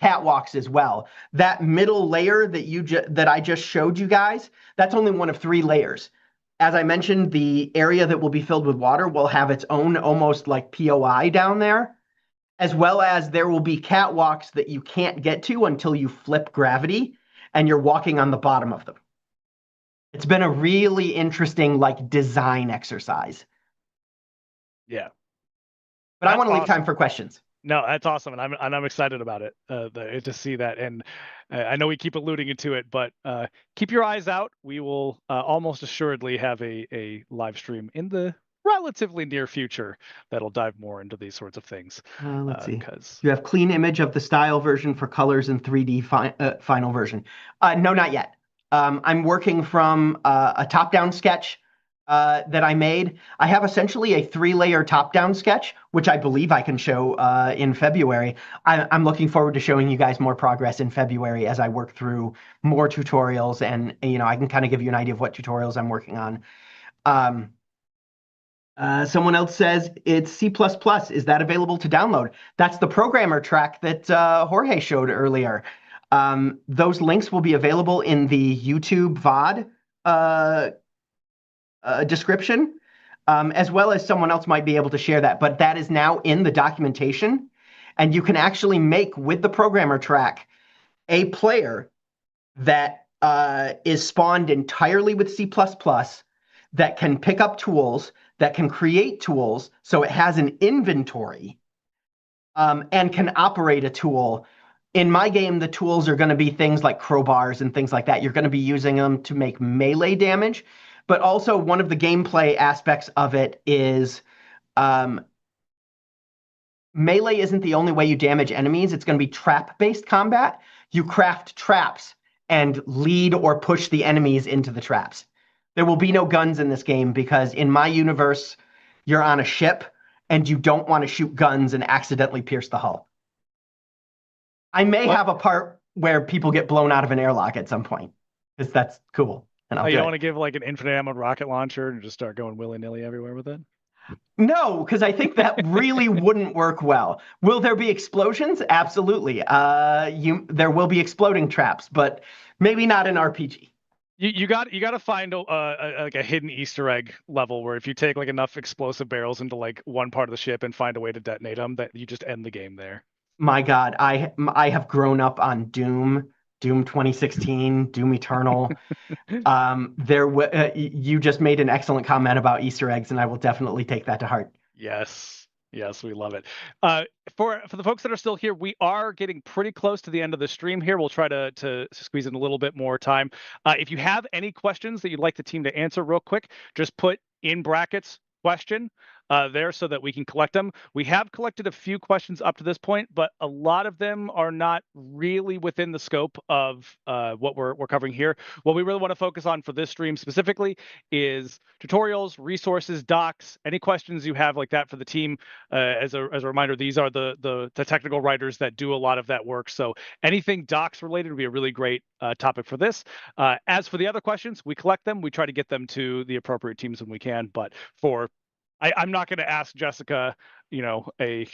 catwalks as well. That middle layer that I just showed you guys, that's only one of 3 layers. As I mentioned, the area that will be filled with water will have its own almost like POI down there, as well as there will be catwalks that you can't get to until you flip gravity and you're walking on the bottom of them. It's been a really interesting like design exercise. Yeah. But I want to leave time for questions. No, that's awesome, and I'm excited about it to see that. And I know we keep alluding to it, but keep your eyes out. We will almost assuredly have a live stream in the relatively near future that'll dive more into these sorts of things. Let's see. You have clean image of the style version for colors in 3D final version. No, not yet. I'm working from a top-down sketch that I made. I have essentially a 3-layer top-down sketch, which I believe I can show in February. I'm looking forward to showing you guys more progress in February as I work through more tutorials, and I can kind of give you an idea of what tutorials I'm working on. Someone else says it's C++. Is that available to download? That's the programmer track that Jorge showed earlier. Those links will be available in the YouTube VOD description, as well as someone else might be able to share that. But that is now in the documentation, and you can actually make with the programmer track a player that is spawned entirely with C++, that can pick up tools, that can create tools, so it has an inventory, and can operate a tool. In my game, the tools are going to be things like crowbars and things like that. You're going to be using them to make melee damage. But also one of the gameplay aspects of it is melee isn't the only way you damage enemies. It's going to be trap-based combat. You craft traps and lead or push the enemies into the traps. There will be no guns in this game because in my universe, you're on a ship and you don't want to shoot guns and accidentally pierce the hull. I may have a part where people get blown out of an airlock at some point, because that's cool. And you don't want to give like an infinite ammo rocket launcher and just start going willy-nilly everywhere with it? No, because I think that really wouldn't work well. Will there be explosions? Absolutely. There will be exploding traps, but maybe not in RPG. You got to find like a hidden Easter egg level where if you take like enough explosive barrels into like one part of the ship and find a way to detonate them, that you just end the game there. My God, I have grown up on Doom 2016, Doom Eternal. You just made an excellent comment about Easter eggs, and I will definitely take that to heart. Yes, we love it. For the folks that are still here, we are getting pretty close to the end of the stream here. We'll try to squeeze in a little bit more time. If you have any questions that you'd like the team to answer real quick, just put in brackets question there so that we can collect them. We have collected a few questions up to this point, but a lot of them are not really within the scope of what we're covering here. What we really want to focus on for this stream specifically is tutorials, resources, docs, any questions you have like that for the team. As a reminder, these are the technical writers that do a lot of that work. So anything docs related would be a really great topic for this. As for the other questions, we collect them. We try to get them to the appropriate teams when we can, but I'm not going to ask Jessica, a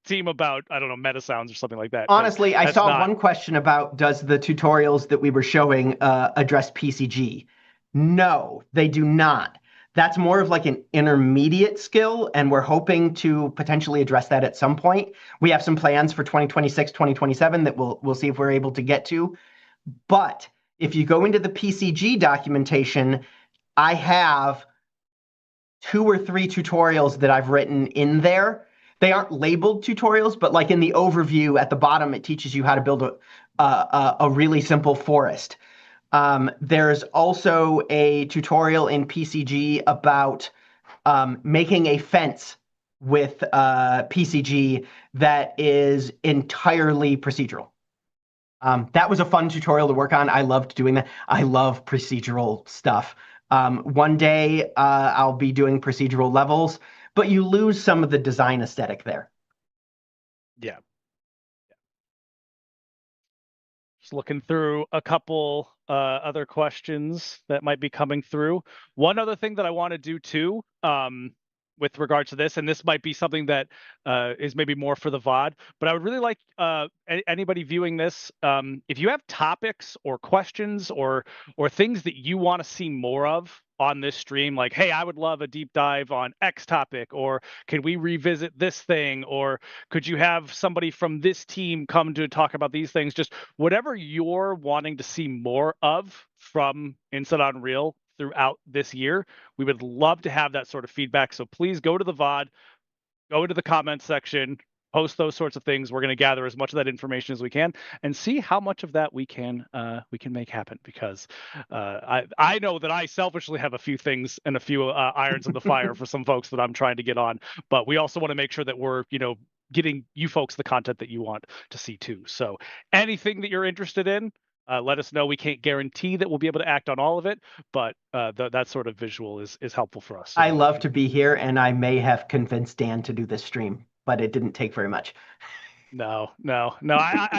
team about, I don't know, meta sounds or something like that. Honestly, I saw one question about, does the tutorials that we were showing address PCG? No, they do not. That's more of like an intermediate skill, and we're hoping to potentially address that at some point. We have some plans for 2026, 2027 that we'll see if we're able to get to. But if you go into the PCG documentation, I have 2 or 3 tutorials that I've written in there. They aren't labeled tutorials, but like in the overview at the bottom, it teaches you how to build a really simple forest. There's also a tutorial in PCG about making a fence with PCG that is entirely procedural. That was a fun tutorial to work on. I loved doing that. I love procedural stuff. One day I'll be doing procedural levels, but you lose some of the design aesthetic there. Yeah. Just looking through a couple other questions that might be coming through. One other thing that I want to do too, with regards to this, and this might be something that is maybe more for the VOD, but I would really like anybody viewing this, if you have topics or questions or things that you want to see more of on this stream, like, hey, I would love a deep dive on X topic, or can we revisit this thing, or could you have somebody from this team come to talk about these things? Just whatever you're wanting to see more of from Inside Unreal throughout this year, we would love to have that sort of feedback. So please go to the VOD, go into the comments section, post those sorts of things. We're going to gather as much of that information as we can and see how much of that we can make happen, because I know that I selfishly have a few things and a few irons in the fire for some folks that I'm trying to get on, but we also want to make sure that we're, getting you folks the content that you want to see too. So anything that you're interested in, let us know. We can't guarantee that we'll be able to act on all of it, but that sort of visual is helpful for us. So. I love to be here, and I may have convinced Dan to do this stream, but it didn't take very much. No.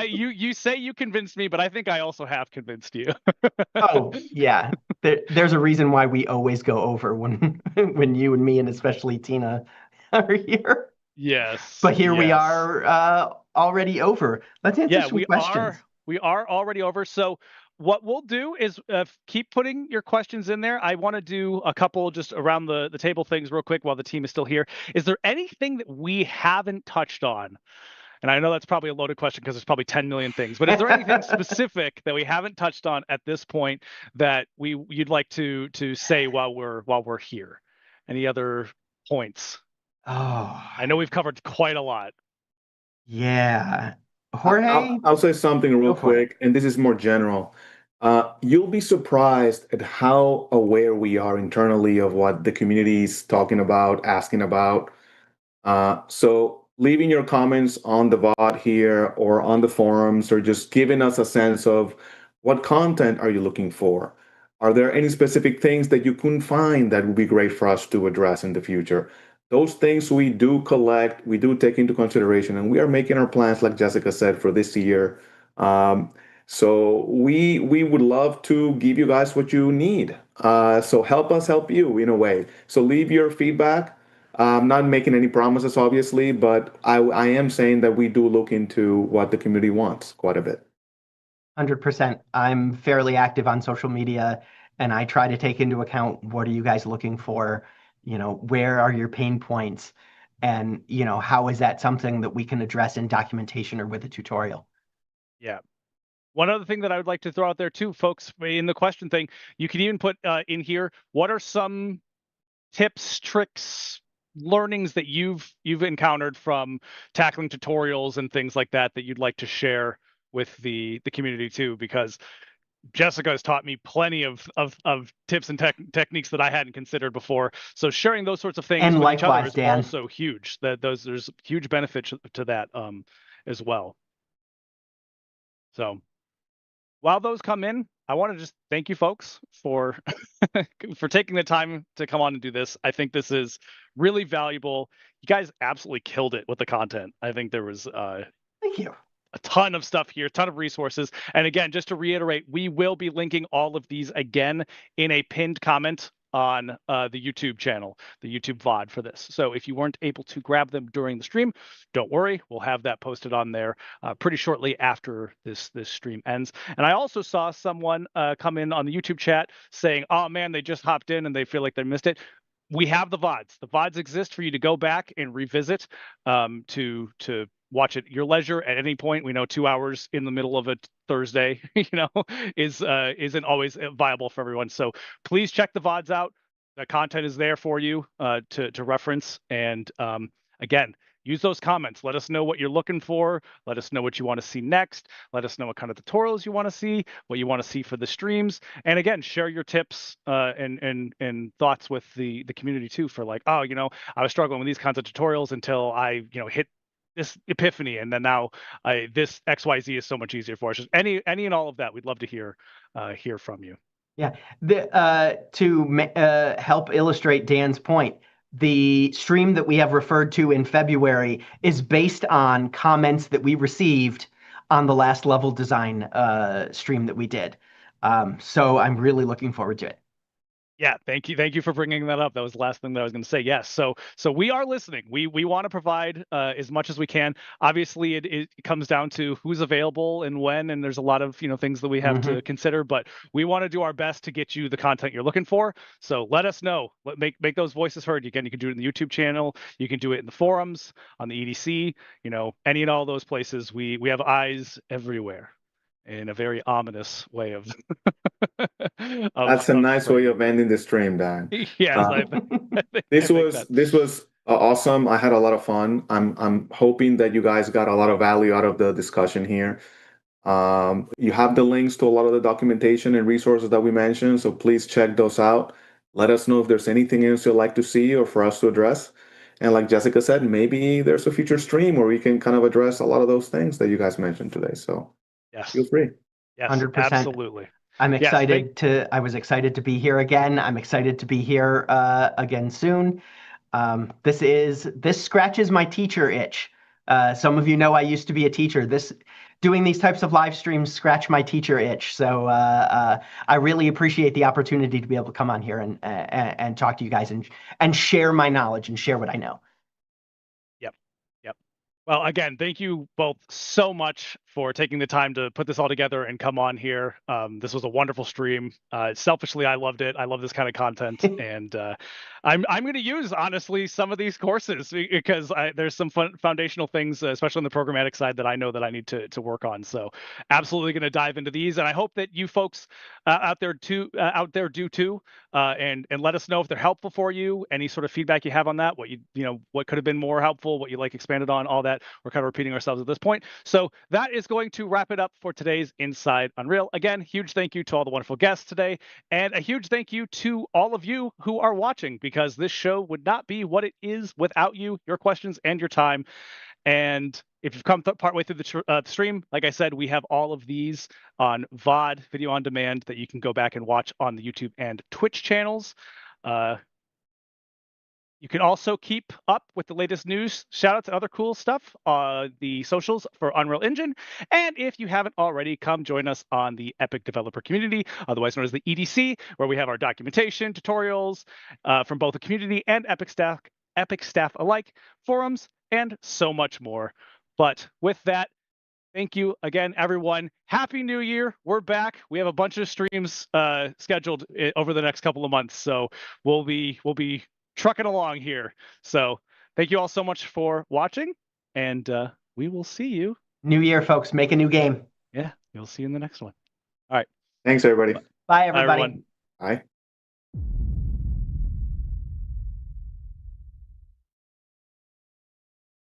You say you convinced me, but I think I also have convinced you. Oh yeah, there's a reason why we always go over when you and me, and especially Tina, are here. Yes. But here we are already over. Let's answer some questions. We are already over. So what we'll do is keep putting your questions in there. I want to do a couple just around the table things real quick while the team is still here. Is there anything that we haven't touched on? And I know that's probably a loaded question because there's probably 10 million things, but is there anything specific that we haven't touched on at this point that you'd like to say while we're here? Any other points? Oh, I know we've covered quite a lot. Yeah. Jorge? I'll say something real quick, and this is more general. You'll be surprised at how aware we are internally of what the community is talking about, asking about. So leaving your comments on the VOD here or on the forums, or just giving us a sense of what content are you looking for? Are there any specific things that you couldn't find that would be great for us to address in the future? Those things we do collect, we do take into consideration, and we are making our plans, like Jessica said, for this year. So we would love to give you guys what you need. So help us help you in a way. So leave your feedback. I'm not making any promises, obviously, but I am saying that we do look into what the community wants quite a bit. 100%. I'm fairly active on social media, and I try to take into account what are you guys looking for? Where are your pain points? And, how is that something that we can address in documentation or with a tutorial? Yeah. One other thing that I would like to throw out there too, folks, in the question thing, you can even put in here, what are some tips, tricks, learnings that you've encountered from tackling tutorials and things like that you'd like to share with the community too, because Jessica has taught me plenty of tips and techniques that I hadn't considered before. So sharing those sorts of things and with likewise, each other is Dan. also huge. There's huge benefits to that as well. So while those come in, I want to just thank you folks for for taking the time to come on and do this. I think this is really valuable. You guys absolutely killed it with the content. I think there was thank you. A ton of stuff here, a ton of resources. And again, just to reiterate, we will be linking all of these again in a pinned comment on the YouTube channel, the YouTube VOD for this. So if you weren't able to grab them during the stream, don't worry, we'll have that posted on there pretty shortly after this stream ends. And I also saw someone come in on the YouTube chat saying, oh man, they just hopped in and they feel like they missed it. We have the VODs. The VODs exist for you to go back and revisit to watch at your leisure at any point. We know 2 hours in the middle of a Thursday, isn't always viable for everyone. So please check the VODs out. The content is there for you to reference. And again, use those comments. Let us know what you're looking for. Let us know what you want to see next. Let us know what kind of tutorials you want to see, what you want to see for the streams. And again, share your tips and thoughts with the community too, for like, oh, I was struggling with these kinds of tutorials until I, hit this epiphany, and then now this XYZ is so much easier for us. Just any and all of that, we'd love to hear from you. Yeah, to help illustrate Dan's point, the stream that we have referred to in February is based on comments that we received on the last level design stream that we did. So I'm really looking forward to it. Yeah, thank you for bringing that up. That was the last thing that I was going to say. Yes, so we are listening. We want to provide as much as we can. Obviously, it comes down to who's available and when, and there's a lot of things that we have to consider. But we want to do our best to get you the content you're looking for. So let us know. Make those voices heard. Again, you can do it in the YouTube channel. You can do it in the forums, on the EDC. Any and all those places. We have eyes everywhere. In a very ominous way of. That's a nice way of ending the stream, Dan. Yes, this was awesome. I had a lot of fun. I'm hoping that you guys got a lot of value out of the discussion here. You have the links to a lot of the documentation and resources that we mentioned, so please check those out. Let us know if there's anything else you'd like to see or for us to address. And like Jessica said, maybe there's a future stream where we can kind of address a lot of those things that you guys mentioned today. So yes, feel free. Yes, 100%. Absolutely. I'm excited I was excited to be here again. I'm excited to be here again soon. This scratches my teacher itch. Some of you know I used to be a teacher. Doing these types of live streams scratch my teacher itch. So I really appreciate the opportunity to be able to come on here and talk to you guys and share my knowledge and share what I know. Yep. Well, again, thank you both so much for taking the time to put this all together and come on here. This was a wonderful stream. Selfishly, I loved it. I love this kind of content, and I'm going to use honestly some of these courses because there's some foundational things, especially on the programmatic side, that I know that I need to work on. So, absolutely going to dive into these, and I hope that you folks out there do too, and let us know if they're helpful for you. Any sort of feedback you have on that, what could have been more helpful, what you like expanded on, all that. We're kind of repeating ourselves at this point. So that is going to wrap it up for today's Inside Unreal. Again, huge thank you to all the wonderful guests today, and a huge thank you to all of you who are watching, because this show would not be what it is without you, your questions, and your time. And if you've come partway through the stream, like I said, we have all of these on VOD, video on demand, that you can go back and watch on the YouTube and Twitch channels. You can also keep up with the latest news, shout out to other cool stuff, the socials for Unreal Engine. And if you haven't already, come join us on the Epic Developer Community, otherwise known as the EDC, where we have our documentation, tutorials from both the community and Epic staff alike, forums, and so much more. But with that, thank you again, everyone. Happy New Year. We're back. We have a bunch of streams scheduled over the next couple of months, so we'll be trucking along here. So thank you all so much for watching, and we will see you. New year, folks. Make a new game. Yeah, we'll see you in the next one. All right. Thanks, everybody. Bye, everybody. Bye, everyone. Bye.